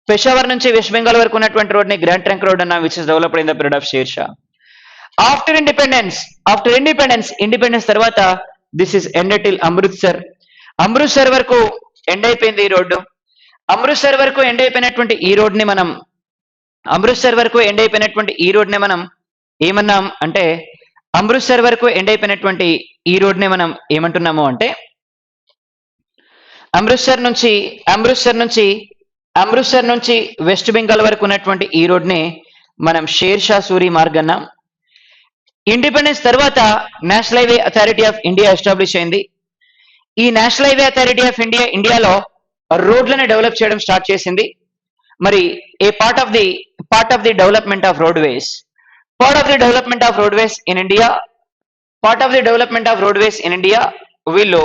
పెషావర్ నుంచి వెస్ట్ బెంగాల్ వరకు ఉన్నటువంటి రోడ్ ని గ్రాండ్ ట్రంక్ రోడ్ అన్నాం, which is developed in the period of Sher Shah. After independence తర్వాత this is ended till Amritsar. Amritsar వరకు ఎండ్ అయిపోయింది ఈ రోడ్డు. అమృత్సర్ వరకు ఎండ్ అయిపోయినటువంటి ఈ రోడ్ ని మనం ఏమన్నాం అంటే, అమృత్సర్ వరకు ఎండ్ అయిపోయినటువంటి ఈ రోడ్ ని మనం ఏమంటున్నాము అంటే, అమృత్సర్ నుంచి వెస్ట్ బెంగాల్ వరకు ఉన్నటువంటి ఈ రోడ్ ని మనం షేర్ షా సూరి మార్గ్ అన్నాం. ఇండిపెండెన్స్ తర్వాత national highway authority of India establish అయింది. ఈ నేషనల్ హైవే అథారిటీ ఆఫ్ ఇండియాలో రోడ్లను డెవలప్ చేయడం స్టార్ట్ చేసింది. మరి a part of the development of roadways in India వీళ్ళు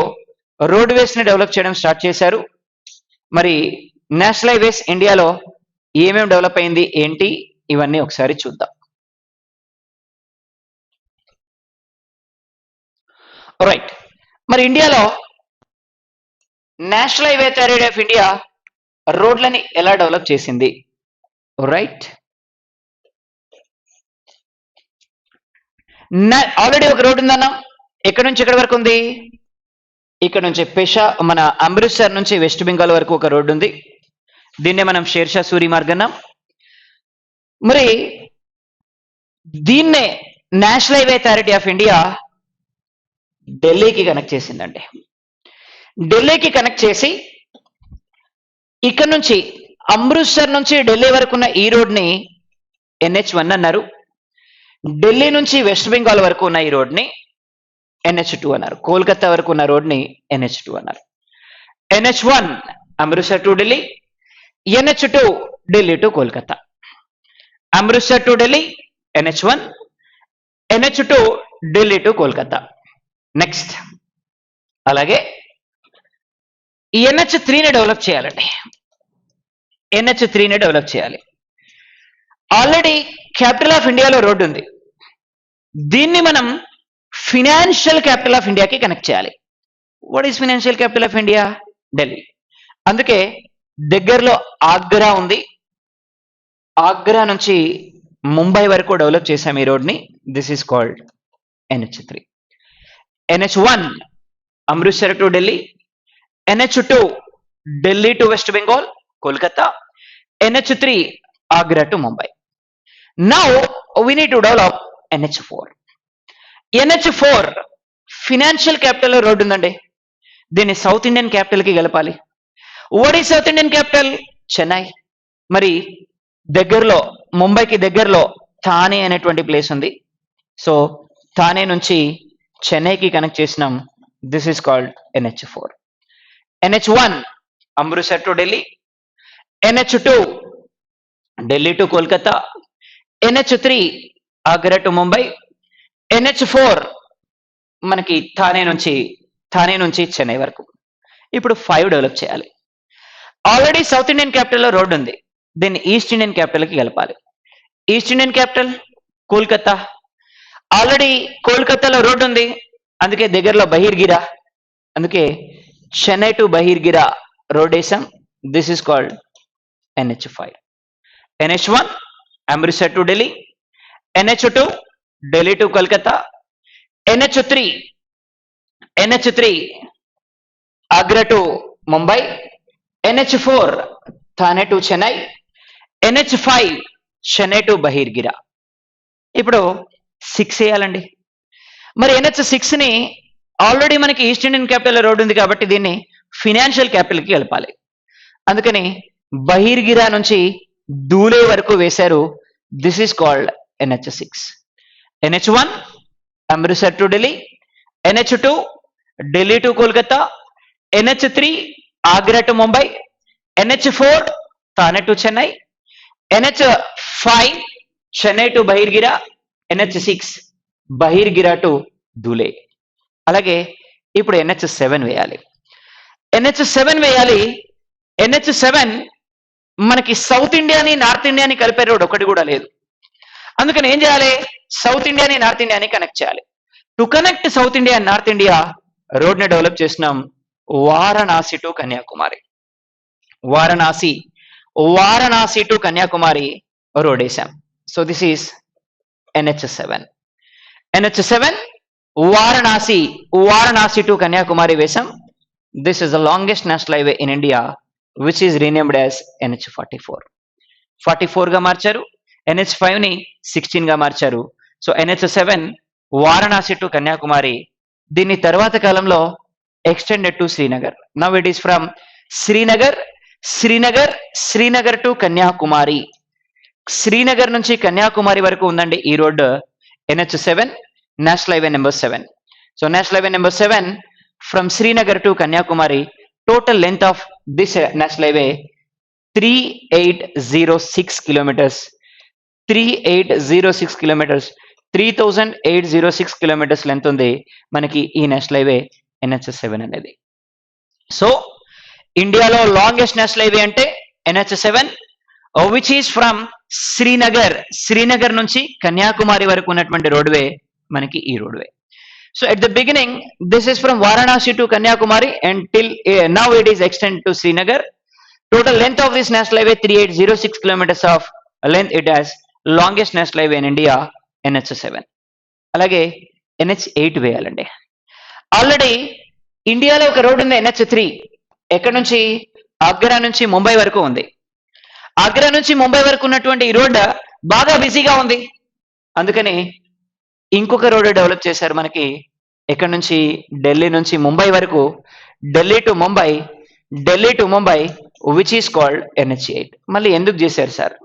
రోడ్వేస్ ని డెవలప్ చేయడం స్టార్ట్ చేశారు. మరి నేషనల్ హైవేస్ ఇండియాలో ఏమేమి డెవలప్ అయింది ఏంటి ఇవన్నీ ఒకసారి చూద్దాం. రైట్, మరి ఇండియాలో national highway authority of India రోడ్లని ఎలా డెవలప్ చేసింది? రైట్, ఆల్రెడీ ఒక రోడ్ ఉందన్నా. ఎక్కడి నుంచి ఎక్కడి వరకు ఉంది? ఇక్కడ నుంచి మన అమృత్సర్ నుంచి వెస్ట్ బెంగాల్ వరకు ఒక రోడ్డు ఉంది. దీన్నే మనం షేర్షా సూరి మార్గ్ అన్నాం. మరి దీన్నే national highway authority of India ఢిల్లీకి కనెక్ట్ చేసిందండి. ఢిల్లీకి కనెక్ట్ చేసి ఇక్కడ నుంచి అమృత్సర్ నుంచి ఢిల్లీ వరకు ఉన్న ఈ రోడ్ని NH1 అన్నారు. ఢిల్లీ నుంచి వెస్ట్ బెంగాల్ వరకు ఉన్న ఈ రోడ్ని NH2 అన్నారు. కోల్కతా వరకు ఉన్న రోడ్ని NH2 అన్నారు. NH1 Amritsar to Delhi, NH2 Delhi to Kolkata. Amritsar to Delhi NH1, NH2 Delhi to Kolkata. Next అలాగే ఈ NH3ని డెవలప్ చేయాలండి. NH3ని డెవలప్ చేయాలి. ఆల్రెడీ క్యాపిటల్ ఆఫ్ ఇండియాలో రోడ్డు ఉంది. దీన్ని మనం ఫినాన్షియల్ క్యాపిటల్ ఆఫ్ ఇండియాకి కనెక్ట్ చేయాలి. What is financial capital of India? Delhi. అందుకే దగ్గరలో ఆగ్రా ఉంది. ఆగ్రా నుంచి ముంబై వరకు డెవలప్ చేశాం ఈ రోడ్ని. This is called NH3. NH1 Amritsar to Delhi, NH2 Delhi to west Bengal Kolkata, NH3 Agra to Mumbai. Now we need to develop NH4. NH4 financial capital road ఉందండి. దీన్ని సౌత్ ఇండియన్ క్యాపిటల్ కి కలపాలి. What is south Indian capital? Chennai. మరి దగ్గరలో ముంబైకి దగ్గరలో థానే అనేటువంటి ప్లేస్ ఉంది. సో థానే నుంచి చెన్నైకి కనెక్ట్ చేసినాం. This is called NH4. NH1 Amritsar to Delhi, NH2 Delhi to Kolkata, NH3 Agra to Mumbai, NH4 మనకి థానే నుంచి చెన్నై వరకు. ఇప్పుడు 5 డెవలప్ చేయాలి. ఆల్రెడీ సౌత్ ఇండియన్ క్యాపిటల్లో రోడ్డు ఉంది. దీన్ని ఈస్ట్ ఇండియన్ క్యాపిటల్కి కలపాలి. East Indian capital Kolkata. Already కోల్కతాలో రోడ్డు ఉంది. అందుకే దగ్గరలో బహిర్గిరా. అందుకే చెన్నై టు బహిర్గిరా రోడ్ వేసాం. This is called NH5. NH1 Amritsar to Delhi, NH2 Delhi to Kolkata, NH3 Agra to Mumbai, NH4 Thane to Chennai, NH5 Chennai to Baharagora. ఇప్పుడు 6 వేయాలండి. మరి NH6ని ఆల్రెడీ మనకి ఈస్ట్ ఇండియన్ క్యాపిటల్ రోడ్ ఉంది కాబట్టి దీన్ని ఫినాన్షియల్ క్యాపిటల్కి కలపాలి. అందుకని బహిర్గిరా నుంచి ధూలే వరకు వేశారు. This is called NH6. NH1 Amritsar to Delhi, NH2 Delhi to Kolkata, NH3 Agra to Mumbai, NH4 Thane to Chennai, NH5 Chennai to Baharagora, NH6 Baharagora to Dhule. అలాగే ఇప్పుడు NH7 వేయాలి. NH7 మనకి సౌత్ ఇండియాని నార్త్ ఇండియాని కలిపే రోడ్ ఒకటి కూడా లేదు. అందుకని ఏం చేయాలి? సౌత్ ఇండియాని నార్త్ ఇండియాని కనెక్ట్ చేయాలి. To connect south India and north India road ని డెవలప్ చేసినాం. Varanasi to Kanyakumari. Varanasi to Kanyakumari road వేసాం. So this is NH7. Varanasi to Kanyakumari వేసాం. This is the longest national highway in India which is renamed as NH44. 44 గా మార్చారు. NH5 ని 16 గా మార్చారు. So NH7 Varanasi to Kanyakumari. దీన్ని తర్వాత కాలంలో extended to Srinagar. Now it is from Srinagar to Kanyakumari. Srinagar నుంచి కన్యాకుమారి వరకు ఉందండి ఈ road. NH7 national highway number 7. So national highway number 7 from Srinagar to Kanyakumari. Total length of this national highway 3806 kilometers. 3806 kilometers length ఉంది మనకి ఈ నేషనల్ హైవే NH7 అనేది. సో ఇండియాలో లాంగెస్ట్ నేషనల్ హైవే అంటే NH7 which is from Srinagar నుంచి కన్యాకుమారి వరకు ఉన్నటువంటి రోడ్వే మనకి ఈ roadway. So at the beginning this is from Varanasi to Kanyakumari and till now it is extend to Srinagar. Total length of this national highway 3806 kilometers of length. It has longest national highway in India NH7. అలాగే NH8 వేయాలండి. ఆల్రెడీ ఇండియాలో ఒక రోడ్ ఉంది NH3. ఎక్కడి నుంచి? ఆగ్రా నుంచి ముంబై వరకు ఉంది. ఆగ్రా నుంచి ముంబై వరకు ఉన్నటువంటి ఈ రోడ్ బాగా బిజీగా ఉంది. అందుకని ఇంకొక రోడ్ డెవలప్ చేశారు మనకి. ఎక్కడి నుంచి? ఢిల్లీ నుంచి ముంబై వరకు, Delhi to Mumbai which is called NH8. మళ్ళీ ఎందుకు చేశారు సార్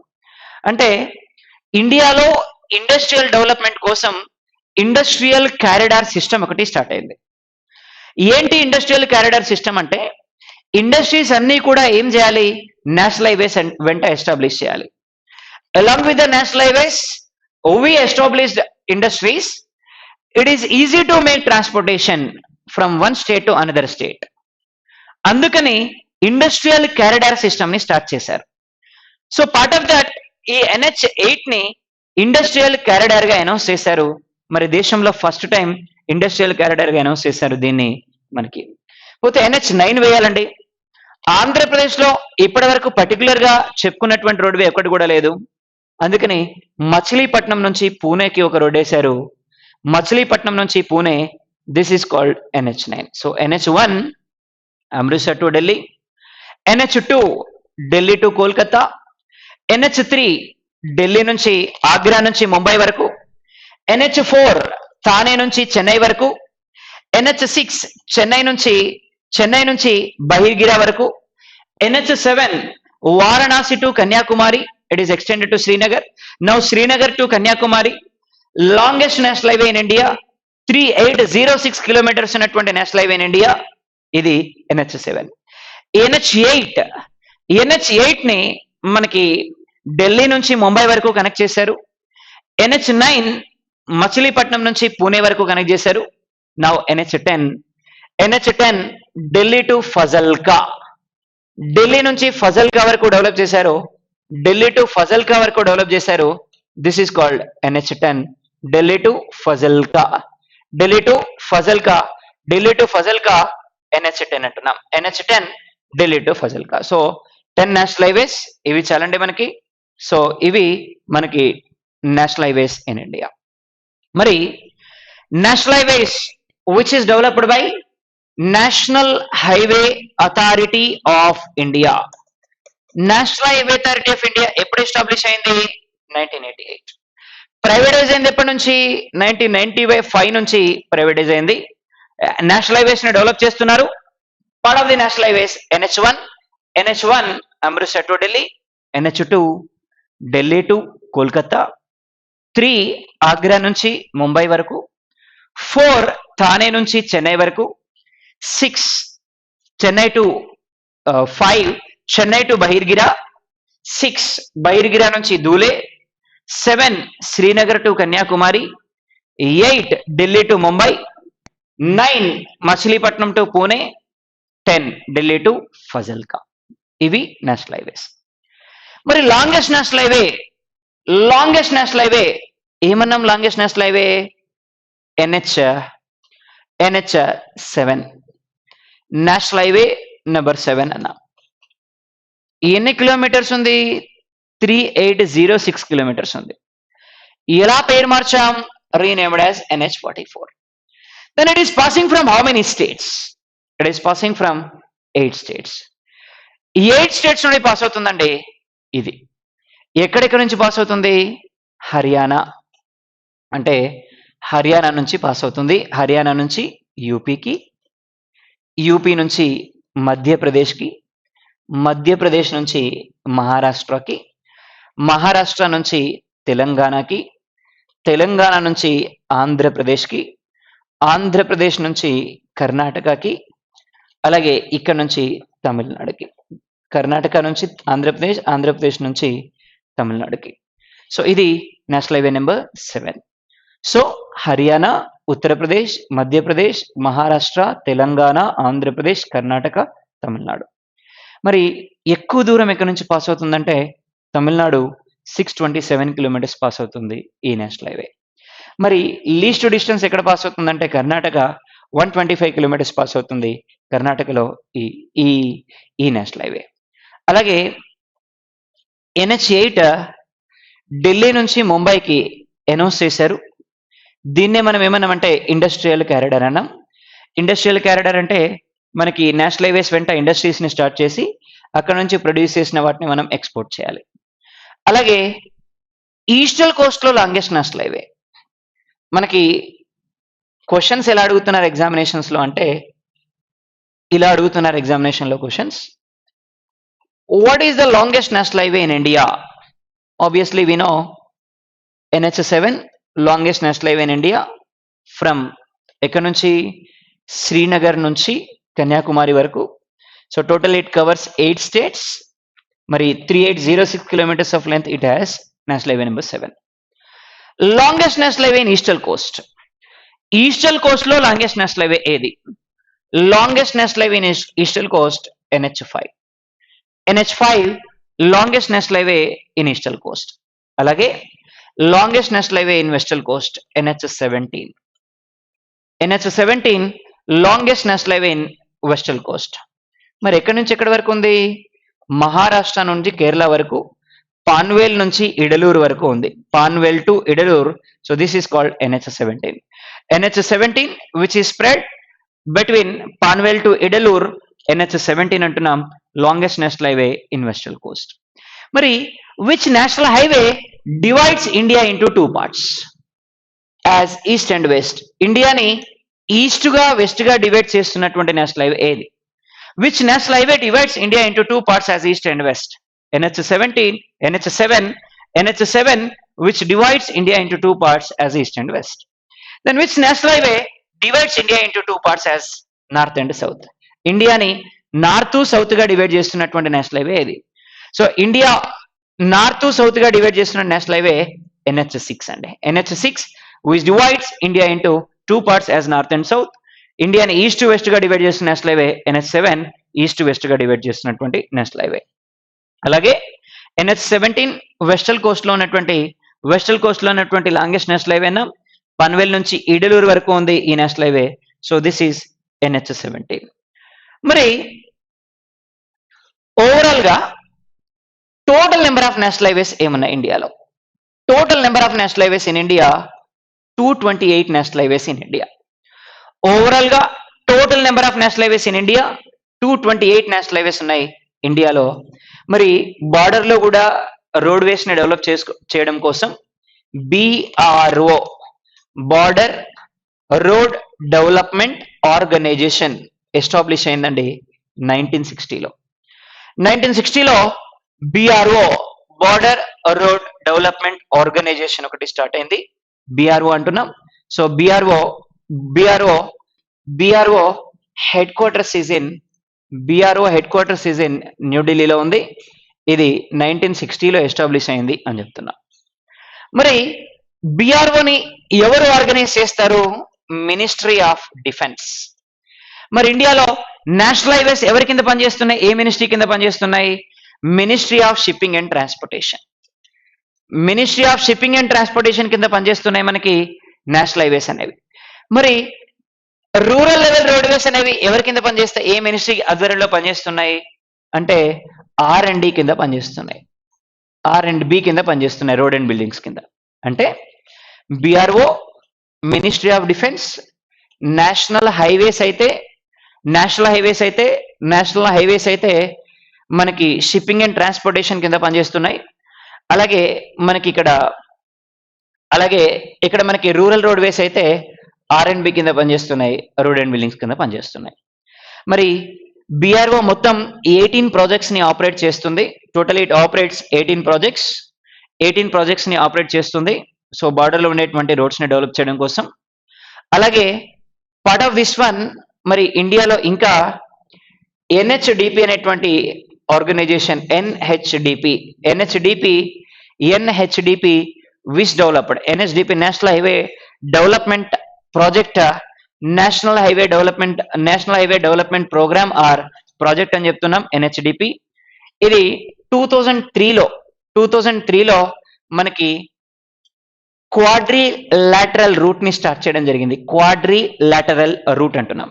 అంటే, ఇండియాలో ఇండస్ట్రియల్ డెవలప్మెంట్ కోసం ఇండస్ట్రియల్ కారిడార్ సిస్టమ్ ఒకటి స్టార్ట్ అయింది. ఏంటి ఇండస్ట్రియల్ కారిడార్ సిస్టమ్ అంటే, ఇండస్ట్రీస్ అన్ని కూడా ఏం చేయాలి? నేషనల్ హైవేస్ వెంట ఎస్టాబ్లిష్ చేయాలి. Along with the national highways we established industries. It is easy to make transportation from one state to another state. అందుకని ఇండస్ట్రియల్ కారిడార్ సిస్టమ్ ని స్టార్ట్ చేశారు. సో పార్ట్ ఆఫ్ దట్ ఈ NH8 ని ఇండస్ట్రియల్ కారిడార్ గా అనౌన్స్ చేశారు. మరి దేశంలో ఫస్ట్ టైం ఇండస్ట్రియల్ కారిడార్ గా అనౌన్స్ చేశారు దీన్ని మనకి. పోతే NH9 వేయాలండి. ఆంధ్రప్రదేశ్ లో ఇప్పటి వరకు పర్టికులర్ గా చెప్పుకున్నటువంటి రోడ్వే ఒకటి కూడా లేదు. అందుకని మచిలీపట్నం నుంచి పూణేకి ఒక రోడ్ వేశారు. మచిలీపట్నం నుంచి Pune, this is called NH9. So NH1 Amritsar to Delhi, NH2 Delhi to Kolkata, NH3 Delhi నుంచి ఆగ్రా నుంచి ముంబై వరకు, NH4 థానే నుంచి చెన్నై వరకు, NH6 చెన్నై నుంచి బహిర్గిరా వరకు, NH7 Varanasi to Kanyakumari, it is extended to Srinagar. Now Srinagar to Kanyakumari, longest national highway in India, 3806 kilometers ఉన్నటువంటి నేషనల్ హైవే ఇన్ ఇండియా. ఇది NH7. NH8 ని మనకి ఢిల్లీ నుంచి ముంబై వరకు కనెక్ట్ చేశారు. NH9 మచిలీపట్నం నుంచి పూణే వరకు కనెక్ట్ చేశారు. Now NH10 Delhi to Fazilka, Delhi నుంచి ఫజల్కా వరకు డెవలప్ చేశారు. ఢిల్లీ టు ఫజల్కా వరకు డెవలప్ చేశారు. This is called NH10 Delhi to Fazilka. NH10 అంటున్నాం. NH10 Delhi to Fazilka. So 10 national highways ఇవి చాలండి మనకి. సో ఇవి మనకి నేషనల్ హైవేస్ ఇన్ ఇండియా. మరి national highways which is developed by national highway authority of India. National highway authority of India ఎప్పుడు ఎస్టాబ్లిష్ అయింది? 1988. ప్రైవేటైజ్ అయింది ఎప్పటి నుంచి? 1995 నుంచి ప్రైవేటైజ్ అయింది. నేషనల్ హైవేస్ ని డెవలప్ చేస్తున్నారు. Part of the national highways NH1 Amritsar to Delhi, NH2 Delhi to Kolkata, 3 Agra నుంచి ముంబై వరకు, 4 థానే నుంచి చెన్నై వరకు, 5 చెన్నై టు బహిర్గిరా, 6 బహిర్గిరా నుంచి Dhule, 7 Srinagar to Kanyakumari, 8 Delhi to Mumbai, 9 Machilipatnam to Pune, 10 Delhi to Fazilka. ఇవి నేషనల్ హైవేస్. మరి లాంగెస్ట్ నేషనల్ హైవే ఏమన్నాం? Longest national highway NH7 national highway number 7 అన్నా. ఎన్ని కిలోమీటర్స్ ఉంది? 3806 కిలోమీటర్స్ ఉంది. ఎలా పేరు మార్చాం? Renamed as NH44. Then it is passing from how many states? It is passing from 8 states. 8 states నుండి పాస్ అవుతుందండి. ఇది ఎక్కడెక్కడ నుంచి పాస్ అవుతుంది? హర్యానా, అంటే హర్యానా నుంచి పాస్ అవుతుంది. హర్యానా నుంచి యూపీకి, యూపీ నుంచి మధ్యప్రదేశ్కి, మధ్యప్రదేశ్ నుంచి మహారాష్ట్రకి, మహారాష్ట్ర నుంచి తెలంగాణకి, తెలంగాణ నుంచి ఆంధ్రప్రదేశ్కి, ఆంధ్రప్రదేశ్ నుంచి కర్ణాటకకి, అలాగే ఇక్కడ నుంచి తమిళనాడుకి. కర్ణాటక నుంచి ఆంధ్రప్రదేశ్, ఆంధ్రప్రదేశ్ నుంచి తమిళనాడుకి. సో ఇది national highway number 7. So Haryana, Uttar Pradesh, Madhya Pradesh, Maharashtra, Telangana, Andhra Pradesh, Karnataka, Tamil Nadu. మరి ఎక్కువ దూరం ఎక్కడి నుంచి పాస్ అవుతుందంటే తమిళనాడు 627 కిలోమీటర్స్ పాస్ అవుతుంది ఈ నేషనల్ హైవే. మరి లీస్ట్ డిస్టెన్స్ ఎక్కడ పాస్ అవుతుందంటే కర్ణాటక 125 కిలోమీటర్స్ పాస్ అవుతుంది కర్ణాటకలో ఈ ఈ ఈ నేషనల్ హైవే. అలాగే NH8 ఢిల్లీ నుంచి ముంబైకి అనౌన్స్ చేశారు. దీన్నే మనం ఏమన్నామంటే ఇండస్ట్రియల్ క్యారిడర్ అన్నాం. ఇండస్ట్రియల్ క్యారిడర్ అంటే మనకి నేషనల్ హైవేస్ వెంట ఇండస్ట్రీస్ని స్టార్ట్ చేసి అక్కడ నుంచి ప్రొడ్యూస్ చేసిన వాటిని మనం ఎక్స్పోర్ట్ చేయాలి. అలాగే ఈస్టర్న్ కోస్ట్లో లాంగెస్ట్ నేషనల్ హైవే. మనకి క్వశ్చన్స్ ఎలా అడుగుతున్నారు ఎగ్జామినేషన్స్లో అంటే ఇలా అడుగుతున్నారు ఎగ్జామినేషన్లో questions. What is the longest national highway in India? Obviously we know NH7 longest national highway in India from ఎక్కడ నుంచి శ్రీనగర్ నుంచి కన్యాకుమారి వరకు. So total it covers 8 states. మరి 3806 kilometres of length it has national highway number 7. Longest national highway in eastern coast. Eastern coast లో లాంగెస్ట్ నేషనల్ హైవే ఏది? Longest national highway in eastern coast NH5. NH5 longest national highway in eastern coast. అలాగే longest national highway in western coast NH17. NH17 longest national highway in western coast. మరి ఎక్కడి నుంచి ఎక్కడి వరకు ఉంది? మహారాష్ట్ర నుంచి కేరళ వరకు, పాన్వేల్ నుంచి ఇడలూరు వరకు ఉంది. Panvel to Idaluru. So this is called NH17. NH17 which is spread between Panvel to Idaluru, NH17 అంటున్నాం longest national highway in western coast. మరి which national highway divides India into 2 parts as east and west? ఇండియాని ఈస్ట్ గా వెస్ట్ గా డివైడ్ చేస్తున్నటువంటి నేషనల్ హైవే ఏది? Which national highway divides India into 2 parts as east and west? NH17, NH7 which divides India into 2 parts as east and west. Then which national highway divides India into 2 parts as north and south? ఇండియాని నార్త్ సౌత్ గా డివైడ్ చేస్తున్నటువంటి నేషనల్ హైవే ఏది? సో ఇండియా నార్త్ సౌత్ గా డివైడ్ చేస్తున్న నేషనల్ హైవే NH6 అండి. NH6 which divides India into 2 parts as north and south. ఇండియాని ఈస్ట్ వెస్ట్ గా డివైడ్ చేస్తున్న national highway NH7 east west గా డివైడ్ చేస్తున్నటువంటి నేషనల్ హైవే. అలాగే NH17 వెస్టర్న్ కోస్ట్ లో ఉన్నటువంటి లాంగెస్ట్ నేషనల్ హైవే అన్న పన్వేల్ నుంచి ఇడలూరు వరకు ఉంది ఈ national highway. So this is NH17. మరి ఓవరాల్ గా total number of national highways ఏమున్నాయి ఇండియాలో? Total number of national highways in India 228 national highways in India. Overall గా total number of national highways in India 228 national highways ఉన్నాయి ఇండియాలో. మరి బార్డర్ లో కూడా రోడ్ వేస్ ని డెవలప్ చేయడం కోసం BRO border road development organisation establish అయిందండి 1960లో. 1960లో BRO border road development organisation ఒకటి స్టార్ట్ అయింది. BRO అంటున్నాం. So BRO headquarters is in న్యూఢిల్లీలో ఉంది. ఇది 1960లో ఎస్టాబ్లిష్ అయింది అని చెప్తున్నా. మరి BROని ఎవరు ఆర్గనైజ్ చేస్తారు? Ministry of defence. మరి ఇండియాలో నేషనల్ హైవేస్ ఎవరి కింద పనిచేస్తున్నాయి? ఏ మినిస్ట్రీ కింద పనిచేస్తున్నాయి? Ministry of shipping and transportation. Ministry of shipping and transportation కింద పనిచేస్తున్నాయి మనకి నేషనల్ హైవేస్ అనేవి. మరి రూరల్ లెవెల్ రోడ్వేస్ అనేవి ఎవరి కింద పనిచేస్తాయి? ఏ మినిస్ట్రీ ఆధ్వర్యంలో పనిచేస్తున్నాయి అంటే R&D కింద పనిచేస్తున్నాయి. R&B కింద పనిచేస్తున్నాయి, రోడ్ అండ్ బిల్డింగ్స్ కింద. అంటే BRO ministry of defence. National highways అయితే మనకి షిప్పింగ్ అండ్ ట్రాన్స్పోర్టేషన్ కింద పనిచేస్తున్నాయి. అలాగే ఇక్కడ మనకి రూరల్ రోడ్వేస్ అయితే R&B కింద పనిచేస్తున్నాయి, రోడ్ అండ్ బిల్డింగ్స్ కింద పనిచేస్తున్నాయి. మరి BRO మొత్తం 18 ప్రాజెక్ట్స్ ని ఆపరేట్ చేస్తుంది. టోటల్ ఇట్ ఆపరేట్స్ 18 ప్రాజెక్ట్స్ ని ఆపరేట్ చేస్తుంది. సో బార్డర్ లో ఉండేటువంటి రోడ్స్ ని డెవలప్ చేయడం కోసం. అలాగే పార్ట్ ఆఫ్ దిస్ వన్ మరి ఇండియాలో ఇంకా NHDP అనేటువంటి organisation NHDP which developed NHDP national highway development project, national highway development programme or project అని చెప్తున్నాం NHDP. ఇది 2003లో మనకి క్వాడ్రిలాటరల్ రూట్ ని స్టార్ట్ చేయడం జరిగింది. క్వాడ్రిలాటరల్ రూట్ అంటున్నాం.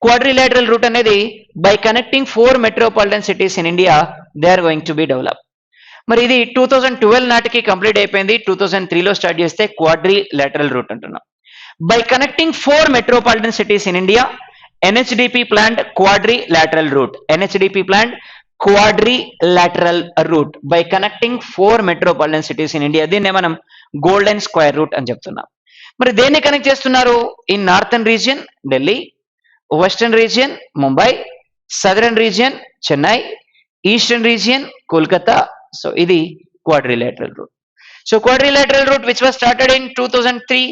క్వాడ్రిలాటరల్ రూట్ అనేది by connecting 4 metropolitan cities in India they are going to be develop. మరి ఇది 2012 నాటికి కంప్లీట్ అయిపోయింది. 2003లో స్టార్ట్ చేస్తే క్వాడ్రిలాటరల్ రూట్ అంటున్నాం. By connecting 4 metropolitan cities in India NHDP plant quadrilateral route. NHDP plant quadrilateral route by connecting 4 metropolitan cities in India. దీన్నే మనం గోల్డెన్ స్క్వేర్ రూట్ అని చెప్తున్నాం. మరి దేన్ని కనెక్ట్ చేస్తున్నారు? In northern region Delhi, western region Mumbai, southern region Chennai, eastern region Kolkata. So ఇది quadrilateral route. So quadrilateral route which was started in 2003,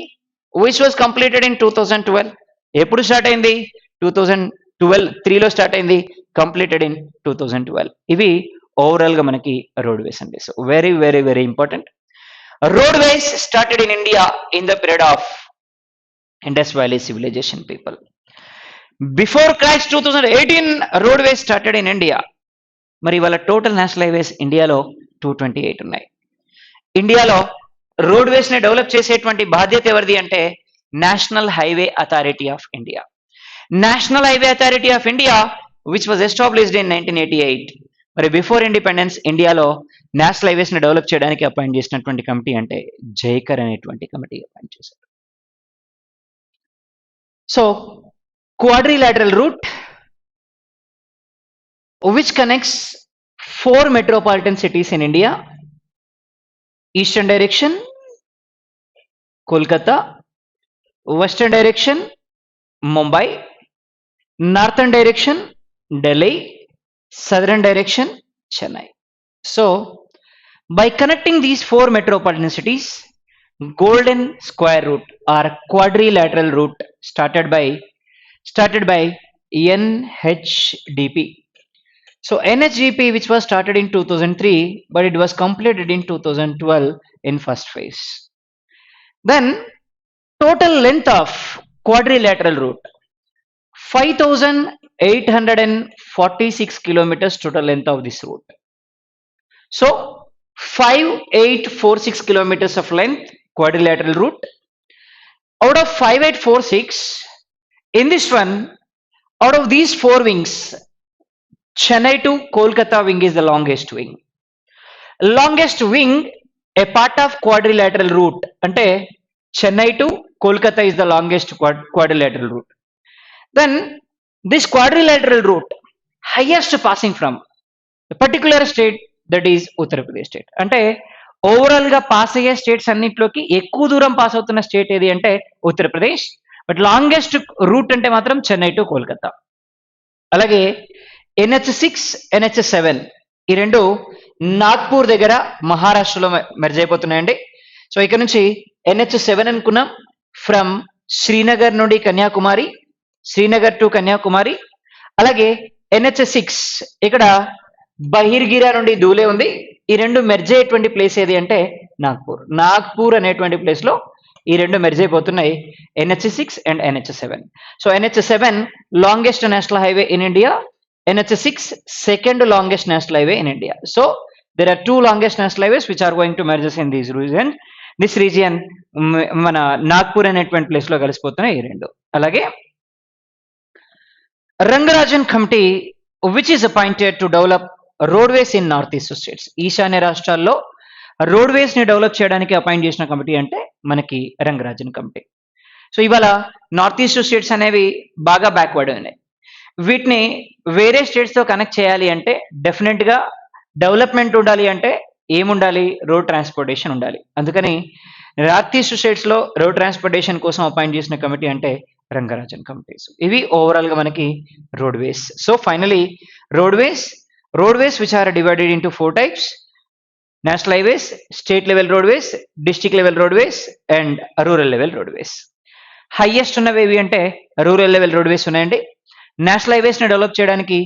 which was completed in 2012. ఎప్పుడు స్టార్ట్ అయింది? 2012 లో స్టార్ట్ అయింది, కంప్లీటెడ్ ఇన్ 2012. ఇవి ఓవరాల్ గా మనకి రోడ్వేస్ అండి. So very very very important. Roadways started in India in the period of Indus valley civilisation people. Before Christ 2018 roadways started in India. మరి ఇవాళ టోటల్ నేషనల్ హైవేస్ ఇండియాలో 228 ఉన్నాయి. ఇండియాలో రోడ్వేస్ ని డెవలప్ చేసేటువంటి బాధ్యత ఎవరిది అంటే national highway authority of India. National highway authority of India which was established in 1988. మరి బిఫోర్ ఇండిపెండెన్స్ ఇండియాలో నేషనల్ హైవేస్ ని డెవలప్ చేయడానికి అపాయింట్ చేసినటువంటి కమిటీ అంటే జైకర్ అనేటువంటి కమిటీ అపాయింట్ చేశారు. So quadrilateral route which connects 4 metropolitan cities in India. Eastern direction Kolkata, western direction Mumbai, northern direction Delhi, southern direction Chennai. So by connecting these 4 metropolitan cities, golden square route or quadrilateral route started by NHDP. So NHDP which was started in 2003 but it was completed in 2012 in first phase. Then total length of quadrilateral route 5846 kilometers total length of this route. So 5846 kilometers of length quadrilateral route. Out of 5846, in this one, out of these 4 wings, Chennai to Kolkata wing is the longest wing. Longest wing, a part of quadrilateral route. Ante Chennai to Kolkata is the longest quadrilateral route. Then this quadrilateral route, highest passing from a particular state, that is Uttar Pradesh state. Ante overall గా పాస్ అయ్యే స్టేట్స్ అన్నింటిలోకి ఎక్కువ దూరం పాస్ అవుతున్న స్టేట్ ఏది అంటే ఉత్తరప్రదేశ్. బట్ లాంగెస్ట్ రూట్ అంటే మాత్రం చెన్నై టు కోల్కతా. అలాగే NH6, NH7 ఈ రెండు నాగ్పూర్ దగ్గర మహారాష్ట్రలో మెర్జ్ అయిపోతున్నాయండి. సో ఇక్కడ నుంచి NH7 అనుకున్నాం ఫ్రమ్ శ్రీనగర్ నుండి కన్యాకుమారి, శ్రీనగర్ టు కన్యాకుమారి. అలాగే NH6 ఇక్కడ బహిర్గిరా నుండి దూలే ఉంది. ఈ రెండు మెర్జ్ అయ్యేటువంటి ప్లేస్ ఏది అంటే నాగ్పూర్. నాగ్పూర్ అనేటువంటి ప్లేస్ లో ఈ రెండు మెర్జ్ అయిపోతున్నాయి, NH6 and NH7. So NH7 longest national highway in India, NH6 second longest national highway in India. So there are 2 longest national highways which are going to merge in this region. మన నాగ్పూర్ అనేటువంటి ప్లేస్ లో కలిసిపోతున్నాయి ఈ రెండు. అలాగే Rangarajan committee which is appointed to develop roadways in north east states. ఈశాన్య రాష్ట్రాల్లో రోడ్వేస్ ని డెవలప్ చేయడానికి అపాయింట్ చేసిన కమిటీ అంటే మనకి రంగరాజన్ కమిటీ. సో ఇవాళ నార్త్ ఈస్ట్ స్టేట్స్ అనేవి బాగా బ్యాక్వర్డ్ ఉన్నాయి. వీటిని వేరే స్టేట్స్ తో కనెక్ట్ చేయాలి అంటే డెఫినెట్ గా డెవలప్మెంట్ ఉండాలి. అంటే ఏముండాలి? రోడ్ ట్రాన్స్పోర్టేషన్ ఉండాలి. అందుకని నార్త్ ఈస్ట్ స్టేట్స్ లో రోడ్ ట్రాన్స్పోర్టేషన్ కోసం అపాయింట్ చేసిన కమిటీ అంటే రంగరాజన్ కమిటీస్. ఇవి ఓవరాల్ గా మనకి roadways. So finally roadways which are divided into 4 types: national highways, state level roadways, district level roadways and rural level roadways. highest ఉన్నవి ఏవి అంటే రూరల్ లెవెల్ రోడ్వేస్ ఉన్నాయండి. నేషనల్ హైవేస్ ని డెవలప్ చేయడానికి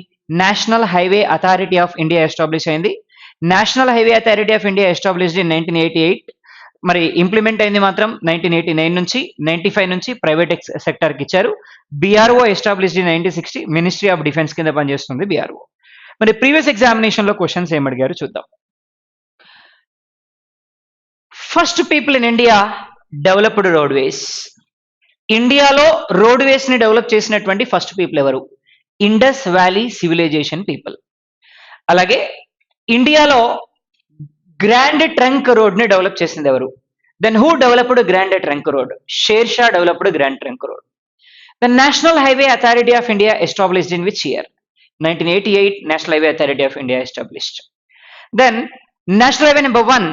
national highway authority of India establish అయింది. National highway authority of India established in 1988. మరి ఇంప్లిమెంట్ అయింది మాత్రం 1989 నుంచి 95 నుంచి ప్రైవేట్ సెక్టర్ కి ఇచ్చారు. BRO established in 1960, ministry of defence కింద పనిచేస్తుంది BRO. మరి ప్రీవియస్ ఎగ్జామినేషన్ లో క్వశ్చన్స్ ఏం అడిగారు చూద్దాం. First people in India developed roadways. ఇండియాలో రోడ్వేస్ ని డెవలప్ చేసినటువంటి ఫస్ట్ పీపుల్ ఎవరు? Indus valley civilisation people. అలాగే ఇండియాలో గ్రాండ్ ట్రంక్ రోడ్ ని డెవలప్ చేసింది ఎవరు? Then who developed grand trunk road? Sher Shah developed grand trunk road. The national highway authority of India established in which year? 1988 national highway authority of India established. Then national highway number 1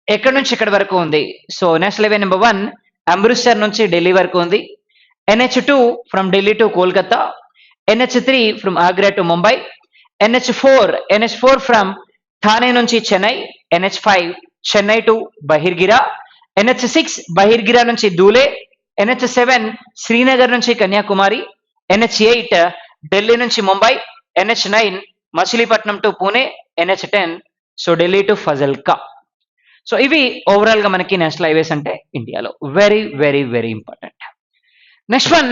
ఎక్కడి నుంచి ఎక్కడి వరకు ఉంది? So national highway number 1 Amritsar నుంచి ఢిల్లీ వరకు ఉంది. NH2 from Delhi to Kolkata. NH3 from Agra to Mumbai. NH4 from Thane నుంచి Chennai. NH5 Chennai to Baharagora. NH6 Baharagora నుంచి ధూలే. NH7 శ్రీనగర్ నుంచి కన్యాకుమారి. NH8 ఢిల్లీ నుంచి Mumbai. NH9 Machilipatnam to Pune. NH10 so Delhi to Fazilka. So ఇవి ఓవరాల్ గా మనకి నేషనల్ హైవేస్ అంటే ఇండియాలో. Very very very important. Next one,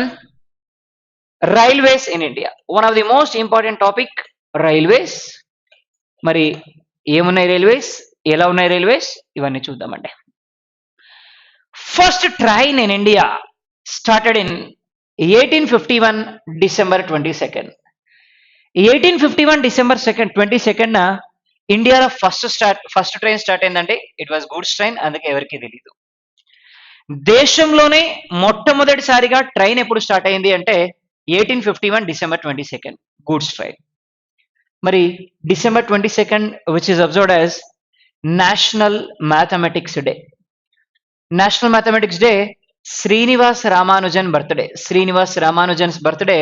railways in India. One of the most important topic railways. మరి ఏమున్నాయి రైల్వేస్, ఎలా ఉన్నాయి రైల్వేస్, ఇవన్నీ చూద్దామండి. First train in India started in 1851 December 22nd. 1851 December 22nd ఇండియాలో ఫస్ట్ ట్రైన్ స్టార్ట్ అయిందంటే ఇట్ వాజ్ గూడ్స్ ట్రైన్. అందుకే ఎవరికి తెలియదు. దేశంలోనే మొట్టమొదటిసారిగా ట్రైన్ ఎప్పుడు స్టార్ట్ అయింది అంటే 1851 December 22nd గూడ్స్ ట్రైన్. మరి December 22nd which is observed as national mathematics day. National mathematics day Srinivas Ramanujan birthday. Srinivas Ramanujan's birthday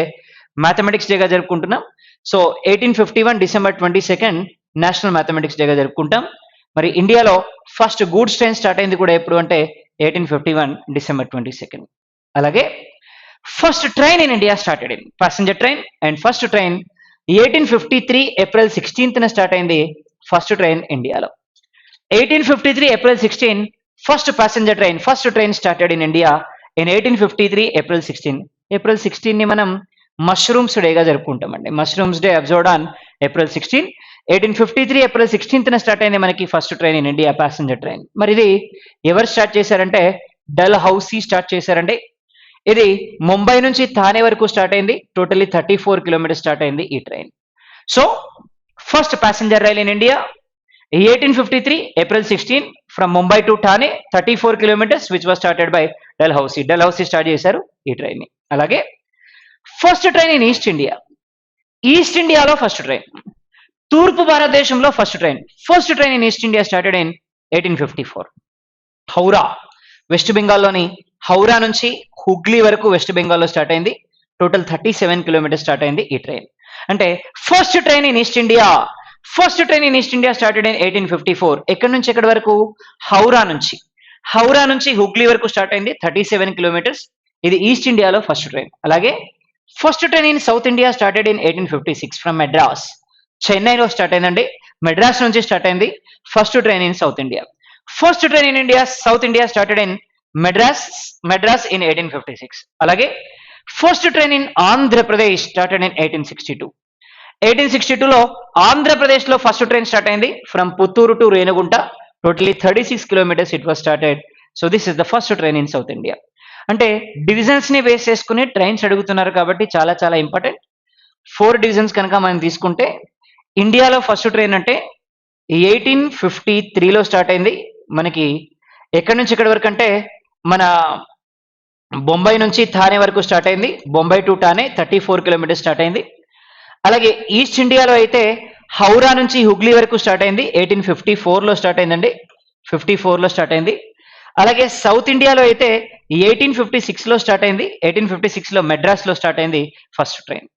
mathematics డేగా జరుపుకుంటున్నాం. So 1851 December 22nd national mathematics డేగా జరుపుకుంటాం. మరి ఇండియాలో ఫస్ట్ గూడ్స్ ట్రైన్ స్టార్ట్ అయింది కూడా ఎప్పుడు అంటే 1851 December 22nd. అలాగే first train in India started in passenger train. And first train 1853 April 16th start అయింది ఫస్ట్ ట్రైన్ ఇండియాలో. 1853 April 16 first passenger train, first train started in India in 1853 April 16. April 16 ని మనం మష్రూమ్స్ డేగా జరుపుకుంటామండి. Mushrooms day observed on April 16. 1853 April 16th start అయింది మనకి first train in India passenger train. మరి ఇది ఎవరు స్టార్ట్ చేశారంటే డల్ హౌసీ స్టార్ట్ చేశారండి. ఇది ముంబై నుంచి థానే వరకు స్టార్ట్ అయింది. టోటల్లీ 34 కిలోమీటర్స్ స్టార్ట్ అయింది ఈ train. So first passenger rail in India 1853 April 16 from Mumbai to Thane 34 kilometers which was started by dull housie. Dull housie start చేశారు ఈ ట్రైన్ ని. అలాగే first train in east India. East ఇండియాలో ఫస్ట్ ట్రైన్, తూర్పు భారతదేశంలో first train. First train in east India started in 1854. Howrah, west బెంగాల్లోని హౌరా నుంచి హుగ్లీ వరకు వెస్ట్ బెంగాల్లో స్టార్ట్ అయింది. టోటల్ 37 kilometers స్టార్ట్ అయింది ఈ ట్రైన్. అంటే first train in east India, first train in east India started in 1854. ఎక్కడి నుంచి ఎక్కడి వరకు? హౌరా నుంచి. హౌరా నుంచి హుగ్లీ వరకు స్టార్ట్ అయింది 37 kilometers. ఇది ఈస్ట్ ఇండియాలో ఫస్ట్ ట్రైన్. అలాగే first train in south India started in 1856 from Madras. చెన్నైలో స్టార్ట్ అయిందండి, మెడ్రాస్ నుంచి స్టార్ట్ అయింది first train in south India. First train in India south India started in Madras in 1856. అలాగే first train in Andhra Pradesh started in 1862. 1862లో ఆంధ్రప్రదేశ్ లో ఫస్ట్ ట్రైన్ స్టార్ట్ అయింది from Puttur to Renigunta. Totally 36 kilometers it was started. So this is the first train in south India. అంటే డివిజన్స్ ని బేస్ చేసుకుని ట్రైన్స్ అడుగుతున్నారు కాబట్టి చాలా చాలా ఇంపార్టెంట్. 4 divisions కనుక మనం తీసుకుంటే ఇండియాలో ఫస్ట్ ట్రైన్ అంటే 1853లో స్టార్ట్ అయింది మనకి. ఎక్కడి నుంచి ఎక్కడి వరకు అంటే మన బొంబాయి నుంచి థానే వరకు స్టార్ట్ అయింది. Bombay to Thane 34 kilometers start అయింది. అలాగే ఈస్ట్ ఇండియాలో అయితే హౌరా నుంచి హుగ్లీ వరకు స్టార్ట్ అయింది. 1854లో స్టార్ట్ అయిందండి, 54లో స్టార్ట్ అయింది. అలాగే సౌత్ ఇండియాలో అయితే 1856లో స్టార్ట్ అయింది. 1856లో మెడ్రాస్లో స్టార్ట్ అయింది ఫస్ట్ ట్రైన్.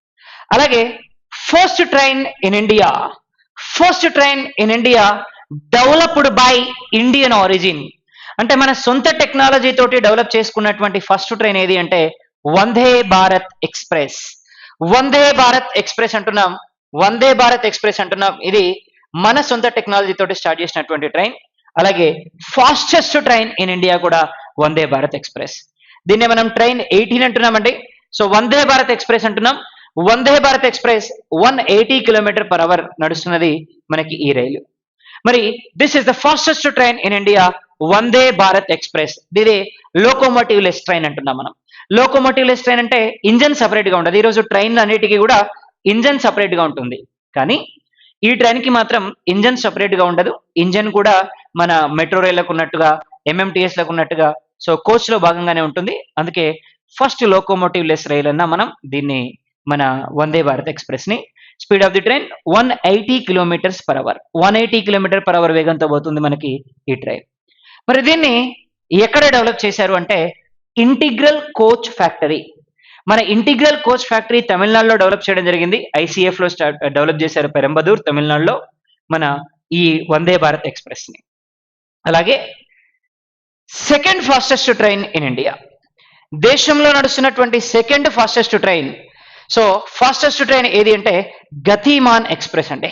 అలాగే first train in India, first train in India developed by Indian origin. అంటే మన సొంత టెక్నాలజీ తోటి డెవలప్ చేసుకున్నటువంటి ఫస్ట్ ట్రైన్ ఏది అంటే వందే భారత్ ఎక్స్ప్రెస్. వందే భారత్ ఎక్స్ప్రెస్ అంటున్నాం, వందే భారత్ ఎక్స్ప్రెస్ అంటున్నాం. ఇది మన సొంత టెక్నాలజీ తోటి స్టార్ట్ చేసినటువంటి ట్రైన్. అలాగే ఫాస్టెస్ట్ ట్రైన్ ఇన్ ఇండియా కూడా వందే భారత్ ఎక్స్ప్రెస్. దీన్నే మనం ట్రైన్ 18 అంటున్నామండి. సో వందే భారత్ ఎక్స్ప్రెస్ అంటున్నాం. Vande Bharat express 180 kilometre per hour నడుస్తున్నది మనకి ఈ రైలు. మరి this is the fastest train in India, Vande Bharat express. ఇది లోకోమోటివ్ లెస్ ట్రైన్ అంటున్నాం మనం. లోకోమోటివ్ లెస్ ట్రైన్ అంటే ఇంజన్ సపరేట్ గా ఉండదు. ఈరోజు ట్రైన్ అన్నిటికీ కూడా ఇంజన్ సపరేట్ గా ఉంటుంది, కానీ ఈ ట్రైన్ కి మాత్రం ఇంజన్ సపరేట్ గా ఉండదు. ఇంజన్ కూడా మన మెట్రో రైళ్లకు ఉన్నట్టుగా, ఎంఎంటీఎస్ లకు ఉన్నట్టుగా సో కోచ్ లో భాగంగానే ఉంటుంది. అందుకే ఫస్ట్ లోకోమోటివ్ లెస్ రైల్ అన్న మనం దీన్ని మన వందే భారత్ ఎక్స్ప్రెస్ ని. Speed of the train 180 kilometres per hour, 180 kilometre per hour వేగంతో పోతుంది మనకి ఈ ట్రైన్. మరి దీన్ని ఎక్కడ డెవలప్ చేశారు అంటే ఇంటిగ్రల్ కోచ్ ఫ్యాక్టరీ. మన ఇంటిగ్రల్ కోచ్ ఫ్యాక్టరీ తమిళనాడులో డెవలప్ చేయడం జరిగింది. ఐసీఎఫ్ లో డెవలప్ చేశారు పెరంబదూర్ తమిళనాడులో మన ఈ వందే భారత్ ఎక్స్ప్రెస్ ని. అలాగే second fastest train in India, దేశంలో నడుస్తున్నటువంటి second fastest train. So fastest train ఏది అంటే గతిమాన్ ఎక్స్ప్రెస్ అండి.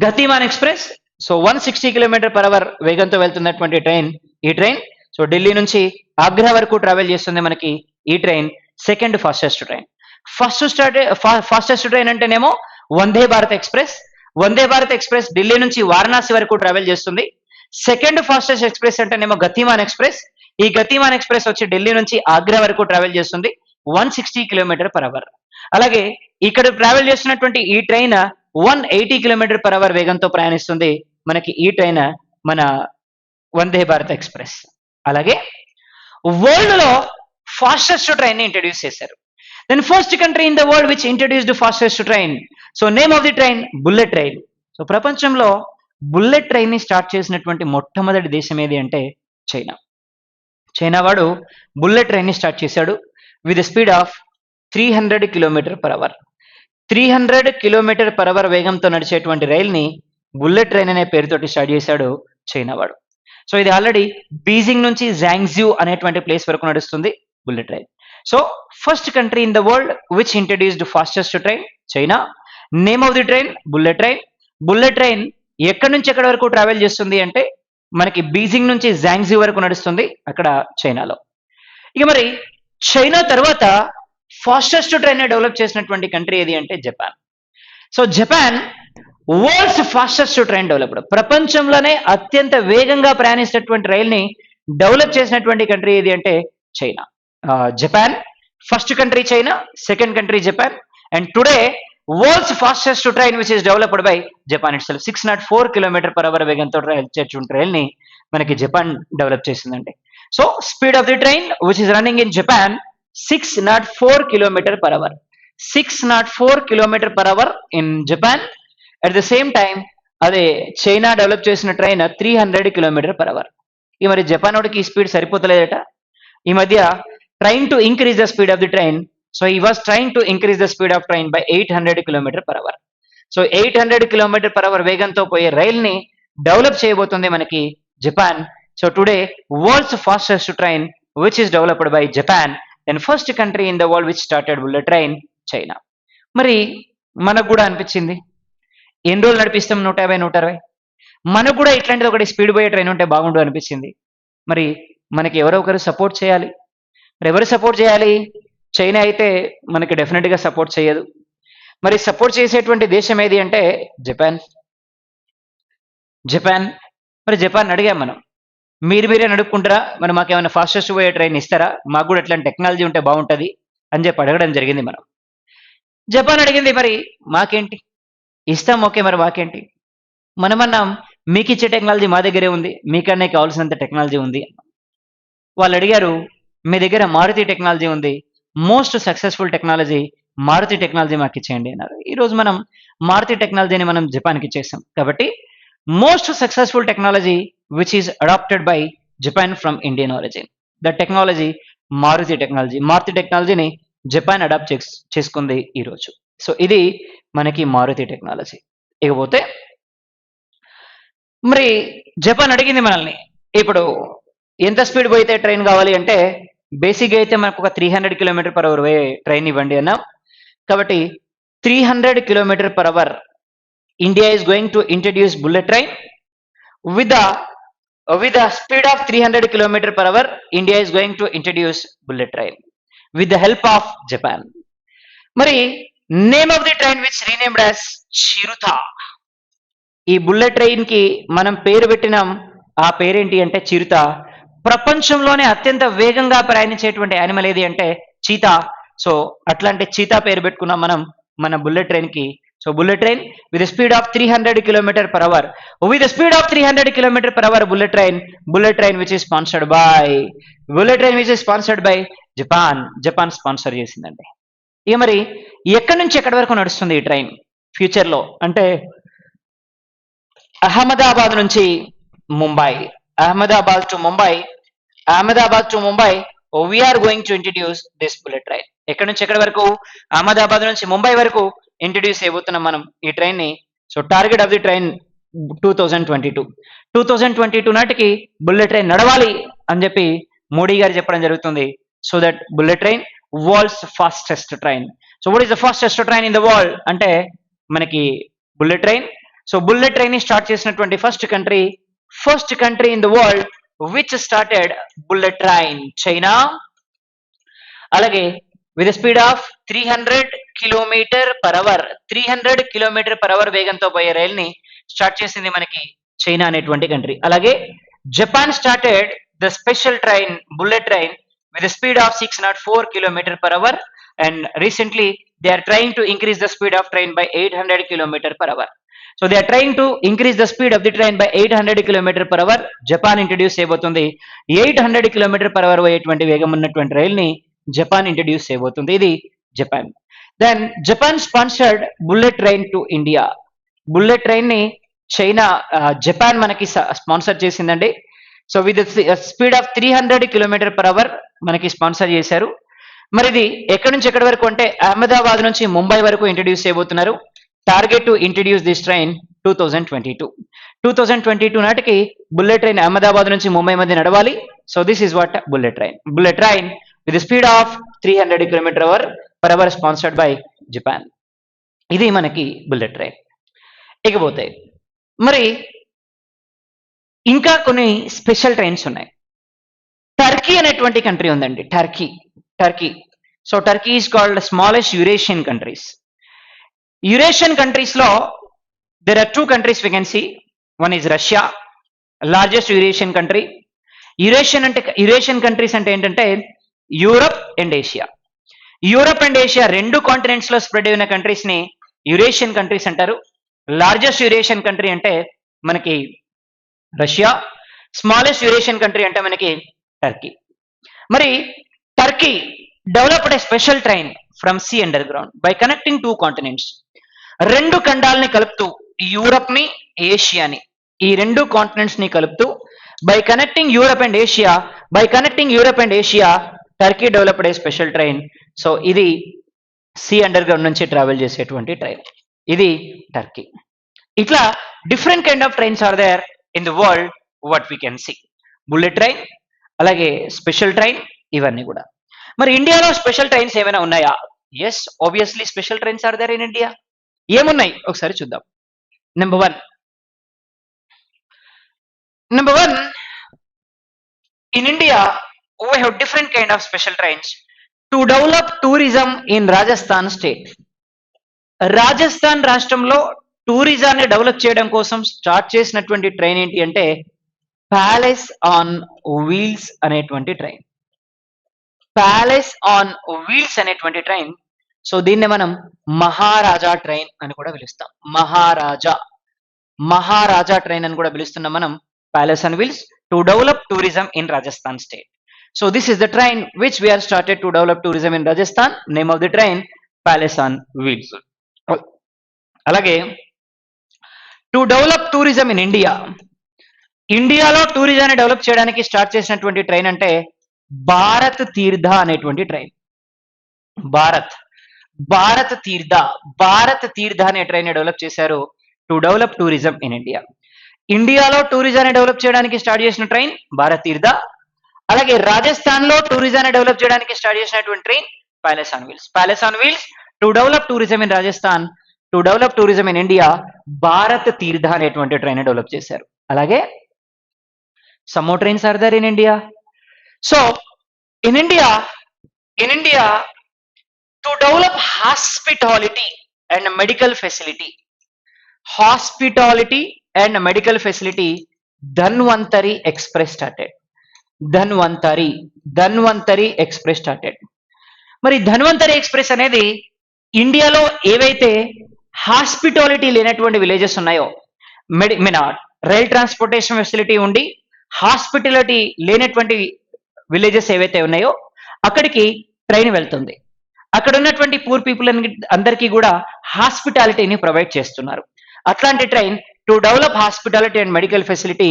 Gatiman express so 160 kilometre per hour వేగంతో వెళ్తున్నటువంటి ట్రైన్ ఈ ట్రైన్. సో ఢిల్లీ నుంచి ఆగ్రా వరకు ట్రావెల్ చేస్తుంది మనకి ఈ train. Second fastest train. Fastest train అంటేనేమో వందే భారత్ ఎక్స్ప్రెస్. వందే భారత్ ఎక్స్ప్రెస్ ఢిల్లీ నుంచి వారణాసి వరకు ట్రావెల్ చేస్తుంది. సెకండ్ ఫాస్టెస్ట్ ఎక్స్ప్రెస్ అంటేనేమో గతిమాన్ ఎక్స్ప్రెస్. ఈ గతిమాన్ ఎక్స్ప్రెస్ వచ్చి ఢిల్లీ నుంచి ఆగ్రా వరకు ట్రావెల్ చేస్తుంది 160 కిలోమీటర్ పర్ అవర్. అలాగే ఇక్కడ ట్రావెల్ చేస్తున్నటువంటి ఈ ట్రైన్ 180 కిలోమీటర్ పర్ అవర్ వేగంతో ప్రయాణిస్తుంది మనకి ఈ ట్రైన్ మన వందే భారత్ ఎక్స్ప్రెస్. అలాగే వరల్డ్ లో ఫాస్టెస్ట్ ట్రైన్ ని ఇంట్రడ్యూస్ చేశారు. Then first country in the world which introduced fastest train. So name of the train bullet rail. సో ప్రపంచంలో బుల్లెట్ ట్రైన్ ని స్టార్ట్ చేసినటువంటి మొట్టమొదటి దేశం ఏది అంటే చైనా. చైనా వాడు బుల్లెట్ ట్రైన్ ని స్టార్ట్ చేశాడు with speed of 300 kilometre per hour. 300 kilometre per hour వేగంతో నడిచేటువంటి రైల్ ని బుల్లెట్ ట్రైన్ అనే పేరుతోటి స్టార్ట్ చేశాడు చైనా వాడు. సో ఇది ఆల్రెడీ బీజింగ్ నుంచి జాంగ్జూ అనేటువంటి ప్లేస్ వరకు నడుస్తుంది bullet train. So first country in the world which introduced fastest train China. Name of the train bullet train. Bullet train ఎక్కడి నుంచి ఎక్కడి వరకు ట్రావెల్ చేస్తుంది అంటే మనకి బీజింగ్ నుంచి జాంగ్జూ వరకు నడుస్తుంది అక్కడ చైనాలో. ఇక మరి చైనా తర్వాత ఫాస్టెస్ట్ ట్రైన్ డెవలప్ చేసినటువంటి కంట్రీ ఏది అంటే Japan. So Japan world's fastest train developed. ప్రపంచంలోనే అత్యంత వేగంగా ప్రయాణిస్తున్నటువంటి రైల్ ని డెవలప్ చేసినటువంటి కంట్రీ ఏది అంటే China. Japan first country China, second country Japan. And today world's fastest train which is developed by Japan itself. 604 kilometre per hour వేగంతో చేసేటువంటి రైల్ ని మనకి జపాన్ డెవలప్ చేసిందండి. So speed of the train which is running in Japan 604 kilometre per hour. 604 kilometre per hour in Japan. At the same time అదే చైనా డెవలప్ చేసిన ట్రైన్ 300 కిలోమీటర్ పర్ అవర్. ఈ మరి జపాన్ వాడికి ఈ స్పీడ్ సరిపోతలేదట. ఈ మధ్య train to increase the speed of the train. So ఈ was train to increase the speed of train by 800 kilometre per hour. So 800 kilometre per hour వేగంతో పోయే రైల్ ని డెవలప్ చేయబోతుంది మనకి Japan. So today world's fastest train which is developed by Japan. And first country in the world which started bullet train China. మరి మనకు కూడా అనిపించింది ఎన్ని రోజులు నడిపిస్తాం 150 160. మనకు కూడా ఇట్లాంటిది ఒకటి స్పీడ్ పోయే ట్రైన్ ఉంటే బాగుండు అనిపించింది. మరి మనకి ఎవరో ఒకరు సపోర్ట్ చేయాలి. మరి ఎవరు సపోర్ట్ చేయాలి? చైనా అయితే మనకి డెఫినెట్ గా సపోర్ట్ చేయదు. మరి సపోర్ట్ చేసేటువంటి దేశం ఏది అంటే జపాన్. జపాన్ మరి జపాన్ అడిగాం మనం, మీరే నడుపుకుంటారా, మరి మాకేమైనా ఫాస్టెస్ట్ పోయే ట్రైన్ ఇస్తారా, మాకు కూడా ఇట్లాంటి టెక్నాలజీ ఉంటే బాగుంటుంది అని చెప్పి అడగడం జరిగింది మనం. జపాన్ అడిగింది మరి మాకేంటి ఇస్తాం, ఓకే మరి మాకేంటి. మనమన్నాం మీకు ఇచ్చే టెక్నాలజీ మా దగ్గరే ఉంది, మీకన్నా కావాల్సినంత టెక్నాలజీ ఉంది. వాళ్ళు అడిగారు మీ దగ్గర మారుతి టెక్నాలజీ ఉంది, most successful technology Maruti technology మాకు ఇచ్చేయండి అన్నారు. ఈరోజు మనం మారుతి టెక్నాలజీని మనం జపాన్కి ఇచ్చేసాం. కాబట్టి most successful technology which is adapted by Japan from Indian origin, the technology Maruti technology. Maruti టెక్నాలజీని జపాన్ అడాప్ట్ చేసుకుంది ఈరోజు. సో ఇది మనకి మారుతి టెక్నాలజీ. ఇకపోతే మరి జపాన్ అడిగింది మనల్ని ఇప్పుడు ఎంత స్పీడ్ పోయితే ట్రైన్ కావాలి అంటే బేసిక్గా అయితే మనకు ఒక 300 కిలోమీటర్ పర్ అవర్ ట్రైన్ ఇవ్వండి అన్నాం. కాబట్టి 300 kilometre per hour India is going to introduce bullet train with the speed of 300 kilometer per hour. India is going to introduce bullet train with the help of Japan. మరి name of the train which renamed as చిరుత. ఈ బుల్లెట్ ట్రైన్ కి మనం పేరు పెట్టినాం, ఆ పేరేంటి అంటే చిరుత. ప్రపంచంలోనే అత్యంత వేగంగా ప్రయాణించేటువంటి యానిమల్ ఏది అంటే చీతా. సో అట్లాంటి చీతా పేరు పెట్టుకున్నాం మనం మన బుల్లెట్ ట్రైన్ కి. So bullet train with speed of 300 kilometre per hour, with speed of 300 kilometre per hour bullet train which is sponsored by Japan sponsor చేసిందండి. ఇక మరి ఎక్కడి నుంచి ఎక్కడి వరకు నడుస్తుంది ఈ ట్రైన్ ఫ్యూచర్ లో అంటే అహ్మదాబాద్ నుంచి Mumbai, Ahmedabad to Mumbai we are going to introduce this bullet train. ఎక్కడి నుంచి ఎక్కడి వరకు? అహ్మదాబాద్ నుంచి ముంబై వరకు ఇంట్రడ్యూస్ చేయబోతున్నాం మనం ఈ ట్రైన్ ని. So target of the train 2022 నాటికి బుల్లెట్ ట్రైన్ నడవాలి అని చెప్పి మోడీ గారు చెప్పడం జరుగుతుంది. So that bullet train world's fastest train. So what is the fastest train in the world అంటే మనకి bullet train. So bullet train ని స్టార్ట్ చేసినటువంటి first country in the world which started bullet train China. అలాగే with speed of 300 kilometre per hour వేగంతో పోయే రైల్ ని స్టార్ట్ చేసింది మనకి చైనా అనేటువంటి కంట్రీ. అలాగే Japan started the special train bullet train with a speed of 604 km per hour, and recently they are trying to increase the speed of train by 800 km per hour. So they are trying to increase the speed of the train by 800 km per hour. Japan introduce చేయబోతుంది 800 km per hour పోయేటువంటి వేగం ఉన్నటువంటి రైల్ ని జపాన్ ఇంట్రడ్యూస్ చేయబోతుంది. ఇది Japan. Then Japan sponsored bullet train to India. Bullet train ని చైనా జపాన్ మనకి స్పాన్సర్ చేసిందండి. So with speed of 300 km per hour మనకి స్పాన్సర్ చేశారు. మరి ఇది ఎక్కడి నుంచి ఎక్కడి వరకు అంటే అహ్మదాబాద్ నుంచి ముంబై వరకు ఇంట్రడ్యూస్ చేయబోతున్నారు. Target to introduce this train 2022 నాటికి బుల్లెట్ ట్రైన్ అహ్మదాబాద్ నుంచి ముంబై మధ్య నడవాలి. So this is what bullet train with speed of 300 km per hour sponsored by Japan. ఇది మనకి బుల్లెట్ ట్రైన్. ఇకపోతే మరి ఇంకా కొన్ని స్పెషల్ ట్రైన్స్ ఉన్నాయి. టర్కీ అనేటువంటి కంట్రీ ఉందండి. Turkey. So Turkey is called smallest Eurasian countries. Eurasian countries లో there are two countries we can see. One is Russia, largest Eurasian country. Eurasian countries అంటే ఏంటంటే యూరప్ అండ్ ఏషియా రెండు కాంటినెంట్స్ లో స్ప్రెడ్ అయిన కంట్రీస్ ని యురేషియన్ కంట్రీస్ అంటారు. లార్జెస్ట్ యురేషియన్ కంట్రీ అంటే మనకి రష్యా, స్మాలెస్ట్ యురేషియన్ కంట్రీ అంటే మనకి టర్కీ. మరి Turkey developed a special train from see under ground by connecting two continents. రెండు ఖండాలని కలుపుతూ యూరప్ ని ఏషియాని ఈ రెండు కాంటినెంట్స్ ని కలుపుతూ by connecting Europe and Asia Turkey developed a special train. So ఇది సీ అండర్ గ్రౌండ్ నుంచి ట్రావెల్ చేసేటువంటి ట్రైన్. ఇది టర్కీ. ఇట్లా different kind of trains are there in the world what we can see. Bullet train అలాగే స్పెషల్ ట్రైన్ ఇవన్నీ కూడా. మరి ఇండియాలో స్పెషల్ ట్రైన్స్ ఏమైనా ఉన్నాయా? Yes, obviously special trains are there in India. ఏమున్నాయి ఒకసారి చూద్దాం. Number one in India we have different kind of special trains to develop tourism in Rajasthan state. Rajasthan రాష్ట్రంలో టూరిజాన్ని డెవలప్ చేయడం కోసం స్టార్ట్ చేసినటువంటి ట్రైన్ ఏంటి అంటే ప్యాలెస్ ఆన్ వీల్స్ అనేటువంటి ట్రైన్. సో దీన్ని మనం మహారాజా ట్రైన్ అని కూడా పిలుస్తాం. మహారాజా ట్రైన్ అని కూడా పిలుస్తున్నాం మనం. Palace on wheels to develop tourism in Rajasthan state. So this is the train which we are started to develop tourism in Rajasthan. Name of the train Palace on Wheels. అలాగే టు డెవలప్ టూరిజం ఇన్ ఇండియాలో టూరిజాన్ని డెవలప్ చేయడానికి స్టార్ట్ చేసినటువంటి ట్రైన్ అంటే భారత్ తీర్థ అనేటువంటి ట్రైన్. భారత్ తీర్థ అనే ట్రైన్ డెవలప్ చేశారు టు డెవలప్ టూరిజం ఇన్ ఇండియాలో టూరిజాన్ని డెవలప్ చేయడానికి స్టార్ట్ చేసిన ట్రైన్ భారత్ తీర్థ. అలాగే రాజస్థాన్ లో టూరిజాన్ని డెవలప్ చేయడానికి స్టార్ట్ చేసినటువంటి train palace on wheels to develop tourism in Rajasthan, to develop tourism in India Bharat తీర్థ అనేటువంటి ట్రైన్ డెవలప్ చేశారు. అలాగే some more trains are there in India. So in India to develop hospitality and medical facility, hospitality and medical facility, Dhanvantari express started. Dhanvantari express started. మరి ధన్వంతరి ఎక్స్ప్రెస్ అనేది ఇండియాలో ఏవైతే హాస్పిటాలిటీ లేనటువంటి విలేజెస్ ఉన్నాయో, రైల్ ట్రాన్స్పోర్టేషన్ ఫెసిలిటీ ఉండి హాస్పిటాలిటీ లేనటువంటి విలేజెస్ ఏవైతే ఉన్నాయో అక్కడికి ట్రైన్ వెళ్తుంది. అక్కడ ఉన్నటువంటి పూర్ పీపుల్ అందరికీ కూడా హాస్పిటాలిటీని ప్రొవైడ్ చేస్తున్నారు. అట్లాంటి train to develop hospitality and medical facility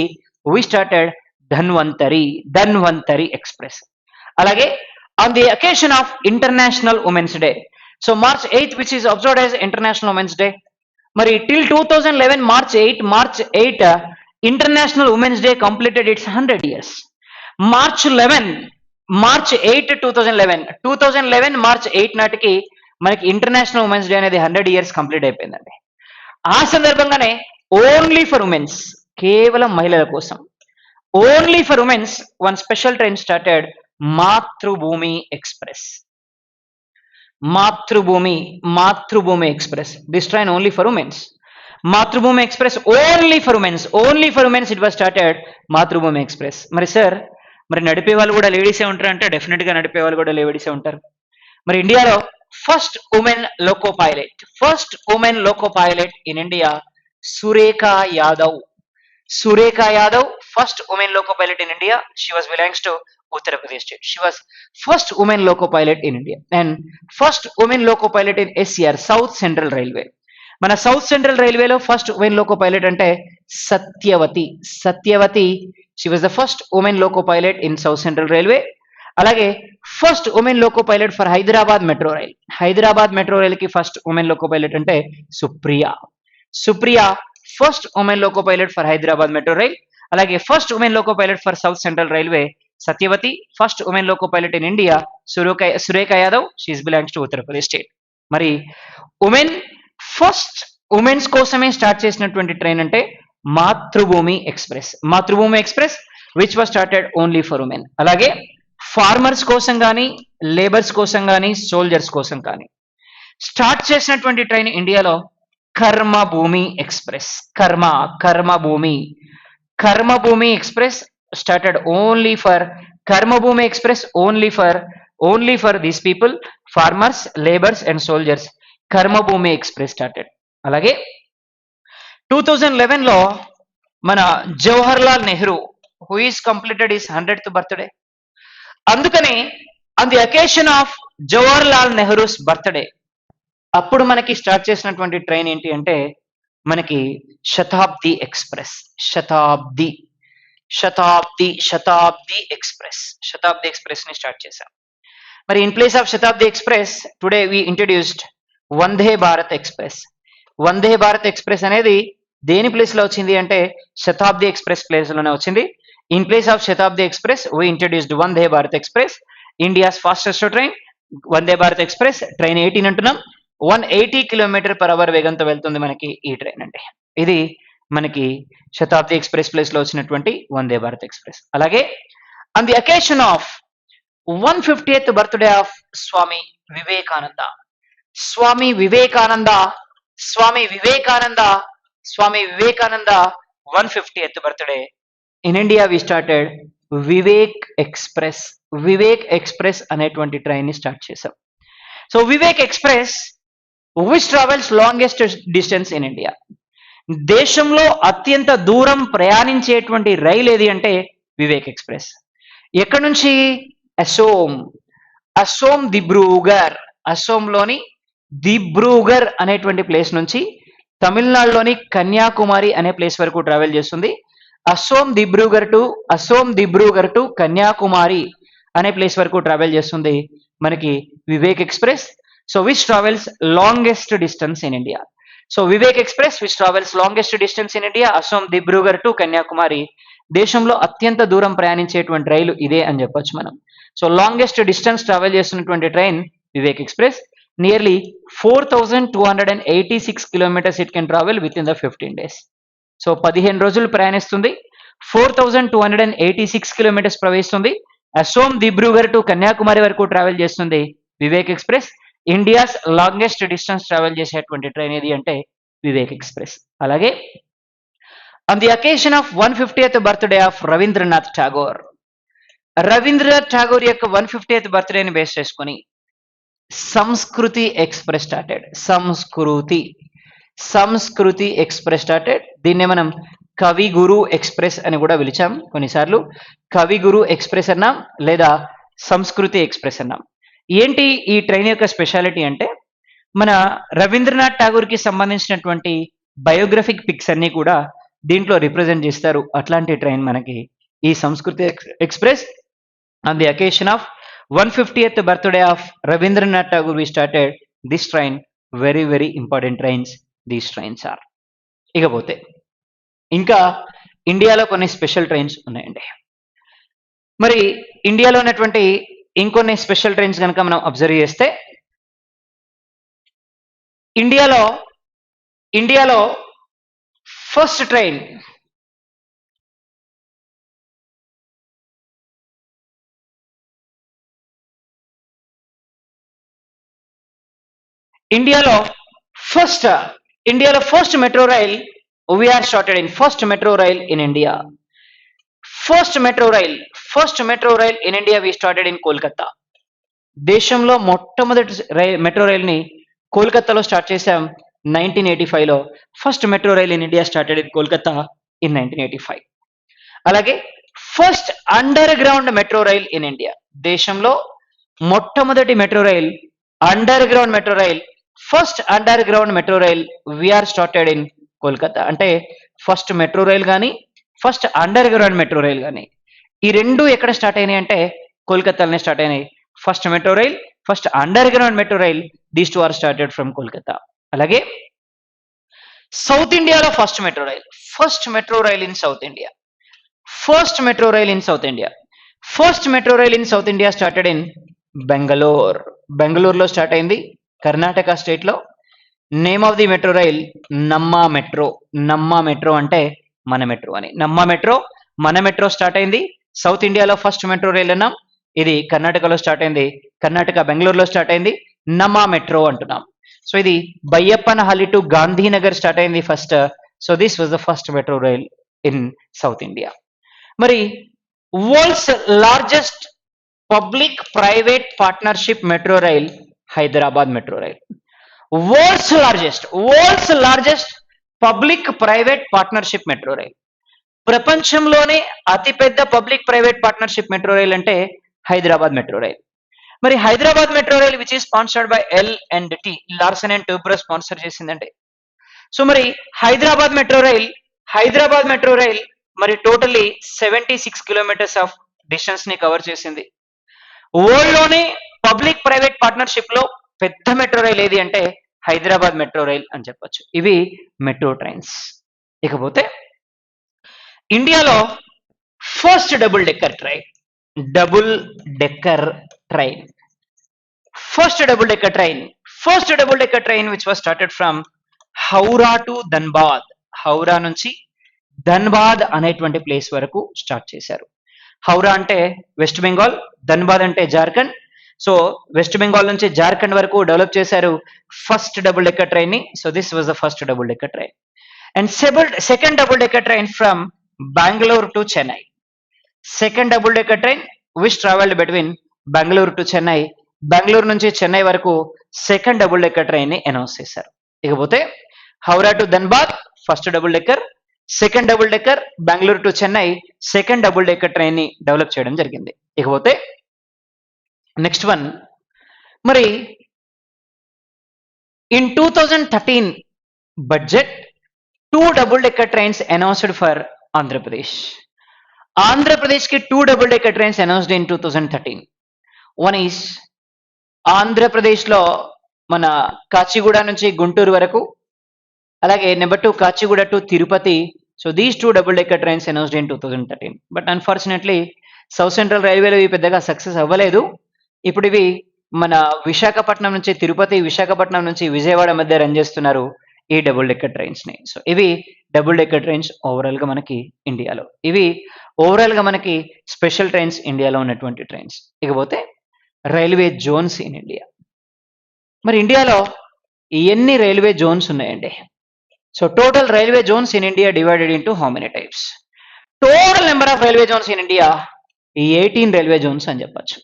we started Dhanvantari express. అలాగే on the occasion of international women's day, so March 8th which is observed as International Women's Day, మరి till 2011 March 8 International Women's Day completed its 100 years. March 8 2011 March 8 నాటికి మనకి ఇంటర్నేషనల్ ఉమెన్స్ డే అనేది 100 years కంప్లీట్ అయిపోయిందండి. ఆ సందర్భంగానే ఓన్లీ ఫర్ ఉమెన్స్, కేవలం మహిళల కోసం, only for women's one special train started, Matrubhumi express. Matrubhumi express, this train only for women's. Matrubhumi express only for women's it was started, Matrubhumi express. మరి సార్, మరి నడిపే వాళ్ళు కూడా లేడీసే ఉంటారు అంటే డెఫినెట్ గా నడిపే వాళ్ళు కూడా లేడీసే ఉంటారు. మరి ఇండియాలో first women loco pilot in India, Surekha Yadav. First women loco pilot in India. She was belongs to Uttar Pradesh state. She was first woman loco pilot in India and first woman loco pilot in SCR, South Central Railway. మన సౌత్ సెంట్రల్ రైల్వేలో ఫస్ట్ ఉమెన్ లోకో పైలట్ అంటే Satyavathi. She was the first women loco pilot in south central railway. అలాగే first women loco pilot for Hyderabad metro rail కి ఫస్ట్ ఉమెన్ లోకో పైలట్ అంటే Supriya first women loco pilot for Hyderabad metro rail. అలాగే first women loco pilot for south central railway Satyavathi. First women loco pilot in India Surekha Yadav, she belongs to Uttar Pradesh state. మరి ఉమెన్స్ కోసమే స్టార్ట్ చేసినటువంటి ట్రైన్ అంటే మాతృభూమి express which was started only for women. అలాగే ఫార్మర్స్ కోసం కానీ, లేబర్స్ కోసం కానీ, సోల్జర్స్ కోసం కానీ స్టార్ట్ చేసినటువంటి ట్రైన్ ఇండియాలో Karmabhoomi express. Karmabhoomi express started only for these people, farmers, laborers and soldiers. Karmabhumi Express started. అలాగే 2011 లో మన Jawaharlal Nehru who is completed his 100th birthday. అందుకని on the occasion of Jawaharlal Nehru's birthday అప్పుడు మనకి స్టార్ట్ చేసినటువంటి ట్రైన్ ఏంటి అంటే మనకి శతాబ్ది ఎక్స్ప్రెస్ ని స్టార్ట్ చేశాం. మరి in place of Shatabdi express today we introduced Vande Bharat express అనేది దేని ప్లేస్ లో వచ్చింది అంటే శతాబ్ది ఎక్స్ప్రెస్ ప్లేస్ లోనే వచ్చింది. In place of Shatabdi express we introduced Vande Bharat express, India's fastest train. Vande Bharat express train 18 అంటున్నాం. 180 km/h వేగంతో వెళ్తుంది మనకి ఈ ట్రైన్ అంటే. ఇది మనకి శతాబ్ది ఎక్స్ప్రెస్ ప్లేస్ లో వచ్చినటువంటి వందే భారత్ ఎక్స్ప్రెస్. అలాగే on the occasion of 150th birthday of Swami Vivekananda 150th birthday in India we started Vivek express అనేటువంటి ట్రైన్ ని స్టార్ట్ చేశాం. So Vivek express which travels longest distance in India. దేశంలో అత్యంత దూరం ప్రయాణించేటువంటి రైలు ఏది అంటే వివేక్ ఎక్స్ప్రెస్. ఎక్కడి నుంచి? అసోంలోని దిబ్రూగర్ అనేటువంటి ప్లేస్ నుంచి తమిళనాడులోని కన్యాకుమారి అనే ప్లేస్ వరకు ట్రావెల్ చేస్తుంది. అసోం దిబ్రూగర్ టు కన్యాకుమారి అనే ప్లేస్ వరకు ట్రావెల్ చేస్తుంది మనకి Vivek express. So which travels longest distance in India. So Vivek express which travels longest distance in India, Assam Dibrugarh to Kanyakumari. దేశంలో అత్యంత దూరం ప్రయాణించేటువంటి రైలు ఇదే అని చెప్పొచ్చు మనం. సో లాంగెస్ట్ డిస్టెన్స్ ట్రావెల్ చేస్తున్నటువంటి train Vivek express. Nearly 4286 kilometers it can travel with in the 15 days. So 15 రోజులు ప్రయాణిస్తుంది. 4286 kilometers ప్రవహిస్తుంది. అసోం దిబ్రూగర్ టు కన్యాకుమారి వరకు ట్రావెల్ చేస్తుంది Vivek express. India's longest distance travel చేసేటువంటి ట్రైన్ ఏది అంటే వివేక్ ఎక్స్ప్రెస్. అలాగే on the occasion of 150th birthday of Rabindranath Tagore, Rabindranath Tagore యొక్క 150th బర్త్డేని బేస్ చేసుకొని Sanskriti express started. Sanskriti express started. దీన్నే మనం కవి గురు ఎక్స్ప్రెస్ అని కూడా పిలిచాం కొన్నిసార్లు. కవి గురు ఎక్స్ప్రెస్ అన్నాం లేదా సంస్కృతి ఎక్స్ప్రెస్ అన్నాం. ఏంటి ఈ ట్రైన్ యొక్క స్పెషాలిటీ అంటే మన రవీంద్రనాథ్ ఠాగూర్కి సంబంధించినటువంటి బయోగ్రఫిక్ పిక్స్ అన్ని కూడా దీంట్లో రిప్రజెంట్ చేస్తారు. అట్లాంటి ట్రైన్ మనకి ఈ Sanskriti express. On the occasion of 150th birthday of Rabindranath Tagore we started this train. Very very important trains these trains are. ఇకపోతే ఇంకా ఇండియాలో కొన్ని స్పెషల్ ట్రైన్స్ ఉన్నాయండి. మరి ఇండియాలో ఉన్నటువంటి ఇంకొన్ని స్పెషల్ ట్రైన్స్ కనుక మనం అబ్జర్వ్ చేస్తే ఇండియాలో ఫస్ట్ ట్రైన్ ఇండియాలో first metro rail we are started in first metro rail in India. First metro rail in India we started in Kolkata. దేశంలో మొట్టమొదటి మెట్రో రైల్ని కోల్కతాలో స్టార్ట్ చేశాం 1985లో. First metro rail in India started in Kolkata in 1985. అలాగే first underground metro rail in India, దేశంలో మొట్టమొదటి metro rail underground metro rail, first underground metro rail we are started in Kolkata. అంటే ఫస్ట్ మెట్రో రైల్ కానీ first underground metro rail కానీ ఈ రెండు ఎక్కడ స్టార్ట్ అయినాయి అంటే కోల్కతాలోనే స్టార్ట్ అయినాయి. First metro rail, first underground metro rail, these two are started from Kolkata. అలాగే సౌత్ ఇండియాలో first metro rail in south India. First metro rail in south India started in బెంగళూరులో స్టార్ట్ అయింది, కర్ణాటక స్టేట్ లో. Name of the metro rail Namma metro అంటే మన మెట్రో అని. నమ్మా మెట్రో మన మెట్రో స్టార్ట్ అయింది. సౌత్ ఇండియాలో ఫస్ట్ మెట్రో రైల్ అన్నాం, ఇది కర్ణాటకలో స్టార్ట్ అయింది, కర్ణాటక బెంగళూరులో స్టార్ట్ అయింది, నమ్మా మెట్రో అంటున్నాం. సో ఇది బయ్యప్పనహల్లి టు గాంధీనగర్ స్టార్ట్ అయింది first. So this was the first metro rail in south India. మరి world's largest public private partnership metro rail Hyderabad metro rail. World's largest public private partnership metro rail. ప్రపంచంలోనే అతిపెద్ద public private partnership metro rail అంటే హైదరాబాద్ మెట్రో రైల్. మరి Hyderabad metro rail which is sponsored by L&T, Larsen and Toubro sponsor చేసిందండి. సో మరి హైదరాబాద్ మెట్రో రైల్ మరి టోటల్లీ 76 కిలోమీటర్స్ ఆఫ్ డిస్టెన్స్ ని కవర్ చేసింది. వరల్డ్ లోనే పబ్లిక్ ప్రైవేట్ పార్ట్నర్షిప్ లో పెద్ద మెట్రో రైల్ ఏది అంటే హైదరాబాద్ మెట్రో రైల్ అని చెప్పొచ్చు. ఇవి మెట్రో ట్రైన్స్. ఇకపోతే ఇండియాలో first double decker train which was started from Howrah to Dhanbad. Howrah నుంచి ధన్బాద్ అనేటువంటి ప్లేస్ వరకు స్టార్ట్ చేశారు. హౌరా అంటే వెస్ట్ బెంగాల్, ధన్బాద్ అంటే జార్ఖండ్. సో వెస్ట్ బెంగాల్ నుంచి జార్ఖండ్ వరకు డెవలప్ చేశారు ఫస్ట్ డబుల్ డెక్కర్ ట్రైన్ ని. So this was the first double decker train. And second double decker train from Bengaluru to Chennai. Second double decker train which travelled between Bengaluru to Chennai. Bengaluru నుంచి చెన్నై వరకు సెకండ్ డబుల్ డెక్కర్ ట్రైన్ ని అనౌన్స్ చేశారు. ఇకపోతే Howrah to Dhanbad first double decker, second double decker Bengaluru to Chennai second double decker train ని డెవలప్ చేయడం జరిగింది. ఇకపోతే నెక్స్ట్ వన్, మరి in 2013 budget 2 double decker trains announced for Andhra Pradesh. ఆంధ్రప్రదేశ్కి 2 double decker trains announced in 2013. One is ఆంధ్రప్రదేశ్లో మన కాచిగూడ నుంచి గుంటూరు వరకు, అలాగే number 2 Kachiguda to Tirupati. So these 2 double decker trains announced in 2013. But unfortunately south central రైల్వేలో ఇవి పెద్దగా సక్సెస్ అవ్వలేదు. ఇప్పుడు ఇవి మన విశాఖపట్నం నుంచి తిరుపతి, విశాఖపట్నం నుంచి విజయవాడ మధ్య రన్ చేస్తున్నారు ఈ డబుల్ డెక్కర్ ట్రైన్స్ ని. సో ఇవి డబుల్ డెక్కర్ ట్రైన్స్ ఓవరాల్ గా మనకి ఇండియాలో. ఇవి ఓవరాల్ గా మనకి స్పెషల్ ట్రైన్స్ ఇండియాలో ఉన్నటువంటి ట్రైన్స్. ఇకపోతే రైల్వే జోన్స్ ఇన్ ఇండియా. మరి ఇండియాలో ఎన్ని రైల్వే జోన్స్ ఉన్నాయండి? So total railway zones in India divided into how many types? Total number of railway zones in India 18 railway Jones అని చెప్పచ్చు.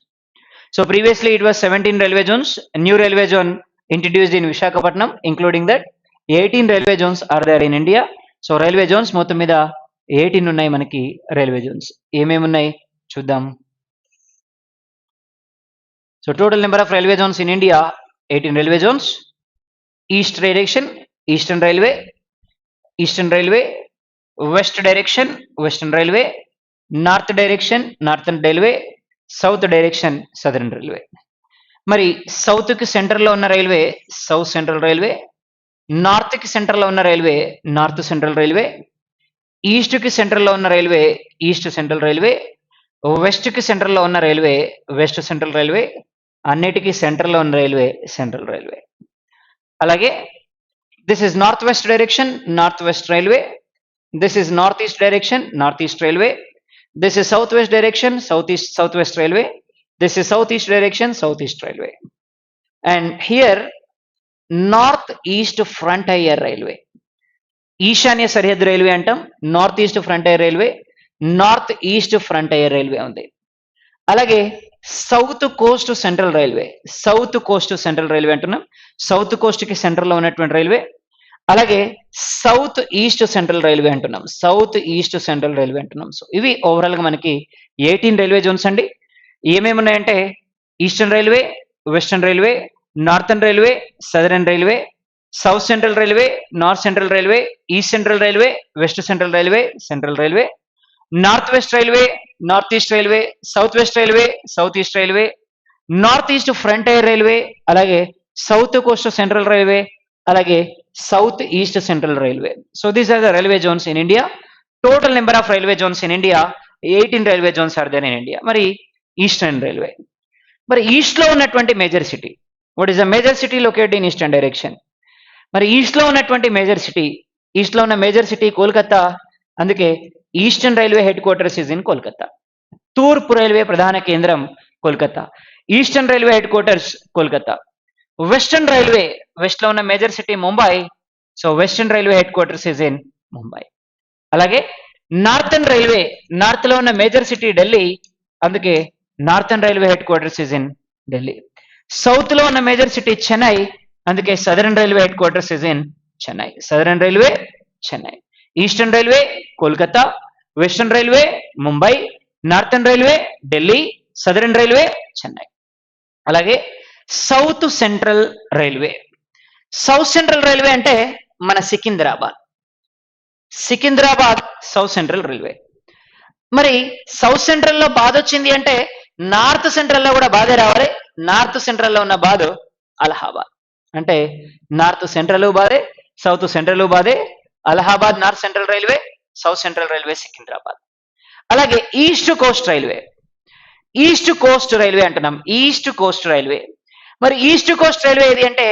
So previously it was 17 railway zones. A new railway zone introduced in Visakhapatnam, including that 18 railway zones are there in India. So railway zones మొత్తం మీద 18 ఉన్నాయి మనకి రైల్వే జోన్స్. ఏమేమి ఉన్నాయి చూద్దాం. So total number of railway zones in India 18 railway zones. East direction Eastern Railway, Eastern Railway, West direction Western Railway, North direction Northern Railway, south direction southern railway. మరి సౌత్కి సెంటర్లో ఉన్న రైల్వే సౌత్ సెంట్రల్ రైల్వే, నార్త్కి సెంటర్లో ఉన్న రైల్వే నార్త్ సెంట్రల్ రైల్వే, ఈస్ట్కి సెంటర్లో ఉన్న రైల్వే ఈస్ట్ సెంట్రల్ రైల్వే, వెస్ట్కి సెంటర్లో ఉన్న రైల్వే వెస్ట్ సెంట్రల్ రైల్వే, అన్నిటికీ సెంటర్లో ఉన్న రైల్వే సెంట్రల్ రైల్వే. అలాగే this is north west direction north west railway, this is north east direction north east railway, this is southwest direction southeast southwest railway, this is southeast direction southeast railway, and here northeast frontier railway, ఈశాన్య సరిహద్దు రైల్వే అంటాం, north east frontier railway, north east frontier railway ఉంది. అలాగే south coast central railway, south coast central railway అంటున్నాం, సౌత్ కోస్ట్కి సెంటర్లో ఉన్నటువంటి రైల్వే. అలాగే సౌత్ ఈస్ట్ సెంట్రల్ రైల్వే అంటున్నాం, సౌత్ ఈస్ట్ సెంట్రల్ రైల్వే అంటున్నాం. సో ఇవి ఓవరాల్గా మనకి 18 రైల్వే జోన్స్ అండి. ఏమేమి ఉన్నాయంటే eastern railway, western railway, northern railway, southern railway, south central railway, north central railway, east central railway, west central railway, central railway, north west railway, north east railway, south west railway, south east railway, north east frontier railway, అలాగే సౌత్ కోస్ట్ సెంట్రల్ రైల్వే, అలాగే south east central railway. So these are the railway zones in India. Total number of railway zones in India 18 railway zones are there in India. మరి ఈస్టర్న్ రైల్వే, మరి ఈస్ట్ లో ఉన్నటువంటి major city, what is the major city located in eastern direction? మరి ఈస్ట్ లో ఉన్నటువంటి మేజర్ సిటీ, ఈస్ట్ లో ఉన్న మేజర్ సిటీ కోల్కతా, అందుకే eastern railway headquarters is in Kolkata. తూర్పు రైల్వే ప్రధాన కేంద్రం Kolkata, eastern railway head quarters Kolkata. Western railway, west లో ఉన్న major city Mumbai, so western railway headquarters is in Mumbai. అలాగే నార్థన్ రైల్వే, నార్త్ లో ఉన్న మేజర్ సిటీ ఢిల్లీ, అందుకే northern railway headquarters is in Delhi. South లో ఉన్న మేజర్ సిటీ చెన్నై, అందుకే southern railway headquarters is in Chennai, southern railway Chennai. Eastern railway Kolkata, western railway Mumbai, northern railway Delhi, southern railway Chennai. అలాగే south central railway, south central railway అంటే మన Secunderabad, Secunderabad south central railway. మరి సౌత్ సెంట్రల్ లో బాధ వచ్చింది అంటే నార్త్ సెంట్రల్ లో కూడా బాధే రావాలి. నార్త్ సెంట్రల్ లో ఉన్న బాధ అలహాబాద్, అంటే నార్త్ సెంట్రల్ బాధే, సౌత్ సెంట్రల్ బాధే. Allahabad north central railway, south central railway Secunderabad. అలాగే east coast railway, east coast railway అంటున్నాం, ఈస్ట్ కోస్ట్ రైల్వే. మరి ఈస్ట్ కోస్ట్ రైల్వే ఏది అంటే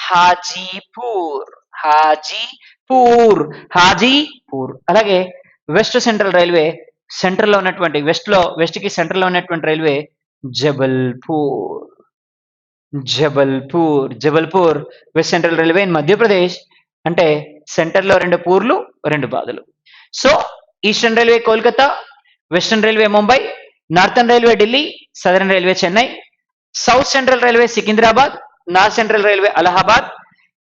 హాజీపూర్, హాజీపూర్, హాజీపూర్. అలాగే వెస్ట్ సెంట్రల్ రైల్వే, సెంట్రల్ లో ఉన్నటువంటి వెస్ట్ కి సెంట్రల్ లో ఉన్నటువంటి railway Jabalpur, Jabalpur, Jabalpur west central railway in Madhya Pradesh. అంటే సెంటర్ లో 2 పూర్లు 2 బాధలు. So eastern railway Kolkata, western railway Mumbai, northern railway Delhi, southern railway Chennai, south central railway Secunderabad, north central railway Allahabad,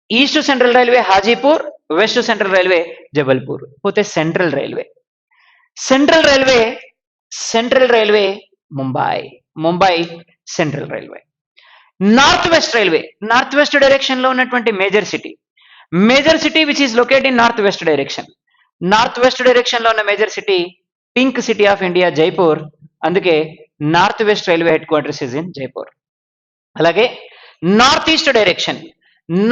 east central railway Hajipur, west central railway Jabalpur. పోతే central railway, central railway, central railway Mumbai, Mumbai central railway. North west railway, north west direction లో ఉన్నటువంటి major city which is located in north west direction. North west direction లో ఉన్న major city pink city of India Jaipur, అందుకే north west railway headquarters is in Jaipur. అలాగే north east direction,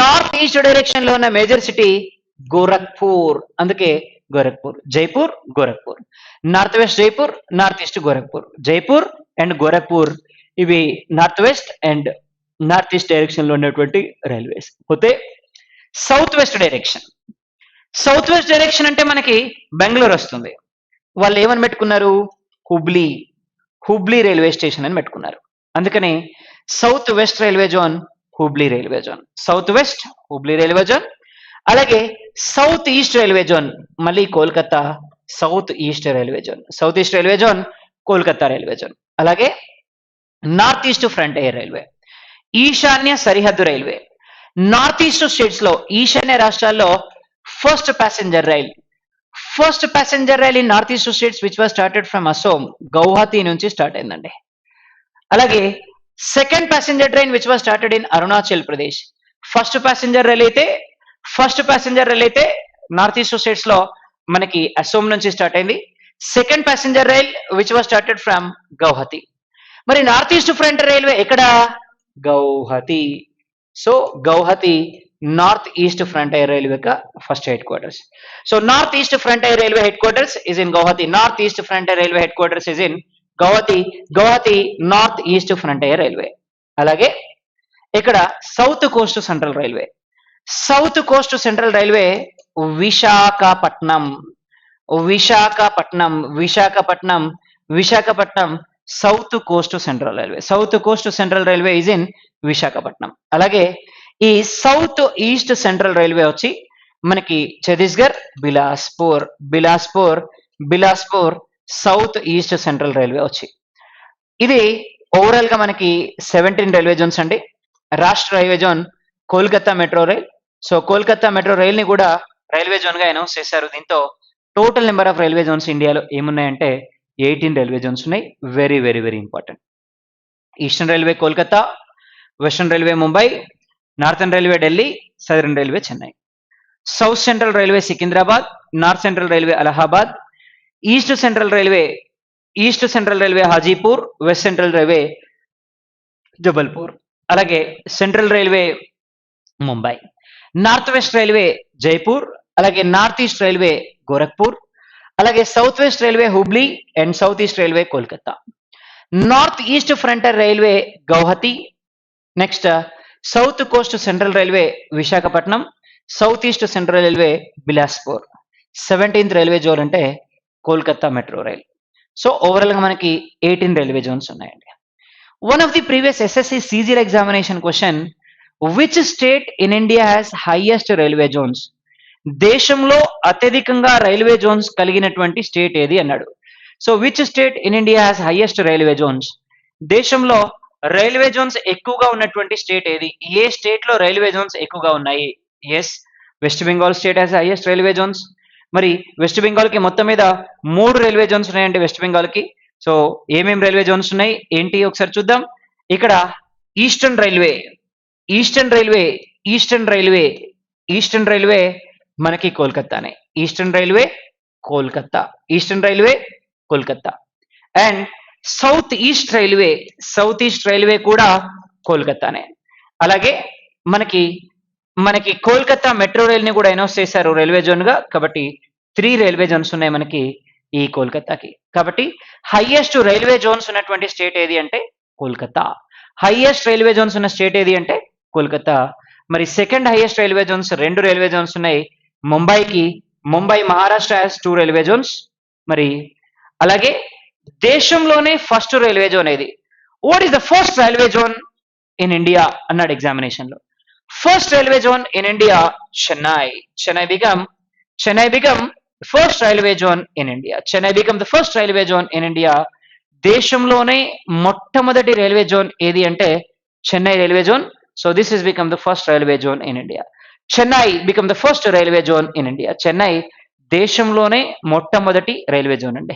north east direction లో ఉన్న మేజర్ సిటీ గోరఖ్పూర్, అందుకే Gorakhpur, Jaipur Gorakhpur. North west Jaipur, north east Gorakhpur. Jaipur and Gorakhpur ఇవి north west and north east direction లో ఉన్నటువంటి రైల్వేస్. పోతే south west direction, south west direction అంటే మనకి బెంగళూరు వస్తుంది. వాళ్ళు ఏమని పెట్టుకున్నారు, హుబ్లీ రైల్వే స్టేషన్ అని పెట్టుకున్నారు. అందుకని south west railway zone Hubli railway zone. South west Hubli railway zone. అలాగే సౌత్ ఈస్ట్ రైల్వే జోన్ మళ్ళీ Kolkata south east railway zone. South east railway zone Kolkata railway zone. అలాగే నార్త్ ఈస్ట్ ఫ్రంటియర్ రైల్వే, ఈశాన్య సరిహద్దు రైల్వే. నార్త్ ఈస్ట్ స్టేట్స్ లో ఈశాన్య రాష్ట్రాల్లో first passenger rail in north east states which was started from Assam, Guwahati నుంచి స్టార్ట్ అయిందండి. అలాగే second passenger train which was started in Arunachal Pradesh. First passenger rail అయితే నార్త్ ఈస్ట్ స్టేట్స్ లో మనకి అసోమ్ నుంచి స్టార్ట్ అయింది. Second passenger rail which was started from Guwahati. మరి నార్త్ ఈస్ట్ ఫ్రంట్ రైల్వే ఎక్కడ? Guwahati. So Guwahati north east frontier railway का first headquarters. So north east frontier railway headquarters is in Guwahati. North east frontier railway headquarters is in Guwahati north east frontier railway. అలాగే ఇక్కడ south coast central railway Visakhapatnam south coast central railway is in Visakhapatnam. అలాగే ఈ సౌత్ ఈస్ట్ సెంట్రల్ రైల్వే వచ్చి మనకి Chhattisgarh Bilaspur south east central railway వచ్చి. ఇది ఓవరాల్ గా మనకి 17 రైల్వే జోన్స్ అండి. రాష్ట్ర railway zone Kolkata metro rail. So Kolkata metro rail ని కూడా రైల్వే జోన్ గా అనౌన్స్ చేశారు. దీంతో total number of railway zones ఇండియాలో ఏమున్నాయంటే 18 రైల్వే జోన్స్ ఉన్నాయి. Very very very important. Eastern railway Kolkata, western railway Mumbai, northern railway Delhi, southern railway Chennai. South central railway Secunderabad, north central railway Allahabad, east central railway Hajipur, west central railway Jabalpur. అలాగే central railway Mumbai, north west railway Jaipur, అలాగే నార్త్ ఈస్ట్ రైల్వే గోరఖ్పూర్, అలాగే south west railway Hubli and south east railway Kolkata. North east frontier railway Guwahati. Next south coast central railway Visakhapatnam, south east central railway Bilaspur. 17th railway zone అంటే Kolkata metro rail. So overall గా మనకి 18 రైల్వే జోన్స్ ఉన్నాయండి. One of the previous SSC CGL examination question, which state in India has highest railway zones? దేశంలో అత్యధికంగా రైల్వే జోన్స్ కలిగినటువంటి స్టేట్ ఏది అన్నాడు. So which state in India has highest railway zones? దేశంలో రైల్వే జోన్స్ ఎక్కువగా ఉన్నటువంటి స్టేట్ ఏది? ఏ స్టేట్ లో రైల్వే జోన్స్ ఎక్కువగా ఉన్నాయి? Yes, West Bengal state has highest railway zones. మరి వెస్ట్ బెంగాల్ కి మొత్తం మీద 3 రైల్వే జోన్స్ ఉన్నాయండి వెస్ట్ బెంగాల్ కి. సో ఏమేం రైల్వే జోన్స్ ఉన్నాయి ఏంటి ఒకసారి చూద్దాం. ఇక్కడ ఈస్టర్న్ రైల్వే మనకి కోల్కతానే. Eastern railway Kolkata. And south east railway కూడా కోల్కతానే. అలాగే మనకి కోల్కతా మెట్రో రైల్ ని కూడా అనౌన్స్ చేశారు రైల్వే జోన్ గా. కాబట్టి 3 రైల్వే జోన్స్ ఉన్నాయి మనకి ఈ కోల్కతాకి. కాబట్టి హైయెస్ట్ రైల్వే జోన్స్ ఉన్నటువంటి స్టేట్ ఏది అంటే కోల్కతా. మరి second highest railway zones 2 railway zones ఉన్నాయి Mumbai Maharashtra has 2 railway zones. మరి అలాగే దేశంలోనే ఫస్ట్ రైల్వే జోన్ ఏది? What is the first railway zone in India అన్నాడు ఎగ్జామినేషన్ లో. First railway zone in India Chennai become first railway zone in India. దేశంలోనే మొట్టమొదటి రైల్వే జోన్ ఏది అంటే Chennai railway zone. So this is become the first railway zone in India. Chennai దేశంలోనే మొట్టమొదటి రైల్వే జోన్ అండి.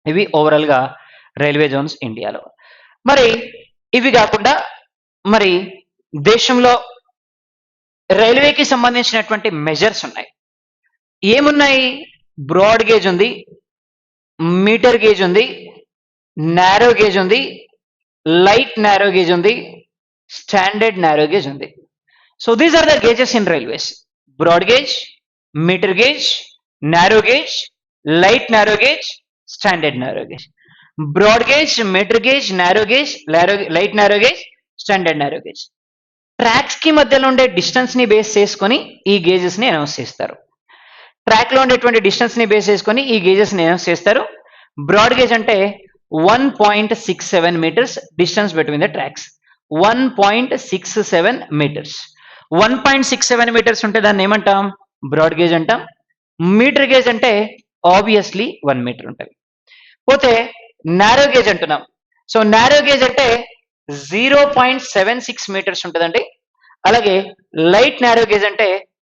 ఇవి ఓవరాల్ గా రైల్వే జోన్స్ ఇండియాలో. మరి ఇవి కాకుండా మరి దేశంలో రైల్వేకి సంబంధించినటువంటి మెజర్స్ ఉన్నాయి. ఏమున్నాయి? బ్రాడ్ గేజ్ ఉంది, మీటర్ గేజ్ ఉంది, నారో గేజ్ ఉంది, లైట్ నారో గేజ్ ఉంది, స్టాండర్డ్ నారో గేజ్ ఉంది. So these are the gauges in railways: broad gauge, metre gauge, narrow gauge, light narrow gauge, standard narrow gauge. Broad gauge, metre gauge, narrow gauge, light narrow gauge, standard narrow gauge. Tracks కి మధ్యలో ఉండే డిస్టెన్స్ ని బేస్ చేసుకొని ఈ గేజెస్ ని అనౌన్స్ చేస్తారు. ట్రాక్ లో ఉండేటువంటి డిస్టెన్స్ ని బేస్ చేసుకొని ఈ గేజెస్ ని అనౌన్స్ చేస్తారు. బ్రాడ్ గేజ్ అంటే 1.67 meters distance between the tracks. 1.67 metres. 1.67 metres ఉంటే దాన్ని ఏమంటాం? బ్రాడ్ గేజ్ అంటాం. మీటర్ గేజ్ అంటే ఆబ్వియస్లీ 1 మీటర్ ఉంటుంది. పోతే నారో గేజ్ అంటున్నాం. సో నారో గేజ్ అంటే 0.76 మీటర్స్ ఉంటుందండి. అలాగే లైట్ నారో గేజ్ అంటే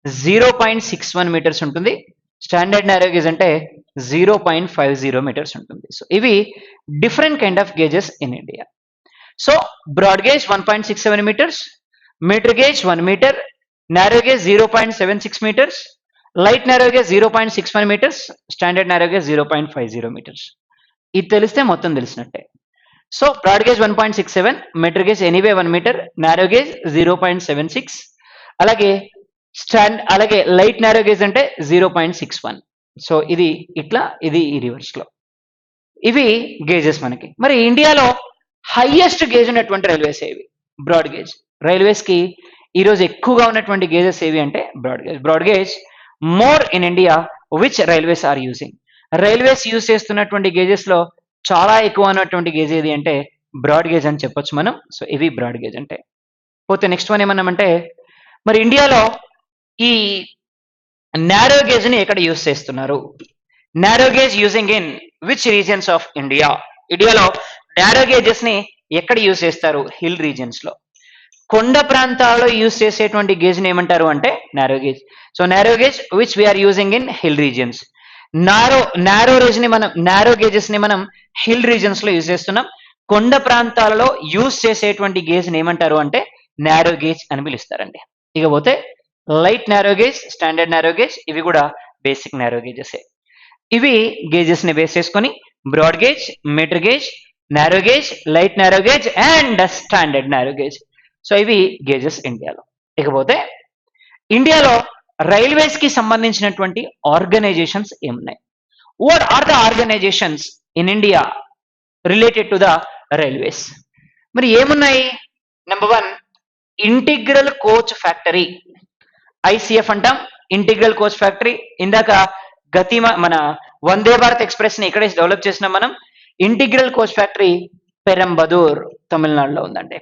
0.61 మీటర్స్ ఉంటుంది. స్టాండర్డ్ నారో గేజ్ అంటే 0.50 మీటర్స్ ఉంటుంది. సో ఇవి different kind of gauges in India. So broad gauge 1.67 meters, meter gauge 1 meter, narrow gauge 0.76 meters, light narrow gauge 0.61 meters, standard narrow gauge 0.50 meters. ఇది తెలిస్తే మొత్తం తెలిసినట్టే. So broad gauge 1.67, metre gauge anyway 1 metre, narrow gauge 0.76, అలాగే లైట్ నారో గేజ్ అంటే 0.61. సో ఇది ఇట్లా, ఇది ఈ రివర్స్ లో. ఇవి గేజెస్ మనకి. మరి ఇండియాలో హైయెస్ట్ గేజ్ ఉన్నటువంటి రైల్వేస్ ఏవి? Broad gauge. రైల్వేస్ కి ఈరోజు ఎక్కువగా ఉన్నటువంటి గేజెస్ ఏవి అంటే broad gauge. Broad gauge more in India which railways are using. Railways use చేస్తున్నటువంటి గేజెస్ లో చాలా ఎక్కువ ఉన్నటువంటి గేజ్ ఏది అంటే బ్రాడ్ గేజ్ అని చెప్పొచ్చు మనం. సో ఇవి బ్రాడ్ గేజ్ అంటే. పోతే నెక్స్ట్ వన్ ఏమన్నామంటే, మరి ఇండియాలో ఈ నారో గేజ్ ని ఎక్కడ యూజ్ చేస్తున్నారు? Narrow gauge using in which regions of India. ఇండియాలో నారో గేజెస్ ని ఎక్కడ యూజ్ చేస్తారు? హిల్ రీజియన్స్ లో. కొండ ప్రాంతాల్లో యూజ్ చేసేటువంటి గేజ్ ని ఏమంటారు అంటే narrow gauge. So narrow gauge which we are using in hill regions. Narrow gauges ని మనం హిల్ రీజియన్స్ లో యూజ్ చేస్తున్నాం. కొండ ప్రాంతాలలో యూజ్ చేసేటువంటి గేజ్ ని ఏమంటారు అంటే నారో గేజ్ అని పిలుస్తారండి. ఇకపోతే light narrow gauge, standard narrow gauge, ఇవి కూడా బేసిక్ నారో గేజెస్. ఇవి గేజెస్ ని బేస్ చేసుకొని broad gauge, metre gauge, narrow gauge, light narrow gauge and standard narrow gauge. So ఇవి గేజెస్ ఇండియాలో. ఇకపోతే ఇండియాలో రైల్వేస్ కి సంబంధించినటువంటి ఆర్గనైజేషన్స్ ఏమున్నాయి? What are the organisations in India related to the railways? మరి ఏమున్నాయి? Number 1, integral coach factory, ICF అంటాం. Integral coach factory. ఇందాక మన వందే భారత్ ఎక్స్ప్రెస్ ని ఇక్కడే డెవలప్ చేసినాం మనం. ఇంటిగ్రల్ కోచ్ ఫ్యాక్టరీ పెరంబదూర్ తమిళనాడులో ఉందండి.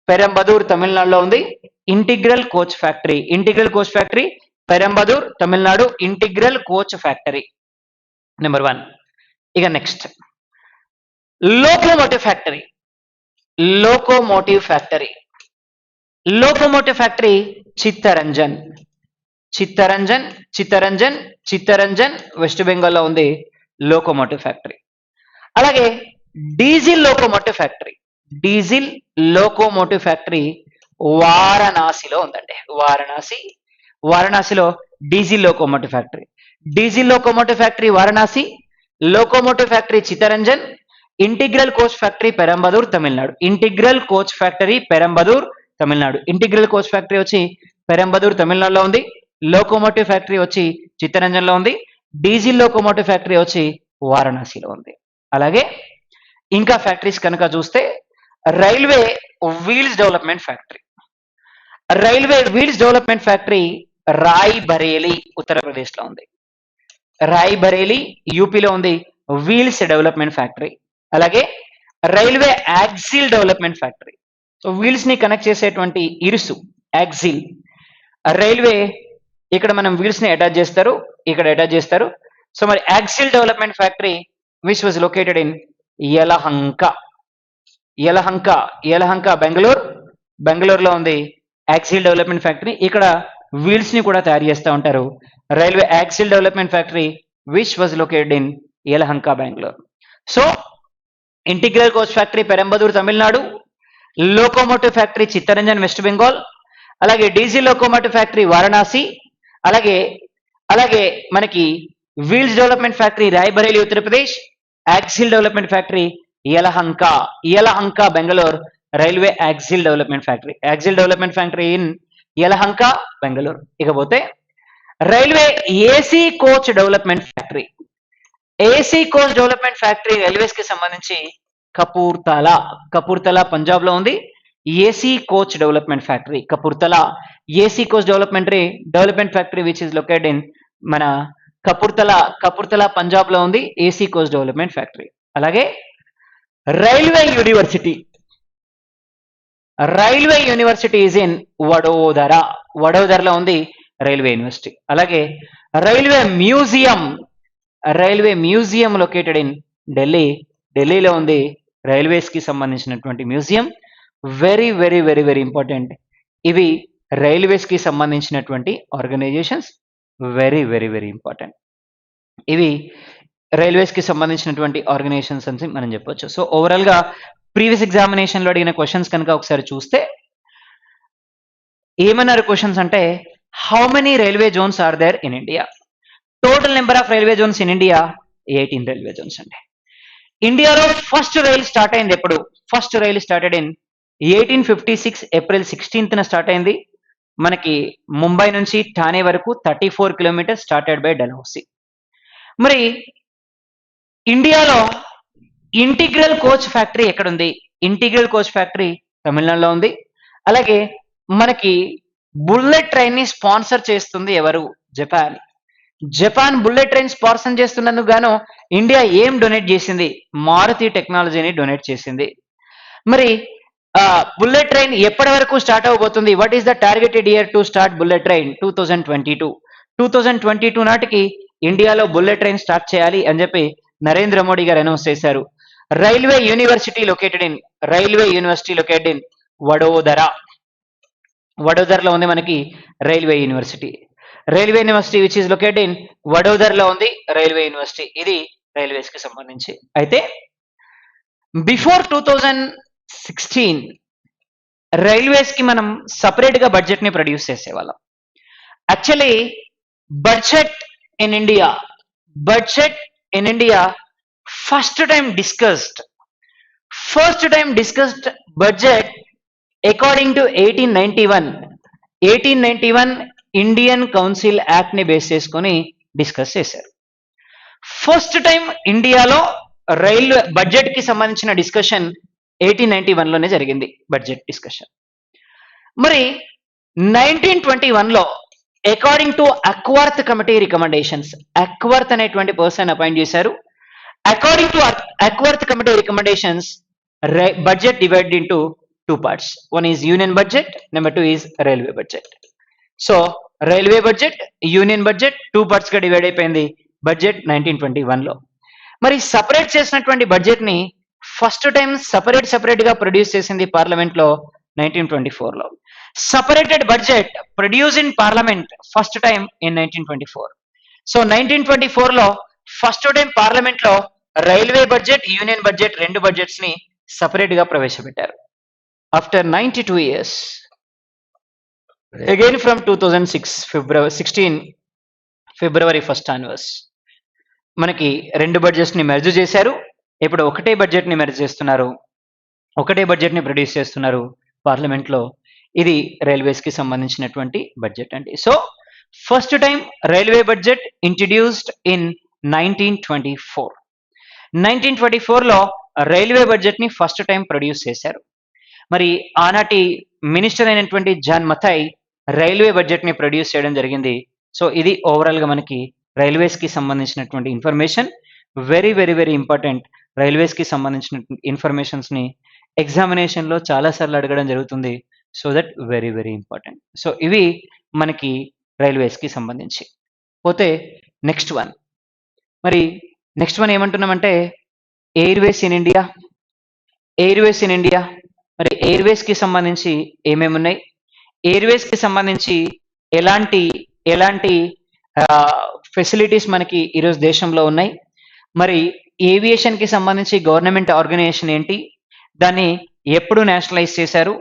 పెరంబదూర్ తమిళనాడులో ఉంది integral coach factory. Perambadur Tamil Nadu integral coach factory number 1. ఇక next locomotive factory Chittaranjan west బెంగాల్లో ఉంది లోకోమోటివ్ ఫ్యాక్టరీ. అలాగే డీజిల్ లోకోమోటివ్ ఫ్యాక్టరీ వారణాసిలో ఉందండి. వారణాసిలో diesel locomotive factory Varanasi, locomotive factory Chittaranjan, integral coach factory Perambadur Tamil Nadu. Integral coach factory వచ్చి పెరంబదూర్ తమిళనాడులో ఉంది. లోకోమోటివ్ ఫ్యాక్టరీ వచ్చి చిత్తరంజన్ లో ఉంది. డీజిల్ లోకోమోటివ్ ఫ్యాక్టరీ వచ్చి వారణాసిలో ఉంది. అలాగే ఇంకా ఫ్యాక్టరీస్ కనుక చూస్తే railway wheels development factory Roy Bareilly Uttar Pradesh లో ఉంది. రాయ్బరేలీ యూపీలో ఉంది వీల్స్ డెవలప్మెంట్ ఫ్యాక్టరీ. అలాగే railway axle development factory. So wheels ని కనెక్ట్ చేసేటువంటి ఇరుసు యాక్సిల్. రైల్వే ఇక్కడ మనం వీల్స్ ని అటాచ్ చేస్తారు. సో మరి axle development factory which was located in Yelahanka బెంగళూరులో ఉంది యాక్సిల్ డెవలప్మెంట్ ఫ్యాక్టరీ. ఇక్కడ వీల్స్ ని కూడా తయారు చేస్తూ ఉంటారు. Railway axle development factory which was located in Yelahanka Bengaluru. So integral coach factory Perambadur Tamil Nadu, locomotive factory Chittaranjan west Bengal, అలాగే డీజిల్ లోకోమోటివ్ ఫ్యాక్టరీ వారణాసి, అలాగే మనకి wheels development factory Rae Bareli Uttar Pradesh, axle development factory Yelahanka Bengaluru, railway axle development factory in Yelahanka Bengaluru. ఇకపోతే railway AC coach development factory railways కి సంబంధించి కపూర్తలా పంజాబ్ లో ఉంది. AC coach development factory development factory which is located in మన కపూర్తలా పంజాబ్ లో ఉంది ఏసీ కోచ్ డెవలప్మెంట్ ఫ్యాక్టరీ. అలాగే railway railway university is in Vadodara. వడోదరలో ఉంది రైల్వే యూనివర్సిటీ. అలాగే railway museum located in Delhi. ఢిల్లీలో ఉంది రైల్వేస్ కి సంబంధించినటువంటి museum. Very very very very important. ఇవి రైల్వేస్ కి సంబంధించినటువంటి organisations. Very very very important. ఇవి రైల్వేస్ కి సంబంధించినటువంటి ఆర్గనైజేషన్స్ అని మనం చెప్పొచ్చు. సో ఓవరాల్ గా ప్రీవియస్ ఎగ్జామినేషన్ లో అడిగిన క్వశ్చన్స్ కనుక ఒకసారి చూస్తే ఏమన్నారు క్వశ్చన్స్ అంటే, how many railway zones are there in India? Total number of railway zones in India 18 railway zones అండి. ఇండియాలో ఫస్ట్ రైల్ స్టార్ట్ అయింది ఎప్పుడు? First rail started in 1856 April 16th start అయింది. మనకి ముంబై నుంచి ఠానే వరకు 34 కిలోమీటర్స్ స్టార్టెడ్ బై డల్హౌసీ. మరి ఇండియాలో ఇంటిగ్రల్ కోచ్ ఫ్యాక్టరీ ఎక్కడుంది? ఇంటిగ్రల్ కోచ్ ఫ్యాక్టరీ తమిళనాడులో ఉంది. అలాగే మనకి బుల్లెట్ ట్రైన్ ని స్పాన్సర్ చేస్తుంది ఎవరు? Japan. Japan bullet train sponsor చేస్తున్నందుకు గాను ఇండియా ఏం డొనేట్ చేసింది? మారుతి టెక్నాలజీని డొనేట్ చేసింది. మరి బుల్లెట్ ట్రైన్ ఎప్పటి వరకు స్టార్ట్ అవబోతుంది? What is the targeted year to start bullet train? 2022. 2022 నాటికి ఇండియాలో బుల్లెట్ ట్రైన్ స్టార్ట్ చేయాలి అని చెప్పి నరేంద్ర మోడీ గారు అనౌన్స్ చేశారు. Railway university located in Vadodara. వడోదరలో ఉంది మనకి railway university. Railway university which is located in వడోదరలో ఉంది రైల్వే యూనివర్సిటీ. ఇది రైల్వేస్ కి సంబంధించి. అయితే బిఫోర్ 2016 రైల్వేస్ కి మనం సపరేట్ గా బడ్జెట్ ని ప్రొడ్యూస్ చేసేవాళ్ళం. Actually budget in India first time discussed budget according to 1891 Indian council act ని బేస్ చేసుకొని డిస్కస్ చేశారు. ఫస్ట్ టైం ఇండియాలో రైల్వే బడ్జెట్ కి సంబంధించిన డిస్కషన్ 1891 లోనే జరిగింది, బడ్జెట్ డిస్కషన్. మరి 1921 లో according to Acworth committee recommendations, Acworth అనేటువంటి పర్సన్ అపాయింట్ చేశారు. According to Acworth committee recommendations, budget divided into 2 parts. One is union budget, number 2 is railway budget. So railway budget, union budget 2 parts గా డివైడ్ అయిపోయింది బడ్జెట్ 1921 లో. మరి సపరేట్ చేసినటువంటి బడ్జెట్ ని ఫస్ట్ టైం సపరేట్ గా ప్రొడ్యూస్ చేసింది పార్లమెంట్ లో 1924 లో. Separated budget produce in parliament first time in 1924. So 1924 లో ఫస్ట్ టైం పార్లమెంట్ లో రైల్వే బడ్జెట్, యూనియన్ బడ్జెట్ రెండు బడ్జెట్స్ ని సపరేట్ గా ప్రవేశపెట్టారు. After 92 years, again from 2006 February 1st onwards, మనకి రెండు బడ్జెట్స్ ని మెర్జ్ చేశారు. ఇప్పుడు ఒకటే బడ్జెట్ ని మెర్జ్ చేస్తున్నారు, ఒకటే బడ్జెట్ ని ప్రొడ్యూస్ చేస్తున్నారు పార్లమెంట్ లో. ఇది రైల్వేస్ కి సంబంధించినటువంటి బడ్జెట్ అండి. So first time railway budget introduced in 1924 లో రైల్వే బడ్జెట్ ని ఫస్ట్ టైం ప్రొడ్యూస్ చేశారు. మరి ఆనాటి మినిస్టర్ అయినటువంటి జాన్ మథాయ్ రైల్వే బడ్జెట్ ని ప్రొడ్యూస్ చేయడం జరిగింది. సో ఇది ఓవరాల్ గా మనకి రైల్వేస్ కి సంబంధించినటువంటి information. Very very very important. Railways కి సంబంధించిన ఇన్ఫర్మేషన్స్ ని ఎగ్జామినేషన్ లో చాలా సార్లు అడగడం జరుగుతుంది. So that very very important. So ఇవి మనకి రైల్వేస్ కి సంబంధించి. పోతే నెక్స్ట్ వన్ ఏమంటున్నామంటే ఎయిర్వేస్ ఇన్ ఇండియా. మరి ఎయిర్వేస్ కి సంబంధించి ఏమేమి ఉన్నాయి, ఎయిర్వేస్ కి సంబంధించి ఎలాంటి ఫెసిలిటీస్ మనకి ఈరోజు దేశంలో ఉన్నాయి, మరి ఏవియేషన్ కి సంబంధించి గవర్నమెంట్ ఆర్గనైజేషన్ ఏంటి, దాన్ని ఎప్పుడు నేషనలైజ్ చేశారు,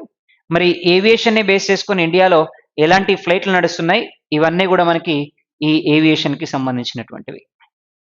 మరి ఏవియేషన్ ని బేస్ చేసుకుని ఇండియాలో ఎలాంటి ఫ్లైట్లు నడుస్తున్నాయి, ఇవన్నీ కూడా మనకి ఈ ఏవియేషన్ కి సంబంధించినటువంటివి.